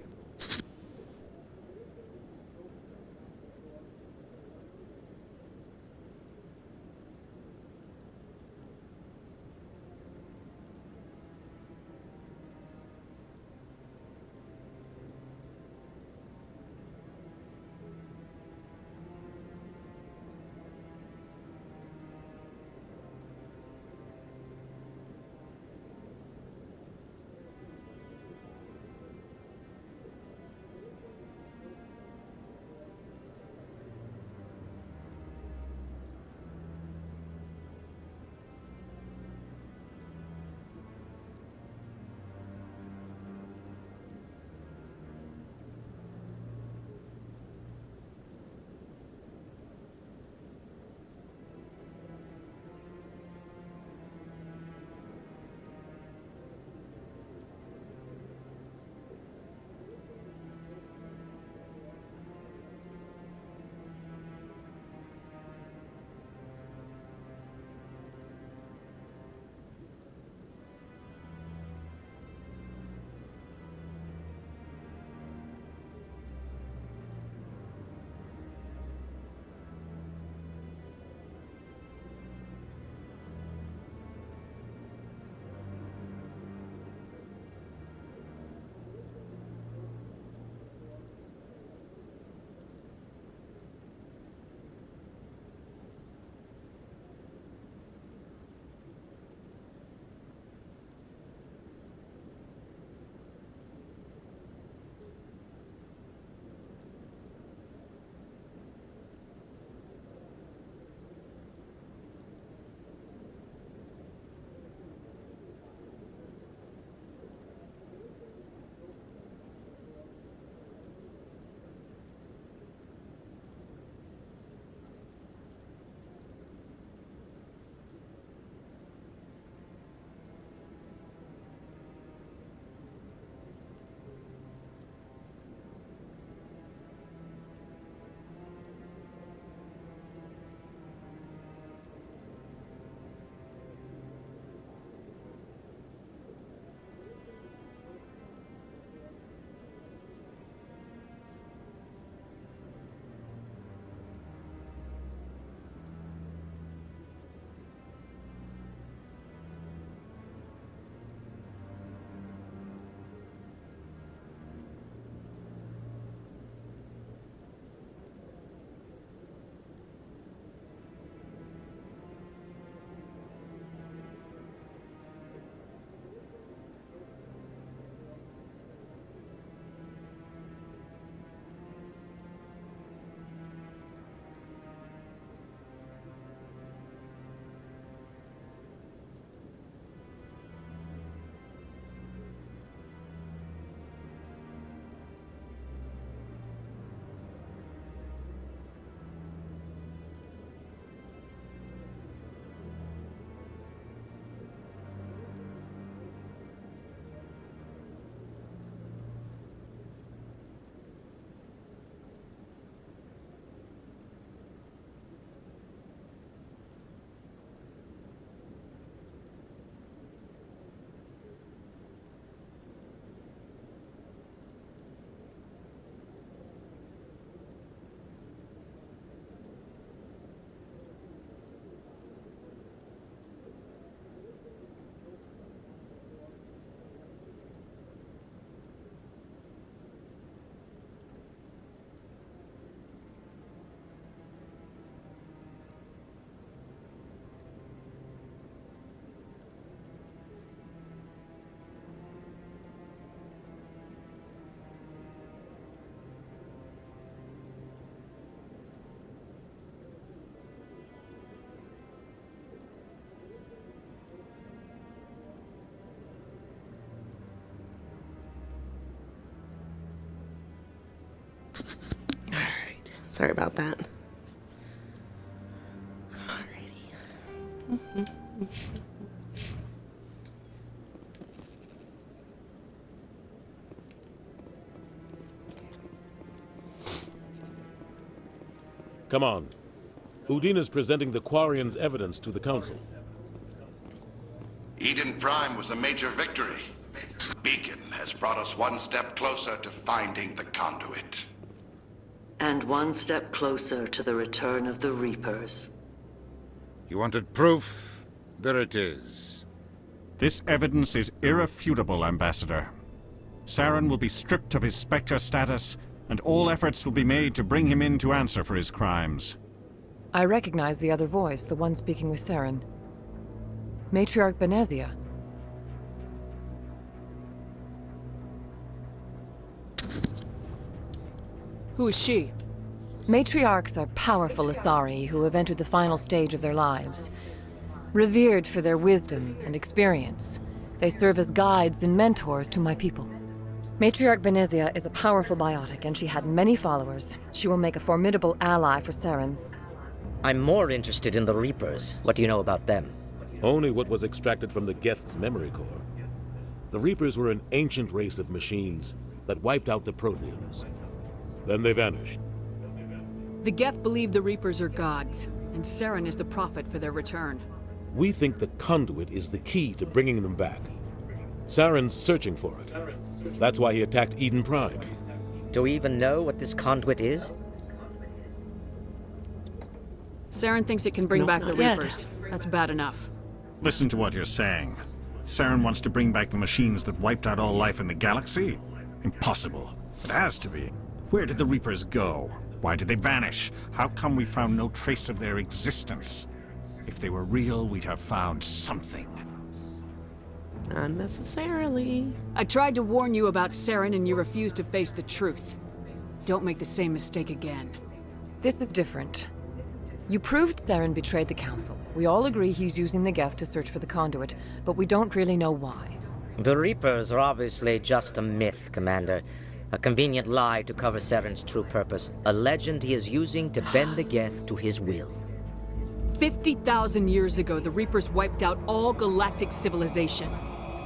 Sorry about that. Alrighty. Come on. Udina's presenting the Quarian's evidence to the Council. Eden Prime was a major victory. Beacon has brought us one step closer to finding the conduit. And one step closer to the return of the Reapers. You wanted proof? There it is. This evidence is irrefutable, Ambassador. Saren will be stripped of his Spectre status, and all efforts will be made to bring him in to answer for his crimes. I recognize the other voice, the one speaking with Saren. Matriarch Benezia. Who is she? Matriarchs are powerful Asari who have entered the final stage of their lives. Revered for their wisdom and experience, they serve as guides and mentors to my people. Matriarch Benezia is a powerful biotic, and she had many followers. She will make a formidable ally for Saren. I'm more interested in the Reapers. What do you know about them? Only what was extracted from the Geth's memory core. The Reapers were an ancient race of machines that wiped out the Protheans. Then they vanished. The Geth believe the Reapers are gods, and Saren is the prophet for their return. We think the conduit is the key to bringing them back. Saren's searching for it. That's why he attacked Eden Prime. Do we even know what this conduit is? Saren thinks it can bring back the Reapers. That's bad enough. Listen to what you're saying. Saren wants to bring back the machines that wiped out all life in the galaxy? Impossible. It has to be. Where did the Reapers go? Why did they vanish? How come we found no trace of their existence? If they were real, we'd have found something. Unnecessarily. I tried to warn you about Saren and you refused to face the truth. Don't make the same mistake again. This is different. You proved Saren betrayed the Council. We all agree he's using the Geth to search for the conduit, but we don't really know why. The Reapers are obviously just a myth, Commander. A convenient lie to cover Saren's true purpose. A legend he is using to bend the Geth to his will. 50,000 years ago, the Reapers wiped out all galactic civilization.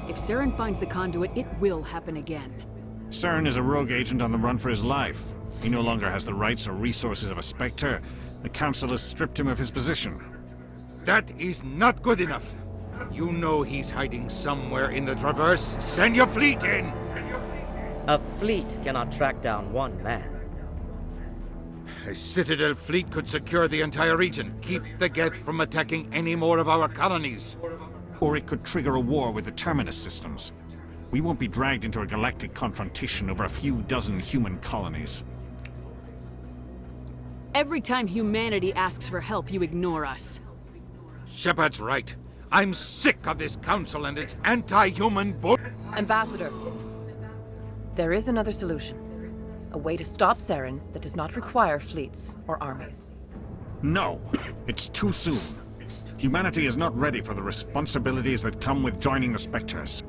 If Saren finds the conduit, it will happen again. Saren is a rogue agent on the run for his life. He no longer has the rights or resources of a Spectre. The Council has stripped him of his position. That is not good enough. You know he's hiding somewhere in the Traverse. Send your fleet in! A fleet cannot track down one man. A Citadel fleet could secure the entire region, keep the Geth from attacking any more of our colonies. Or it could trigger a war with the Terminus systems. We won't be dragged into a galactic confrontation over a few dozen human colonies. Every time humanity asks for help, you ignore us. Shepard's right. I'm sick of this council and its anti-human bull. Ambassador, there is another solution. A way to stop Saren that does not require fleets or armies. No, it's too soon. Humanity is not ready for the responsibilities that come with joining the Spectres.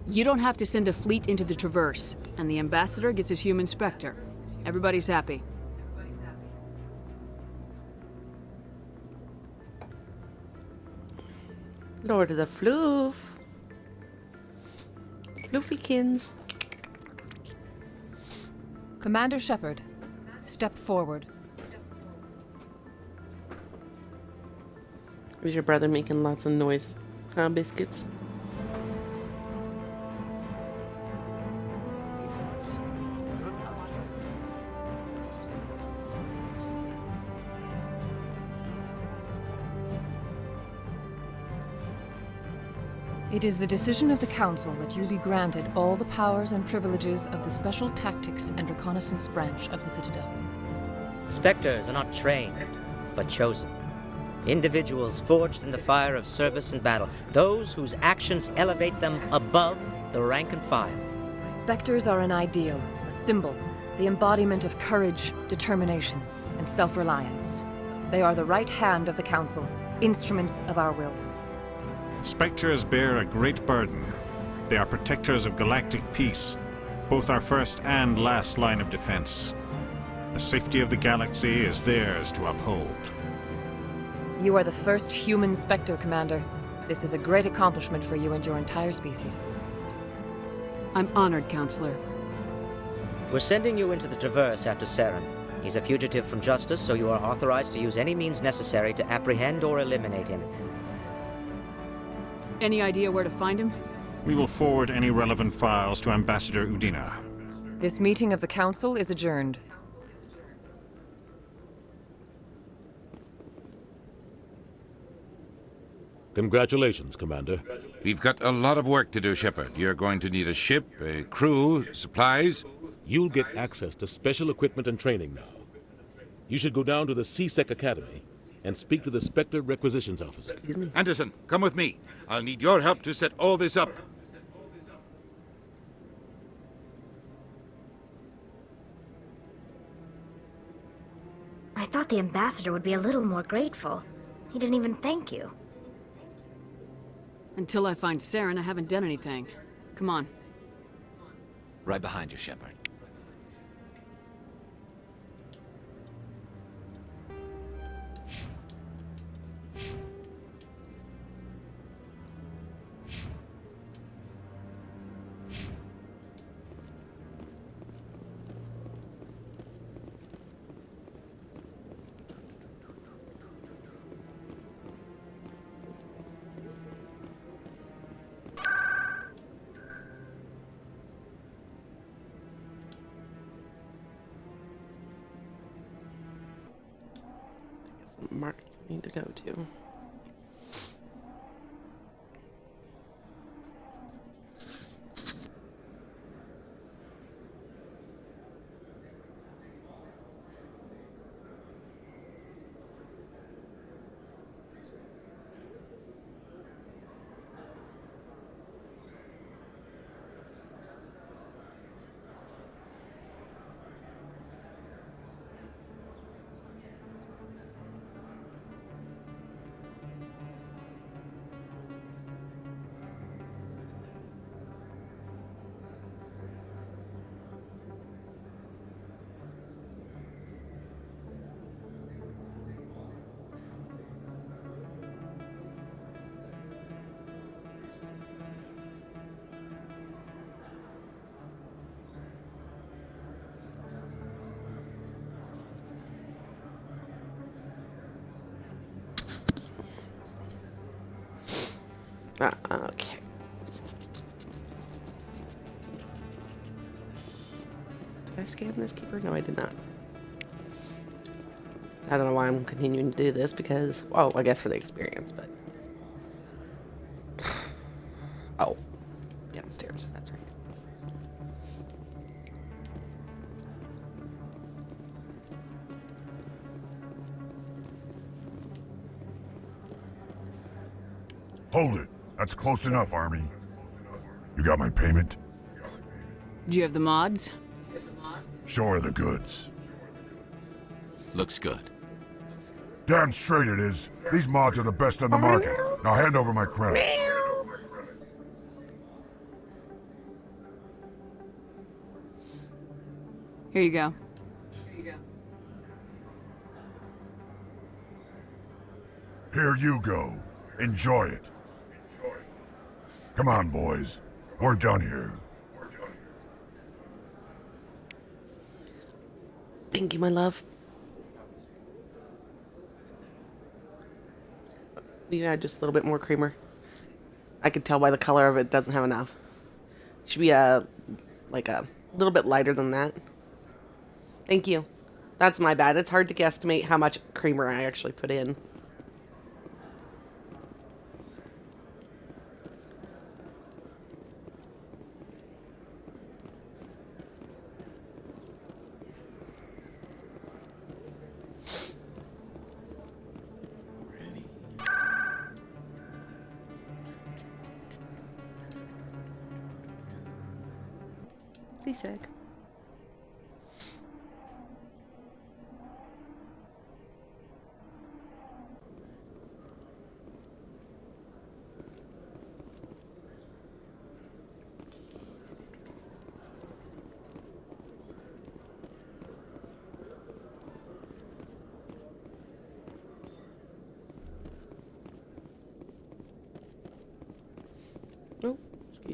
You don't have to send a fleet into the Traverse, and the Ambassador gets his human Spectre. Everybody's happy. Lord of the Floof. Floofykins. Commander Shepard, step forward. Is your brother making lots of noise? Huh, biscuits? It is the decision of the Council that you be granted all the powers and privileges of the Special Tactics and Reconnaissance Branch of the Citadel. Spectres are not trained, but chosen. Individuals forged in the fire of service and battle. Those whose actions elevate them above the rank and file. Spectres are an ideal, a symbol, the embodiment of courage, determination, and self-reliance. They are the right hand of the Council, instruments of our will. Spectres bear a great burden. They are protectors of galactic peace. both our first and last line of defense. The safety of the galaxy is theirs to uphold. You are the first human Spectre, Commander. This is a great accomplishment for you and your entire species. I'm honored, Counselor. We're sending you into the Traverse after Saren. He's a fugitive from justice, so you are authorized to use any means necessary to apprehend or eliminate him. Any idea where to find him? We will forward any relevant files to Ambassador Udina. This meeting of the Council is adjourned. Congratulations, Commander. We've got a lot of work to do, Shepard. You're going to need a ship, a crew, supplies. You'll get access to special equipment and training now. You should go down to the CSEC Academy and speak to the Spectre Requisitions Officer. Anderson, come with me. I'll need your help to set all this up. I thought the ambassador would be a little more grateful. He didn't even thank you. Until I find Saren, I haven't done anything. Come on. Right behind you, Shepard. Market I need to go to. Okay. Did I scan this keeper? No, I did not. I don't know why I'm continuing to do this because, well, I guess for the experience, but... Oh. Downstairs, that's right. Hold it. That's close enough, Army. You got my payment? Do you have the mods? Show her the goods. Looks good. Damn straight it is. These mods are the best on the market. Now hand over my credits. Here you go. Here you go. Enjoy it. Come on, boys. We're done here. Thank you, my love. You add just a little bit more creamer. I could tell by the color of it doesn't have enough. It should be like a little bit lighter than that. Thank you. That's my bad. It's hard to guesstimate how much creamer I actually put in. Seasick.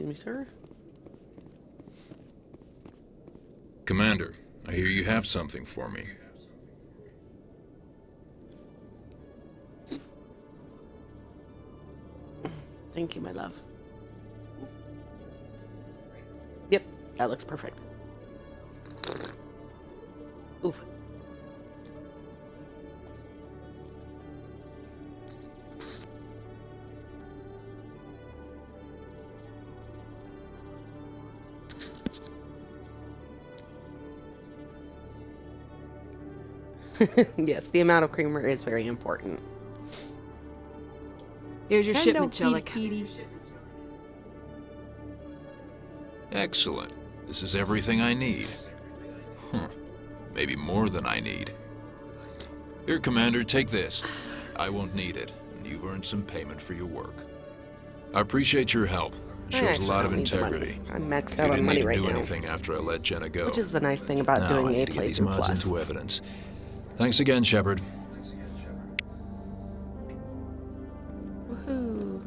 Excuse me, sir. Commander, I hear you have something for me. Thank you, my love. Yep, that looks perfect. Oof. Yes, the amount of creamer is very important. Here's your Hello, shipment, Chelik. kitty. Excellent. This is everything I need. Maybe more than I need. Here, Commander, take this. I won't need it, and you've earned some payment for your work. I appreciate your help. It shows a lot of integrity. I'm maxed You out on didn't money need to right do now. anything after I let Jenna go. Which is the nice thing about Now doing I a need to get these playthrough mods plus. into evidence. Thanks again, Shepard. Woohoo.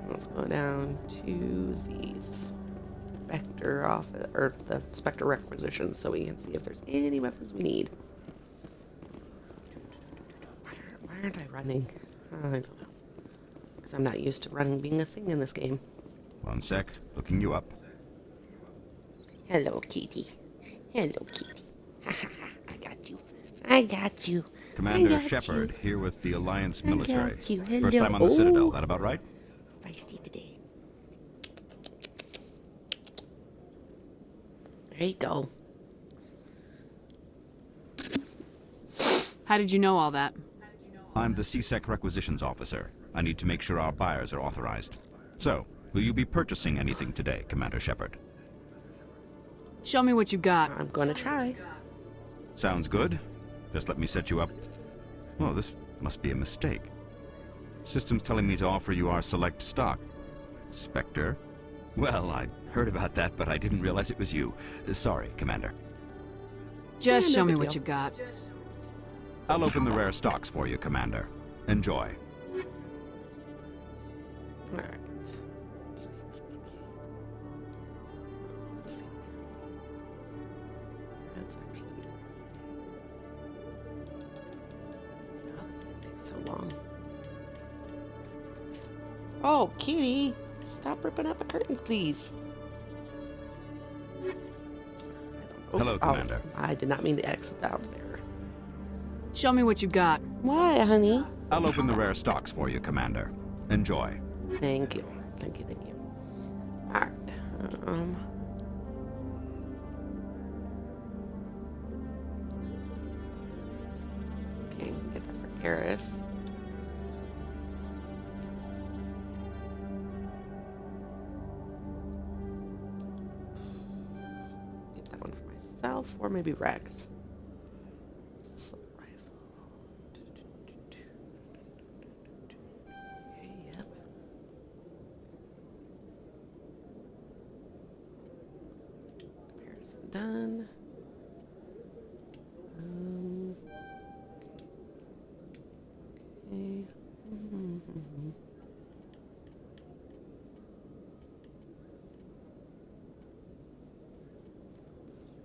Let's go down to the Spectre office, or the Spectre requisitions, so we can see if there's any weapons we need. Why aren't I running? I don't know. Because I'm not used to running being a thing in this game. One sec, looking you up. Hello, kitty. Hello, kitty. Ha ha ha. I got you. I got you. Commander Shepard, here with the Alliance military. got you. First time on the Hello. Citadel, that about right? Feisty today. There you go. How did you know all that? I'm the CSEC requisitions officer. I need to make sure our buyers are authorized. So, will you be purchasing anything today, Commander Shepard? Show me what you got. I'm gonna try. Sounds good. Just let me set you up. Oh, this must be a mistake. System's telling me to offer you our select stock. Spectre? Well, I heard about that, but I didn't realize it was you. Sorry, Commander. Just Yeah, no show me big what deal. you got. I'll open the rare stocks for you, Commander. Enjoy. Alright. Let's see. That's actually... Oh, this thing takes so long. Oh, kitty! Stop ripping up the curtains, please. Hello, Commander. I did not mean to exit out there. Show me what you got. Why, honey? I'll open the rare stocks for you, Commander. Enjoy. Thank you. Thank you, thank you. Alright. Okay, get that for Garrus. Get that one for myself, or maybe Rex. Assault rifle. Okay, yep. Comparison done. Okay. Let's see.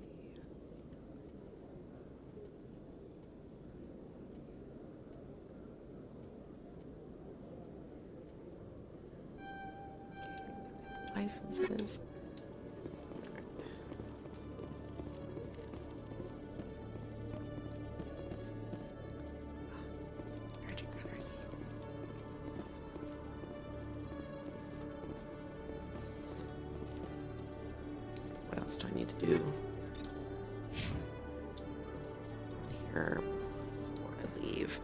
Okay, licenses. What else do I need to do here before I leave?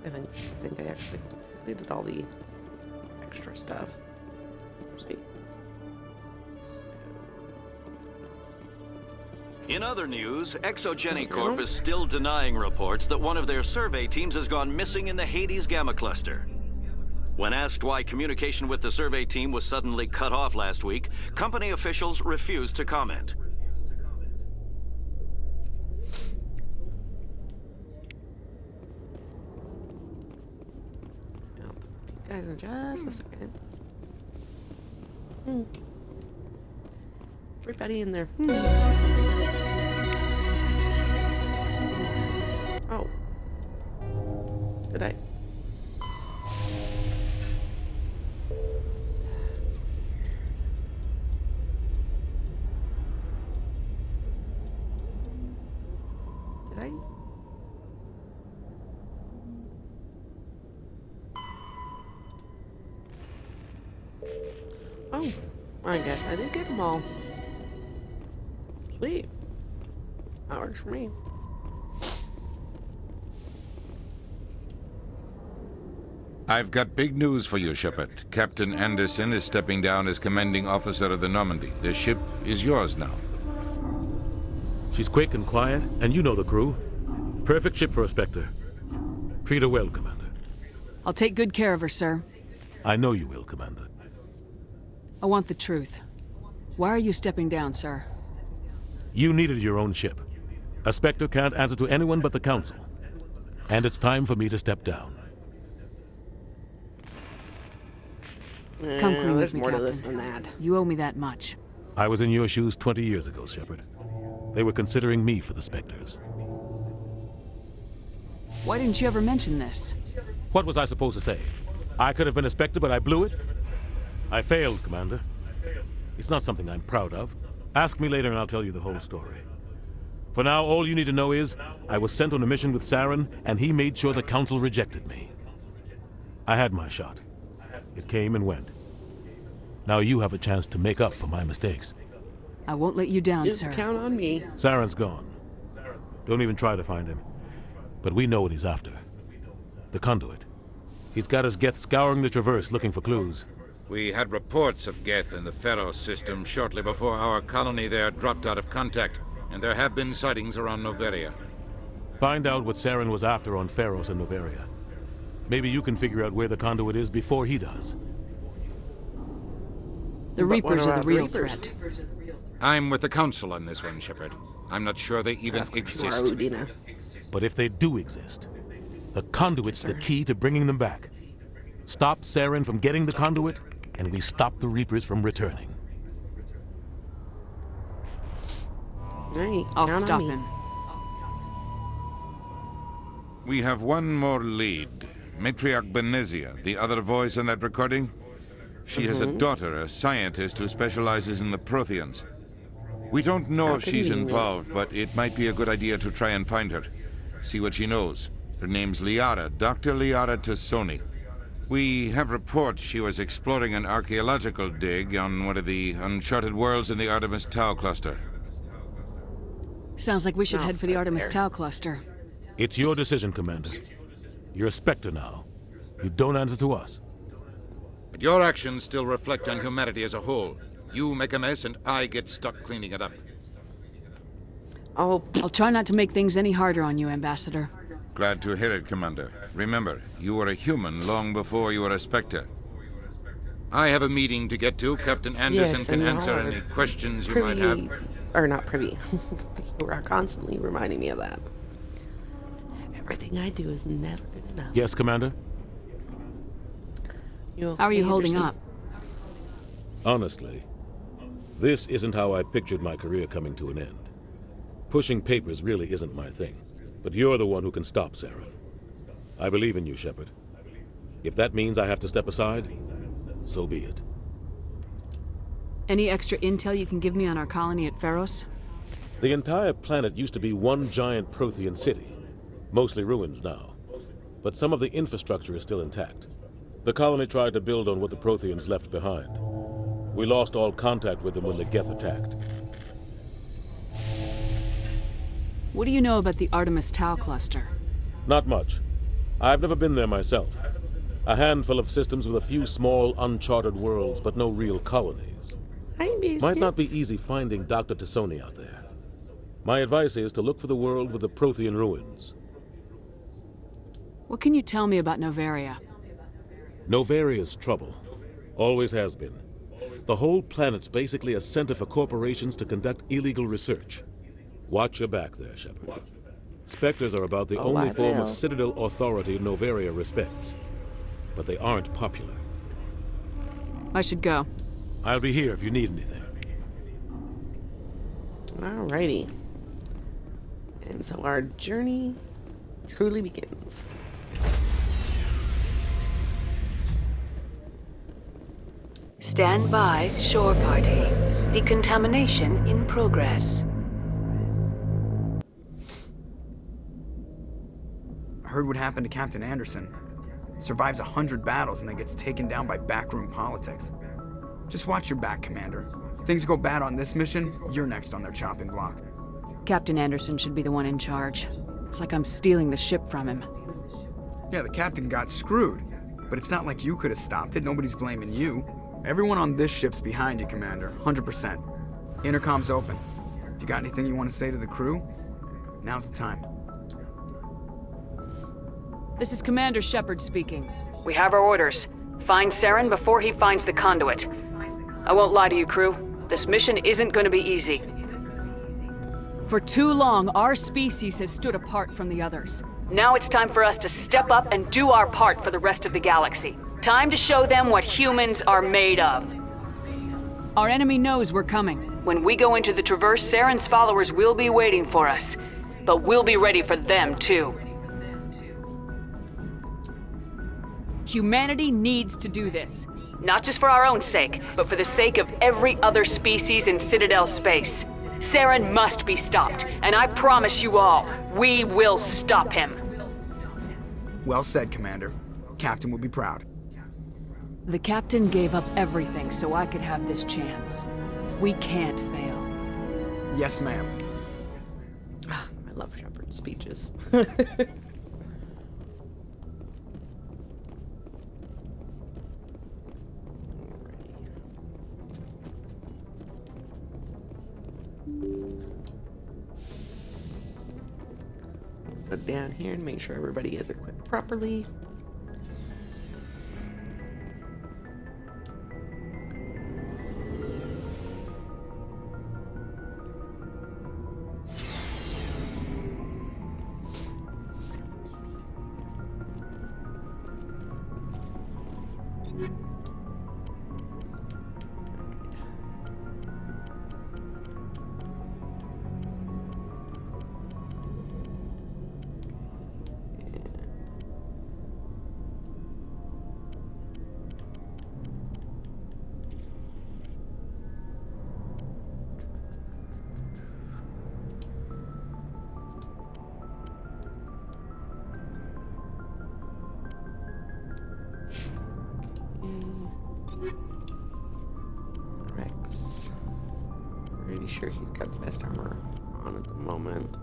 I think I actually completed all the extra stuff. Sweet. In other news, Exogeny Corp is still denying reports that one of their survey teams has gone missing in the Hades Gamma Cluster. When asked why communication with the survey team was suddenly cut off last week, company officials refused to comment. Guys, in just a second. Everybody in there. Oh. Did I? Did I? Oh, I guess I did get them all. Sweet. That works for me. I've got big news for you, Shepard. Captain Anderson is stepping down as commanding officer of the Normandy. The ship is yours now. She's quick and quiet, and you know the crew. Perfect ship for a Spectre. Treat her well, Commander. I'll take good care of her, sir. I know you will, Commander. I want the truth. Why are you stepping down, sir? You needed your own ship. A Spectre can't answer to anyone but the Council. And it's time for me to step down. Come clean with there's me, more Captain. to this than that. You owe me that much. I was in your shoes 20 years ago, Shepard. They were considering me for the Spectres. Why didn't you ever mention this? What was I supposed to say? I could have been a Spectre, but I blew it? I failed, Commander. It's not something I'm proud of. Ask me later and I'll tell you the whole story. For now, all you need to know is, I was sent on a mission with Saren, and he made sure the Council rejected me. I had my shot. It came and went. Now you have a chance to make up for my mistakes. I won't let you down, Just sir. count on me. Saren's gone. Don't even try to find him. But we know what he's after. The conduit. He's got his Geth scouring the Traverse looking for clues. We had reports of Geth in the Pharos system shortly before our colony there dropped out of contact, and there have been sightings around Noveria. Find out what Saren was after on Pharos and Noveria. Maybe you can figure out where the conduit is before he does. The Reapers are the real threat. I'm with the Council on this one, Shepard. I'm not sure they even exist. But if they do exist, the conduit's the key to bringing them back. Stop Saren from getting the conduit, and we stop the Reapers from returning. Right, I'll count on stop me. him. We have one more lead. Matriarch Benezia, the other voice in that recording. She has a daughter, a scientist who specializes in the Protheans. We don't know if she's involved, but it might be a good idea to try and find her. See what she knows. Her name's Liara, Dr. Liara Tassoni. We have reports she was exploring an archaeological dig on one of the uncharted worlds in the Artemis Tau cluster. Sounds like we should I'll head for the start Artemis there. Tau cluster. It's your decision, Commander. You're a Spectre now. You don't answer to us. But your actions still reflect on humanity as a whole. You make a mess and I get stuck cleaning it up. I'll try not to make things any harder on you, Ambassador. Glad to hear it, Commander. Remember, you were a human long before you were a Spectre. I have a meeting to get to. Captain Anderson Yes, can and answer y'all are any questions you might have. Or not privy. You are constantly reminding me of that. Everything I do is never good enough. Yes, Commander? How are you holding up? Honestly, this isn't how I pictured my career coming to an end. Pushing papers really isn't my thing. But you're the one who can stop Saren. I believe in you, Shepard. If that means I have to step aside, so be it. Any extra intel you can give me on our colony at Pharos? The entire planet used to be one giant Prothean city. Mostly ruins now. But some of the infrastructure is still intact. The colony tried to build on what the Protheans left behind. We lost all contact with them when the Geth attacked. What do you know about the Artemis Tau cluster? Not much. I've never been there myself. A handful of systems with a few small, uncharted worlds, but no real colonies. Might not be easy finding Dr. Tassoni out there. My advice is to look for the world with the Prothean ruins. What can you tell me about Novaria? Novaria's trouble. Always has been. The whole planet's basically a center for corporations to conduct illegal research. Watch your back there, Shepard. Spectres are about the only form of Citadel authority Novaria respects. But they aren't popular. I should go. I'll be here if you need anything. Alrighty. And so our journey truly begins. Stand by, shore party. Decontamination in progress. I heard what happened to Captain Anderson. Survives 100 battles and then gets taken down by backroom politics. Just watch your back, Commander. Things go bad on this mission, you're next on their chopping block. Captain Anderson should be the one in charge. It's like I'm stealing the ship from him. Yeah, the captain got screwed. But it's not like you could have stopped it. Nobody's blaming you. Everyone on this ship's behind you, Commander. 100%. Intercom's open. If you got anything you want to say to the crew, now's the time. This is Commander Shepard speaking. We have our orders. Find Saren before he finds the conduit. I won't lie to you, crew. This mission isn't going to be easy. For too long, our species has stood apart from the others. Now it's time for us to step up and do our part for the rest of the galaxy. Time to show them what humans are made of. Our enemy knows we're coming. When we go into the Traverse, Saren's followers will be waiting for us. But we'll be ready for them, too. Humanity needs to do this. Not just for our own sake, but for the sake of every other species in Citadel space. Saren must be stopped, and I promise you all, we will stop him. Well said, Commander. Captain will be proud. The captain gave up everything so I could have this chance. We can't fail. Yes, ma'am. I love Shepard's speeches. Go down here and make sure everybody is equipped properly. Rex. Pretty sure he's got the best armor on at the moment.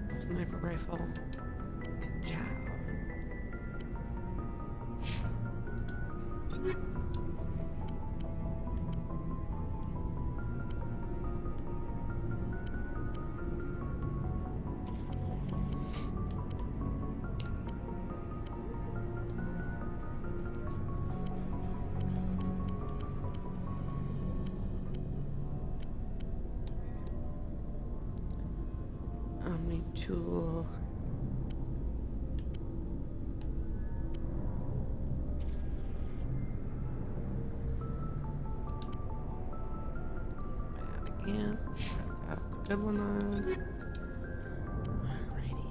Sniper rifle. Good job. Tool. Bad again. Got a good one on. Alrighty.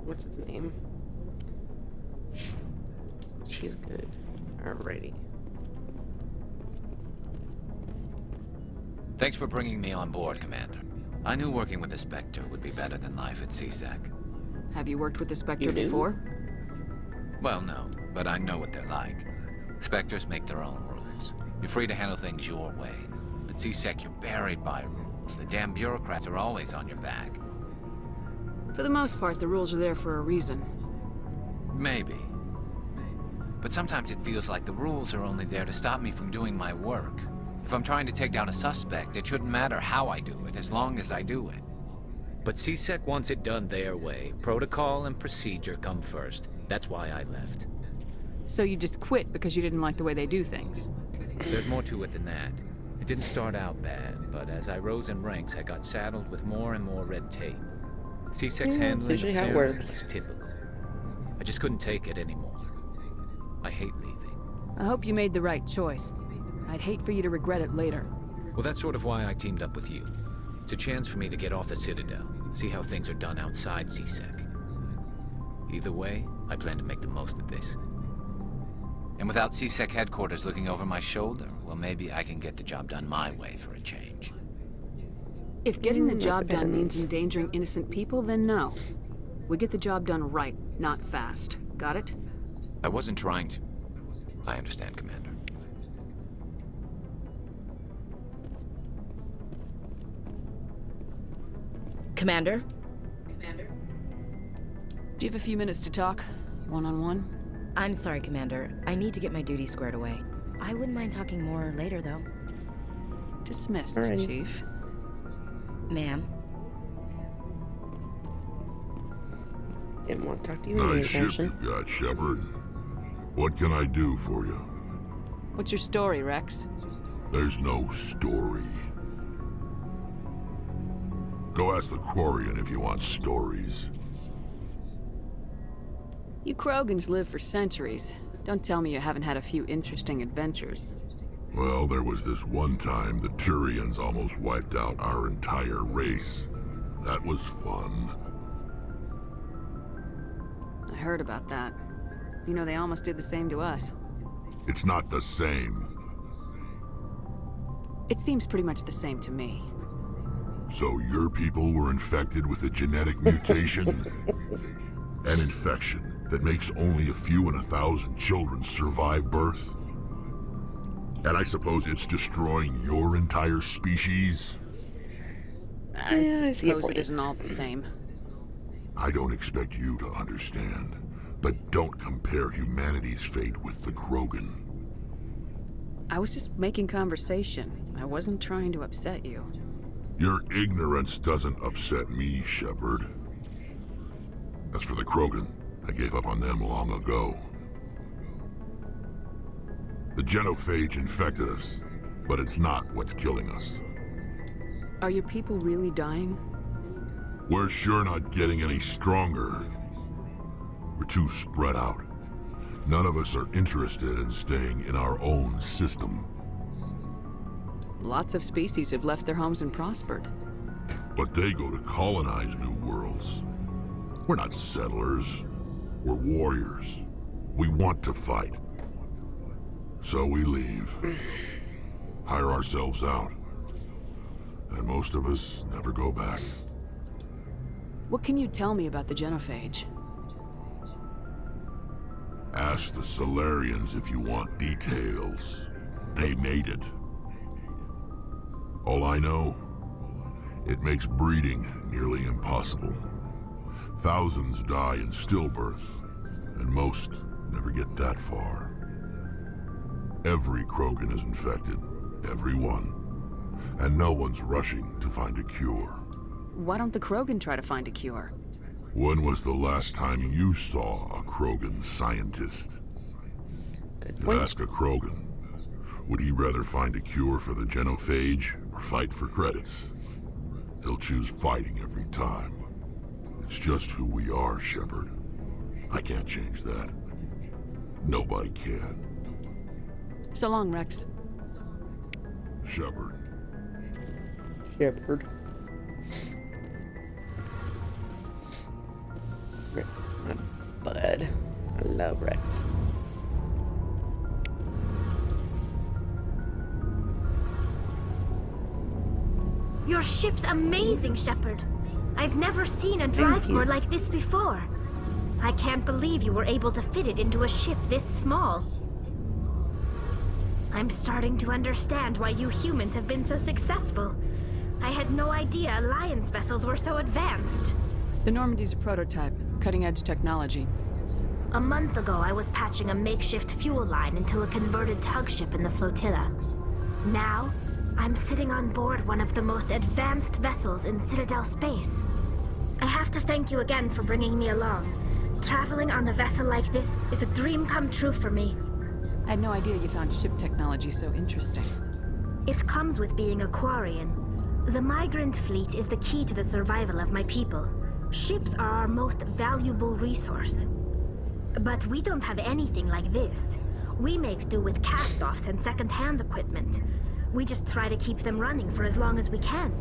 What's his name? She's good. Alrighty. Thanks for bringing me on board, Commander. I knew working with the Spectre would be better than life at CSEC. Have you worked with the Spectre before? Well, no, but I know what they're like. Spectres make their own rules. You're free to handle things your way. At CSEC, you're buried by rules. The damn bureaucrats are always on your back. For the most part, the rules are there for a reason. Maybe. But sometimes it feels like the rules are only there to stop me from doing my work. If I'm trying to take down a suspect, it shouldn't matter how I do it, as long as I do it. But CSEC wants it done their way. Protocol and procedure come first. That's why I left. So you just quit because you didn't like the way they do things? There's more to it than that. It didn't start out bad, but as I rose in ranks, I got saddled with more and more red tape. CSEC's handling of Sarah was typical. I just couldn't take it anymore. I hate leaving. I hope you made the right choice. I'd hate for you to regret it later. Well, that's sort of why I teamed up with you. It's a chance for me to get off the Citadel, see how things are done outside CSEC. Either way, I plan to make the most of this. And without CSEC headquarters looking over my shoulder, well, maybe I can get the job done my way for a change. If getting the job done means endangering innocent people, then no. We get the job done right, not fast. Got it? I wasn't trying to. I understand, Commander. Commander? Do you have a few minutes to talk? One-on-one? I'm sorry, Commander. I need to get my duties squared away. I wouldn't mind talking more later, though. Dismissed, Chief. Ma'am? Didn't want to talk to you Nice ship you got, Shepard. What can I do for you? What's your story, Rex? There's no story. Go ask the Quarian if you want stories. You Krogans live for centuries. Don't tell me you haven't had a few interesting adventures. Well, there was this one time the Turians almost wiped out our entire race. That was fun. I heard about that. You know, they almost did the same to us. It's not the same. It seems pretty much the same to me. So your people were infected with a genetic mutation? An infection that makes only a few in 1,000 children survive birth? And I suppose it's destroying your entire species? I suppose it isn't all the same. I don't expect you to understand, but don't compare humanity's fate with the Krogan. I was just making conversation. I wasn't trying to upset you. Your ignorance doesn't upset me, Shepard. As for the Krogan, I gave up on them long ago. The genophage infected us, but it's not what's killing us. Are your people really dying? We're sure not getting any stronger. We're too spread out. None of us are interested in staying in our own system. Lots of species have left their homes and prospered. But they go to colonize new worlds. We're not settlers. We're warriors. We want to fight. So we leave. Hire ourselves out. And most of us never go back. What can you tell me about the genophage? Ask the Solarians if you want details. They made it. All I know, it makes breeding nearly impossible. Thousands die in stillbirth, and most never get that far. Every Krogan is infected, every one. And no one's rushing to find a cure. Why don't the Krogan try to find a cure? When was the last time you saw a Krogan scientist? You ask a Krogan, would he rather find a cure for the genophage or fight for credits? He'll choose fighting every time. It's just who we are, Shepard. I can't change that. Nobody can. So long, Rex. Shepard. Shepard. Rex, my bud. I love Rex. Your ship's amazing, Shepard. I've never seen a drive core like this before. I can't believe you were able to fit it into a ship this small. I'm starting to understand why you humans have been so successful. I had no idea Alliance vessels were so advanced. The Normandy's a prototype, cutting-edge technology. A month ago, I was patching a makeshift fuel line into a converted tug ship in the flotilla. Now, I'm sitting on board one of the most advanced vessels in Citadel space. I have to thank you again for bringing me along. Traveling on a vessel like this is a dream come true for me. I had no idea you found ship technology so interesting. It comes with being a Quarian. The migrant fleet is the key to the survival of my people. Ships are our most valuable resource. But we don't have anything like this. We make do with cast-offs and second-hand equipment. We just try to keep them running for as long as we can.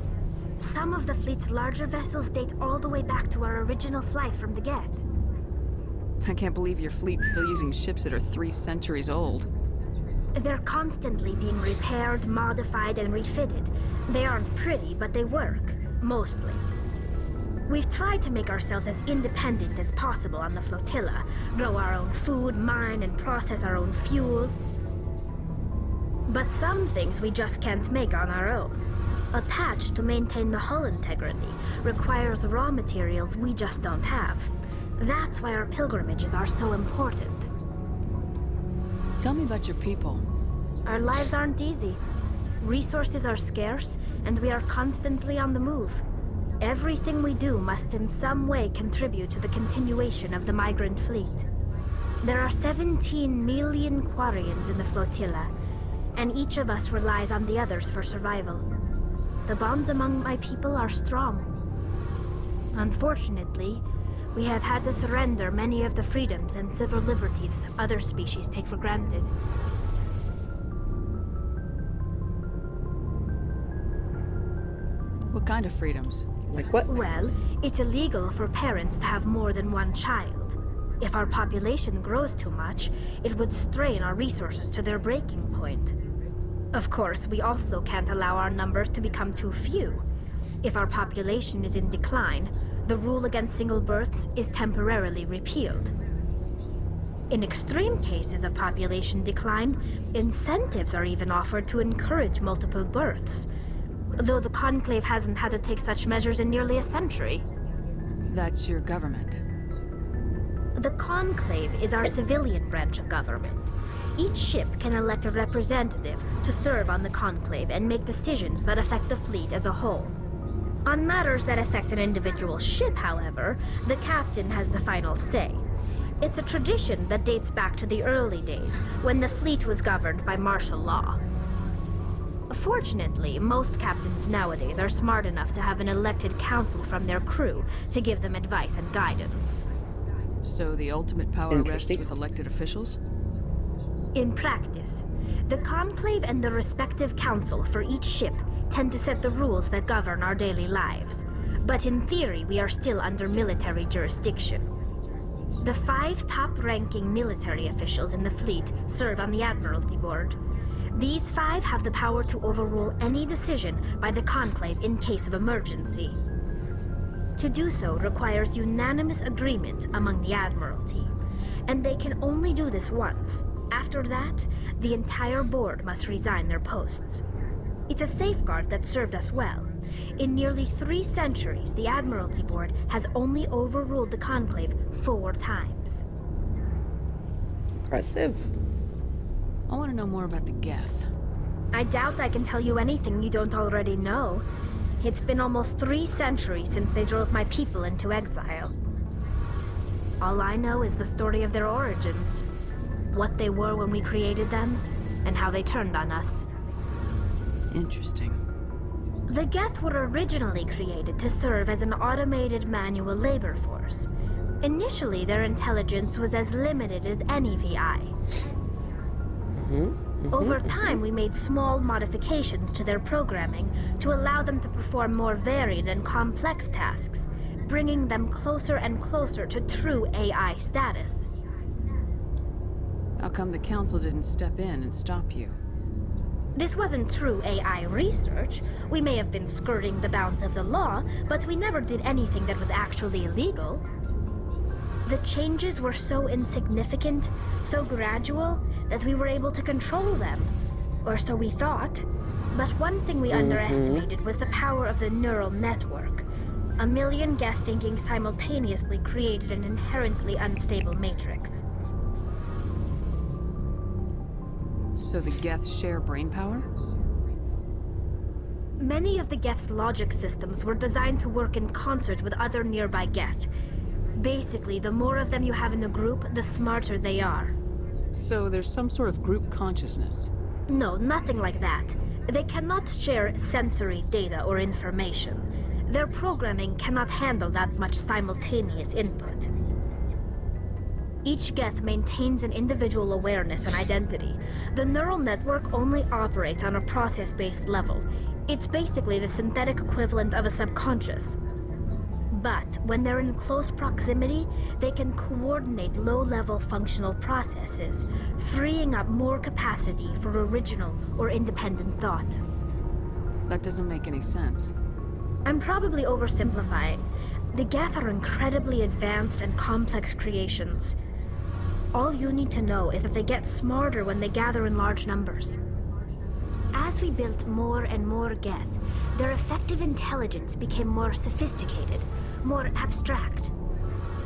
Some of the fleet's larger vessels date all the way back to our original flight from the Geth. I can't believe your fleet's still using ships that are 3 centuries old. They're constantly being repaired, modified, and refitted. They aren't pretty, but they work. Mostly. We've tried to make ourselves as independent as possible on the flotilla. Grow our own food, mine, and process our own fuel. But some things we just can't make on our own. A patch to maintain the hull integrity requires raw materials we just don't have. That's why our pilgrimages are so important. Tell me about your people. Our lives aren't easy. Resources are scarce, and we are constantly on the move. Everything we do must in some way contribute to the continuation of the migrant fleet. There are 17 million Quarians in the flotilla, and each of us relies on the others for survival. The bonds among my people are strong. Unfortunately, we have had to surrender many of the freedoms and civil liberties other species take for granted. What kind of freedoms? Like what? Well, it's illegal for parents to have more than one child. If our population grows too much, it would strain our resources to their breaking point. Of course, we also can't allow our numbers to become too few. If our population is in decline, the rule against single births is temporarily repealed. In extreme cases of population decline, incentives are even offered to encourage multiple births, though the Conclave hasn't had to take such measures in nearly a century. That's your government. The Conclave is our civilian branch of government. Each ship can elect a representative to serve on the Conclave and make decisions that affect the fleet as a whole. On matters that affect an individual ship, however, the captain has the final say. It's a tradition that dates back to the early days, when the fleet was governed by martial law. Fortunately, most captains nowadays are smart enough to have an elected council from their crew to give them advice and guidance. So the ultimate power rests with elected officials? In practice, the Conclave and the respective council for each ship tend to set the rules that govern our daily lives. But in theory, we are still under military jurisdiction. The 5 top-ranking military officials in the fleet serve on the Admiralty Board. These 5 have the power to overrule any decision by the Conclave in case of emergency. To do so requires unanimous agreement among the Admiralty, and they can only do this once. After that, the entire board must resign their posts. It's a safeguard that served us well. In nearly 3 centuries, the Admiralty Board has only overruled the Conclave 4 times. Impressive. I want to know more about the Geth. I doubt I can tell you anything you don't already know. It's been almost 3 centuries since they drove my people into exile. All I know is the story of their origins, what they were when we created them, and how they turned on us. Interesting. The Geth were originally created to serve as an automated manual labor force. Initially, their intelligence was as limited as any VI. Over time, we made small modifications to their programming to allow them to perform more varied and complex tasks, bringing them closer and closer to true AI status. How come the Council didn't step in and stop you? This wasn't true AI research. We may have been skirting the bounds of the law, but we never did anything that was actually illegal. The changes were so insignificant, so gradual, that we were able to control them. Or so we thought. But one thing we underestimated was the power of the neural network. A million Geth thinking simultaneously created an inherently unstable matrix. So the Geth share brainpower? Many of the Geth's logic systems were designed to work in concert with other nearby Geth. Basically, the more of them you have in a group, the smarter they are. So there's some sort of group consciousness? No, nothing like that. They cannot share sensory data or information. Their programming cannot handle that much simultaneous input. Each Geth maintains an individual awareness and identity. The neural network only operates on a process-based level. It's basically the synthetic equivalent of a subconscious. But when they're in close proximity, they can coordinate low-level functional processes, freeing up more capacity for original or independent thought. That doesn't make any sense. I'm probably oversimplifying. The Geth are incredibly advanced and complex creations. All you need to know is that they get smarter when they gather in large numbers. As we built more and more Geth, their effective intelligence became more sophisticated, more abstract.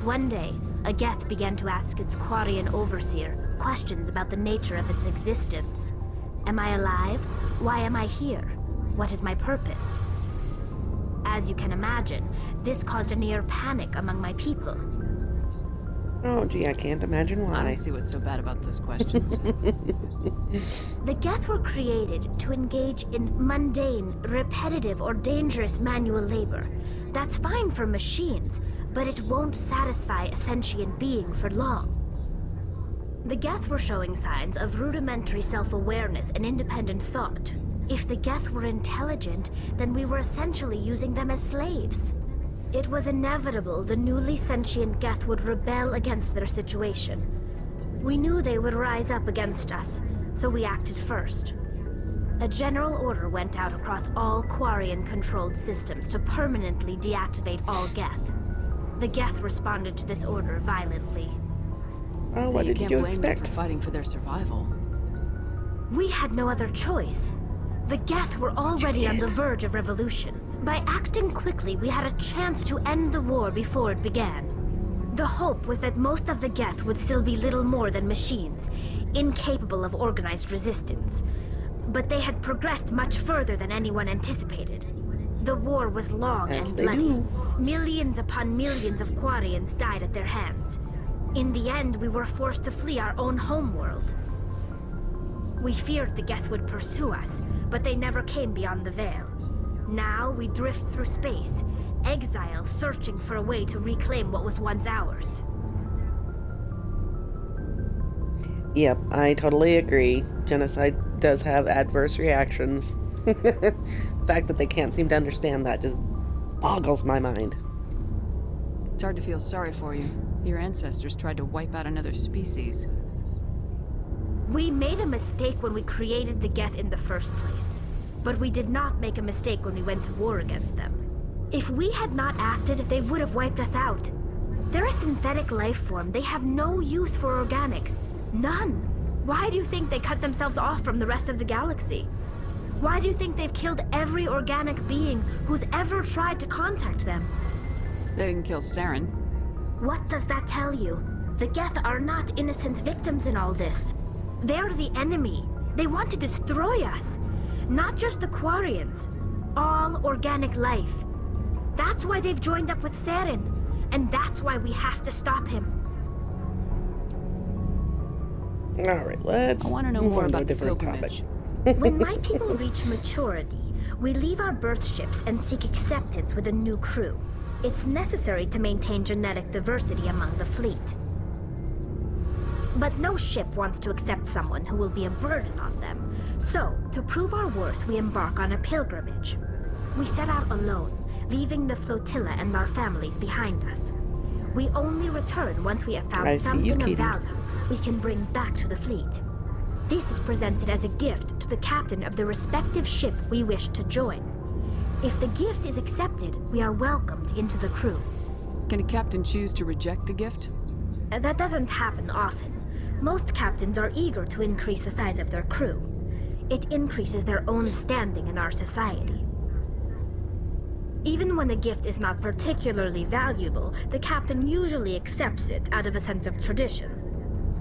One day, a Geth began to ask its Quarian overseer questions about the nature of its existence. Am I alive? Why am I here? What is my purpose? As you can imagine, this caused a near panic among my people. Oh, gee, I can't imagine why. I don't see what's so bad about those questions. The Geth were created to engage in mundane, repetitive, or dangerous manual labor. That's fine for machines, but it won't satisfy a sentient being for long. The Geth were showing signs of rudimentary self-awareness and independent thought. If the Geth were intelligent, then we were essentially using them as slaves. It was inevitable the newly sentient Geth would rebel against their situation. We knew they would rise up against us, so we acted first. A general order went out across all Quarian-controlled systems to permanently deactivate all Geth. The Geth responded to this order violently. Oh, what did you expect? You can't blame them for fighting for their survival. We had no other choice. The Geth were already on the verge of revolution. By acting quickly, we had a chance to end the war before it began. The hope was that most of the Geth would still be little more than machines, incapable of organized resistance. But they had progressed much further than anyone anticipated. The war was long and bloody. Millions upon millions of Quarians died at their hands. In the end, we were forced to flee our own homeworld. We feared the Geth would pursue us, but they never came beyond the Veil. Now we drift through space, exile searching for a way to reclaim what was once ours. Yep, I totally agree. Genocide does have adverse reactions. The fact that they can't seem to understand that just boggles my mind. It's hard to feel sorry for you. Your ancestors tried to wipe out another species. We made a mistake when we created the Geth in the first place. But we did not make a mistake when we went to war against them. If we had not acted, they would have wiped us out. They're a synthetic life form. They have no use for organics. None. Why do you think they cut themselves off from the rest of the galaxy? Why do you think they've killed every organic being who's ever tried to contact them? They didn't kill Saren. What does that tell you? The Geth are not innocent victims in all this. They're the enemy. They want to destroy us. Not just the Quarians. All organic life. That's why they've joined up with Saren. And that's why we have to stop him. Alright, let's move on about to a different topic. When my people reach maturity, we leave our birth ships and seek acceptance with a new crew. It's necessary to maintain genetic diversity among the fleet. But no ship wants to accept someone who will be a burden on them. So, to prove our worth, we embark on a pilgrimage. We set out alone, leaving the flotilla and our families behind us. We only return once we have found something of value we can bring back to the fleet. This is presented as a gift to the captain of the respective ship we wish to join. If the gift is accepted, we are welcomed into the crew. Can a captain choose to reject the gift? That doesn't happen often. Most captains are eager to increase the size of their crew. It increases their own standing in our society. Even when a gift is not particularly valuable, the captain usually accepts it out of a sense of tradition.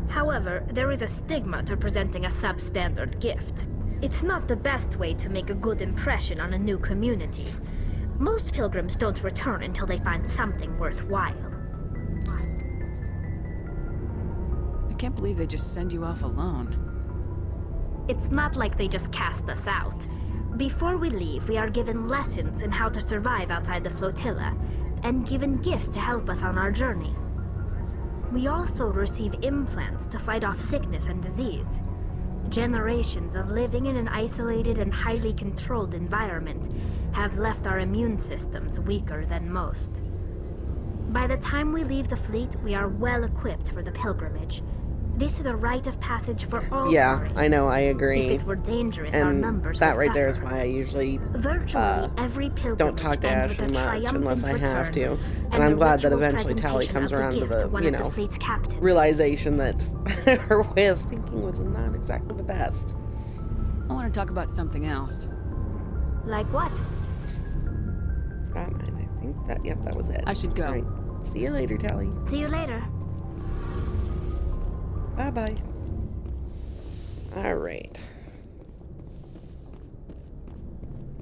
However, there is a stigma to presenting a substandard gift. It's not the best way to make a good impression on a new community. Most pilgrims don't return until they find something worthwhile. I can't believe they just send you off alone. It's not like they just cast us out. Before we leave, we are given lessons in how to survive outside the flotilla, and given gifts to help us on our journey. We also receive implants to fight off sickness and disease. Generations of living in an isolated and highly controlled environment have left our immune systems weaker than most. By the time we leave the fleet, we are well equipped for the pilgrimage. This is a rite of passage for all. Yeah, I know, I agree. If it were dangerous, and our numbers that would right there is suffer. why I usually every don't talk to ends with Ashley a much unless I triumphant have to. return, And I'm the glad that ritual eventually Tally presentation comes of the around to gift to one the, of the fleet's captains. realization that her way of thinking was not exactly the best. I want to talk about something else. Like what? I think that, yep, that was it. I should go. All right. See you later, Tally. See you later. Bye-bye. All right.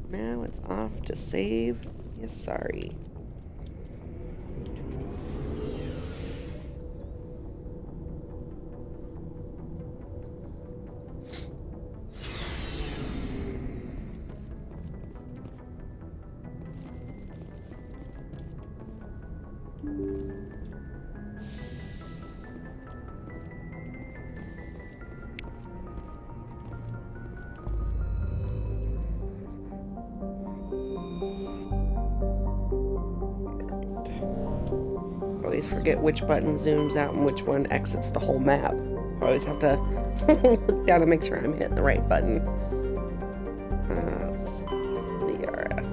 Now it's off to save Cesare. Always forget which button zooms out and which one exits the whole map. So I always have to look down to make sure I'm hitting the right button. Let's see. Liara.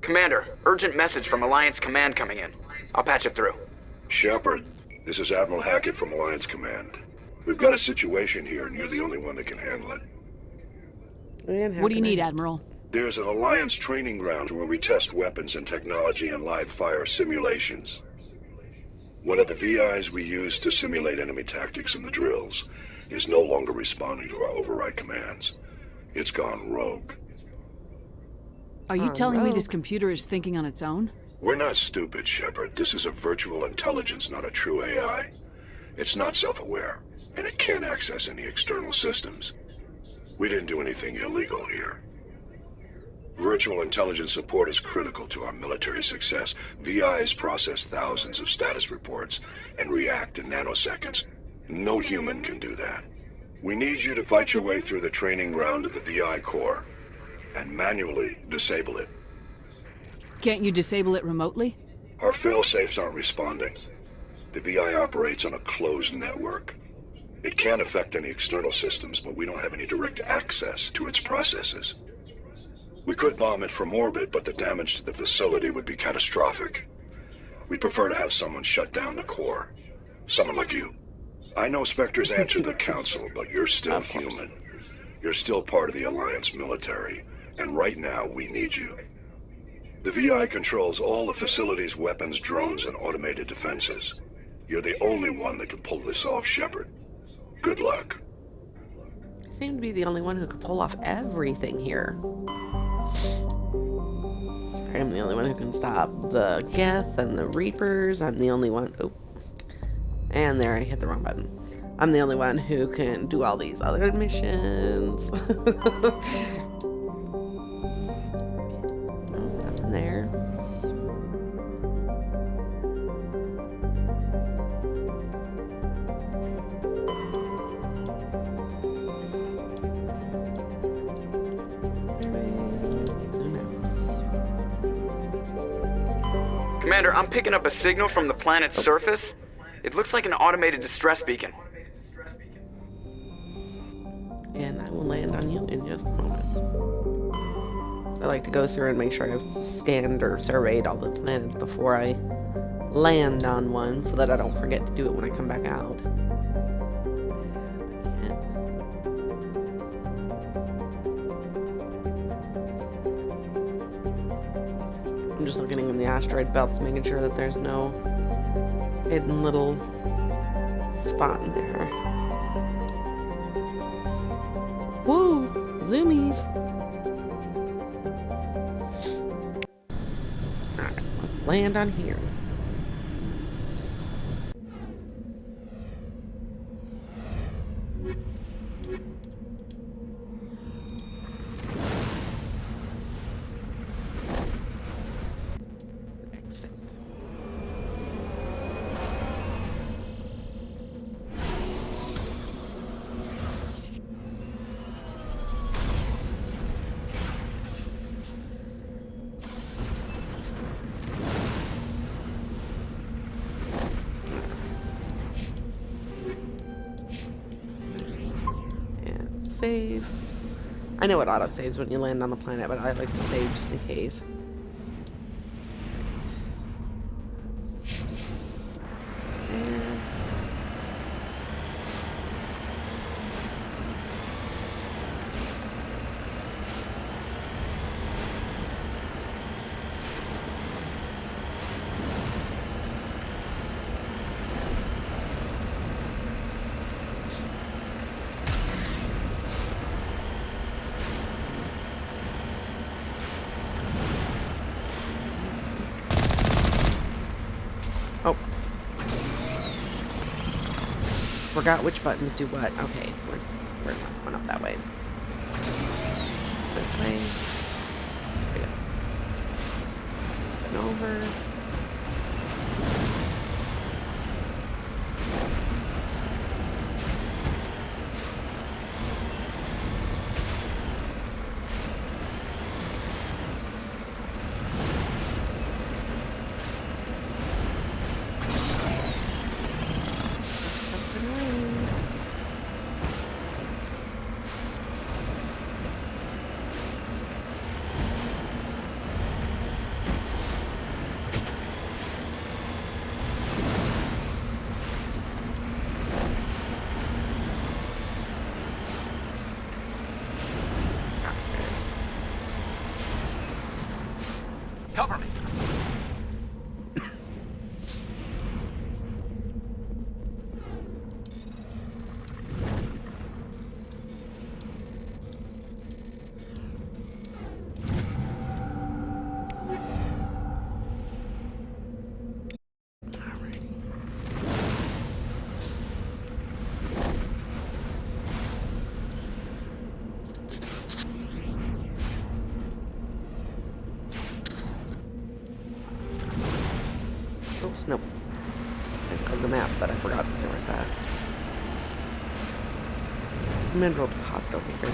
Commander, urgent message from Alliance Command coming in. I'll patch it through. Shepard, this is Admiral Hackett from Alliance Command. We've got a situation here, and you're the only one that can handle it. What do you need, Admiral? There's an Alliance training ground where we test weapons and technology in live fire simulations. One of the VIs we use to simulate enemy tactics in the drills is no longer responding to our override commands. It's gone rogue. Are you telling me this computer is thinking on its own? We're not stupid, Shepard. This is a virtual intelligence, not a true AI. It's not self-aware, and it can't access any external systems. We didn't do anything illegal here. Virtual intelligence support is critical to our military success. VIs process thousands of status reports and react in nanoseconds. No human can do that. We need you to fight your way through the training ground of the VI core and manually disable it. Can't you disable it remotely? Our fail-safes aren't responding. The VI operates on a closed network. It can affect any external systems, but we don't have any direct access to its processes. We could bomb it from orbit, but the damage to the facility would be catastrophic. We'd prefer to have someone shut down the core. Someone like you. I know Spectres answer the Council, but you're still human. You're still part of the Alliance military, and right now we need you. The VI controls all the facility's weapons, drones, and automated defenses. You're the only one that can pull this off, Shepard. Good luck. I seem to be the only one who could pull off everything here. I'm the only one who can stop the Geth and the Reapers. I'm the only one. Oh. And there, I hit the wrong button. I'm the only one who can do all these other missions. Nothing there. Commander, I'm picking up a signal from the planet's surface. It looks like an automated distress beacon. And I will land on you in just a moment. So I like to go through and make sure I've scanned or surveyed all the planets before I land on one so that I don't forget to do it when I come back out. I'm just looking in the asteroid belts, making sure that there's no hidden little spot in there. Woo! Zoomies! Alright, let's land on here. Save. I know it auto-saves when you land on the planet, but I like to save just in case. There. Oh. Forgot which buttons do what. Okay, we're not going up that way. This way. There we go. And over. Cover me. Oops, nope. I called the map, but I forgot that there was that. Mineral deposit over here.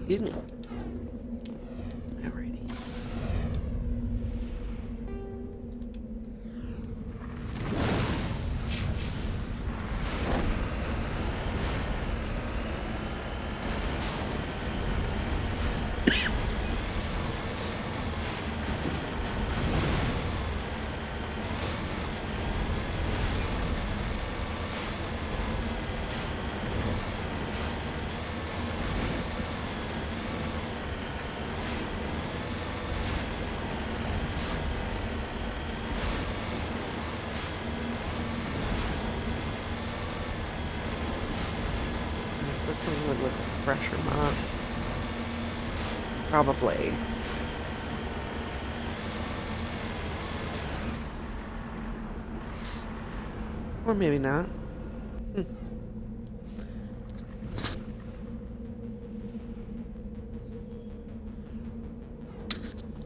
Excuse me. Alrighty. Is this one with a fresher mod? Probably. Or maybe not.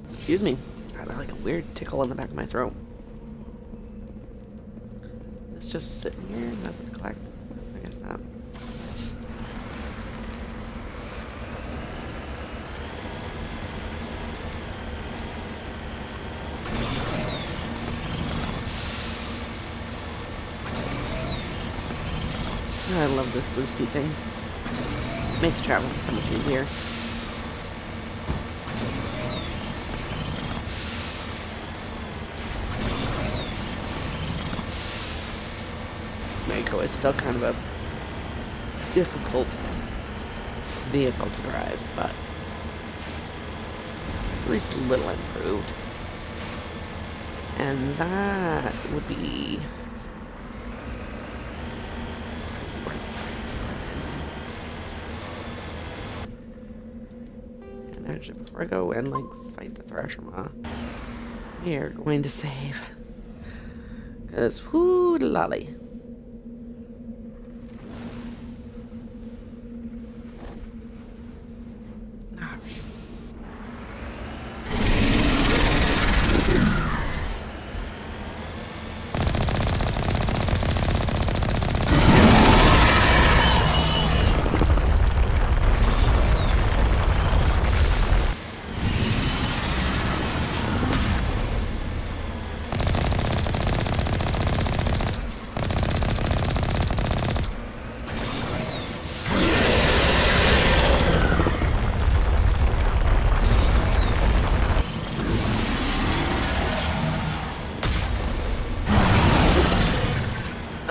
Excuse me. I got like a weird tickle in the back of my throat. Is this just sitting here? Nothing to collect? I guess not. I love this boosty thing. Makes traveling so much easier. Mako is still kind of a difficult vehicle to drive, but it's at least a little improved. And that would be... And actually, before I go and like fight the Thrasher Maw, we are going to save. Because whoo lolly.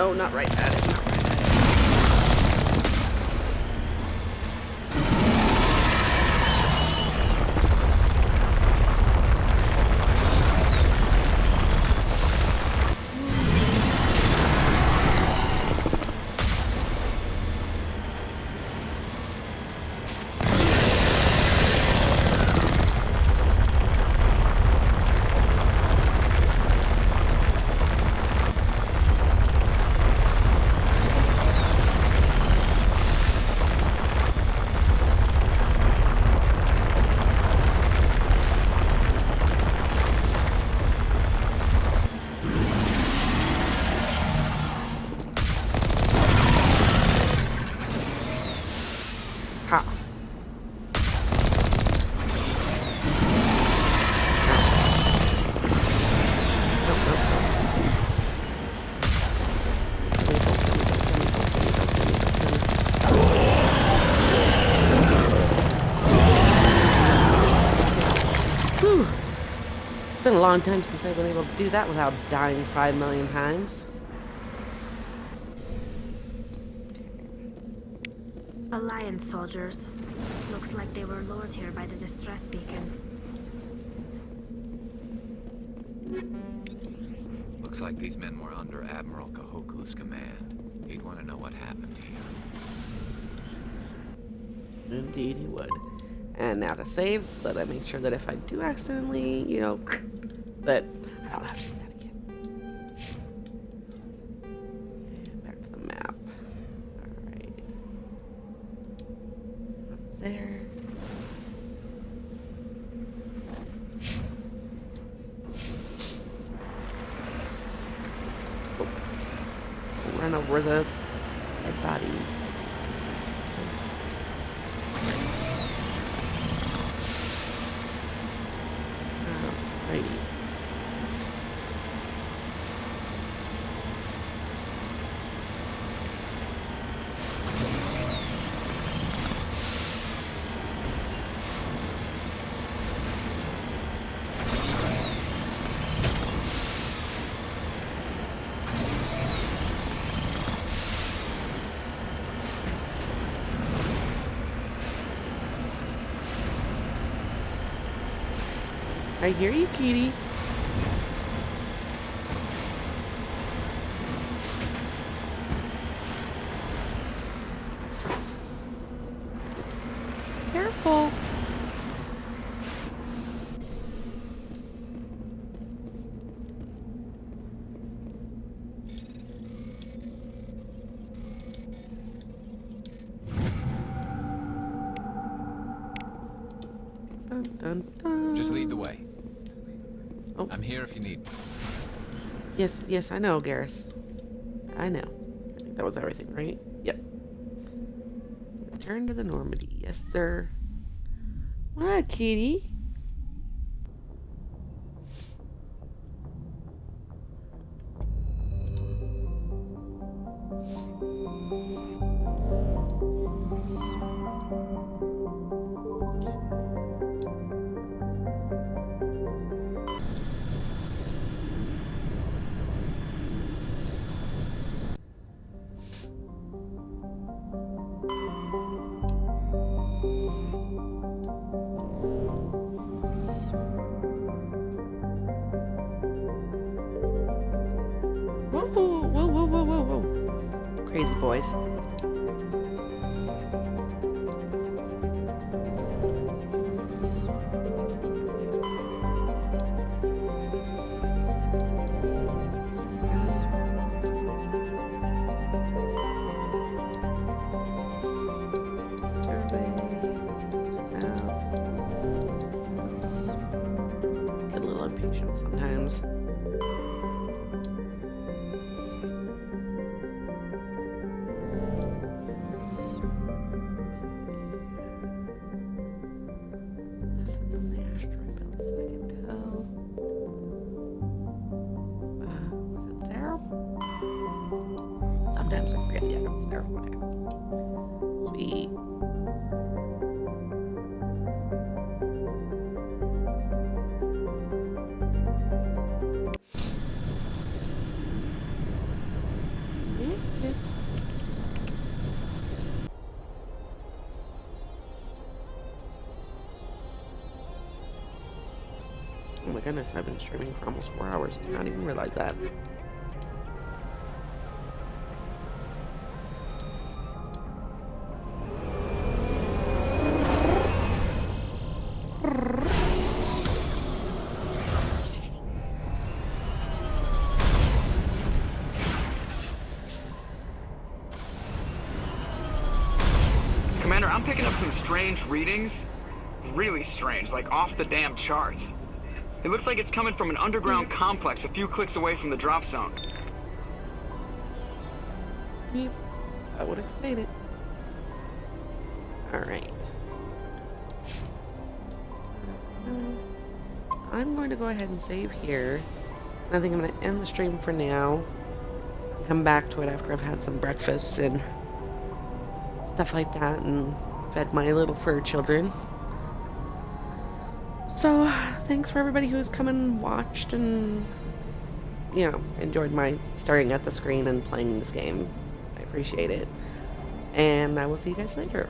Oh, not right at it, not right at it. It's been a long time since I've been able to do that without dying 5 million times. Alliance soldiers. Looks like they were lured here by the distress beacon. Looks like these men were under Admiral Kahoku's command. He'd want to know what happened here. Indeed he would. And now to save, so that I make sure that if I do accidentally, you know, that I don't have to do that again. And back to the map. Alright. Up there. Oh. Run over the dead bodies. Alrighty. I hear you, kitty. Dun, dun, dun. Just lead the way. Oh. I'm here if you need me. Yes, I know, Garrus. I know. I think that was everything, right? Yep. Return to the Normandy. Yes, sir. What, kitty? Whoa. Crazy boys. Get a little impatient sometimes. Sometimes I forget, yeah, it was there. Okay. Sweet. Yes, yes. Oh my goodness, I've been streaming for almost 4 hours. Did not even realize that. Commander, I'm picking up some strange readings. Really strange, like off the damn charts. It looks like it's coming from an underground complex a few clicks away from the drop zone. Yep, that would explain it. Alright. I'm going to go ahead and save here. I think I'm going to end the stream for now. And come back to it after I've had some breakfast and stuff like that and fed my little fur children. So, thanks for everybody who's come and watched and, you know, enjoyed my staring at the screen and playing this game. I appreciate it. And I will see you guys later.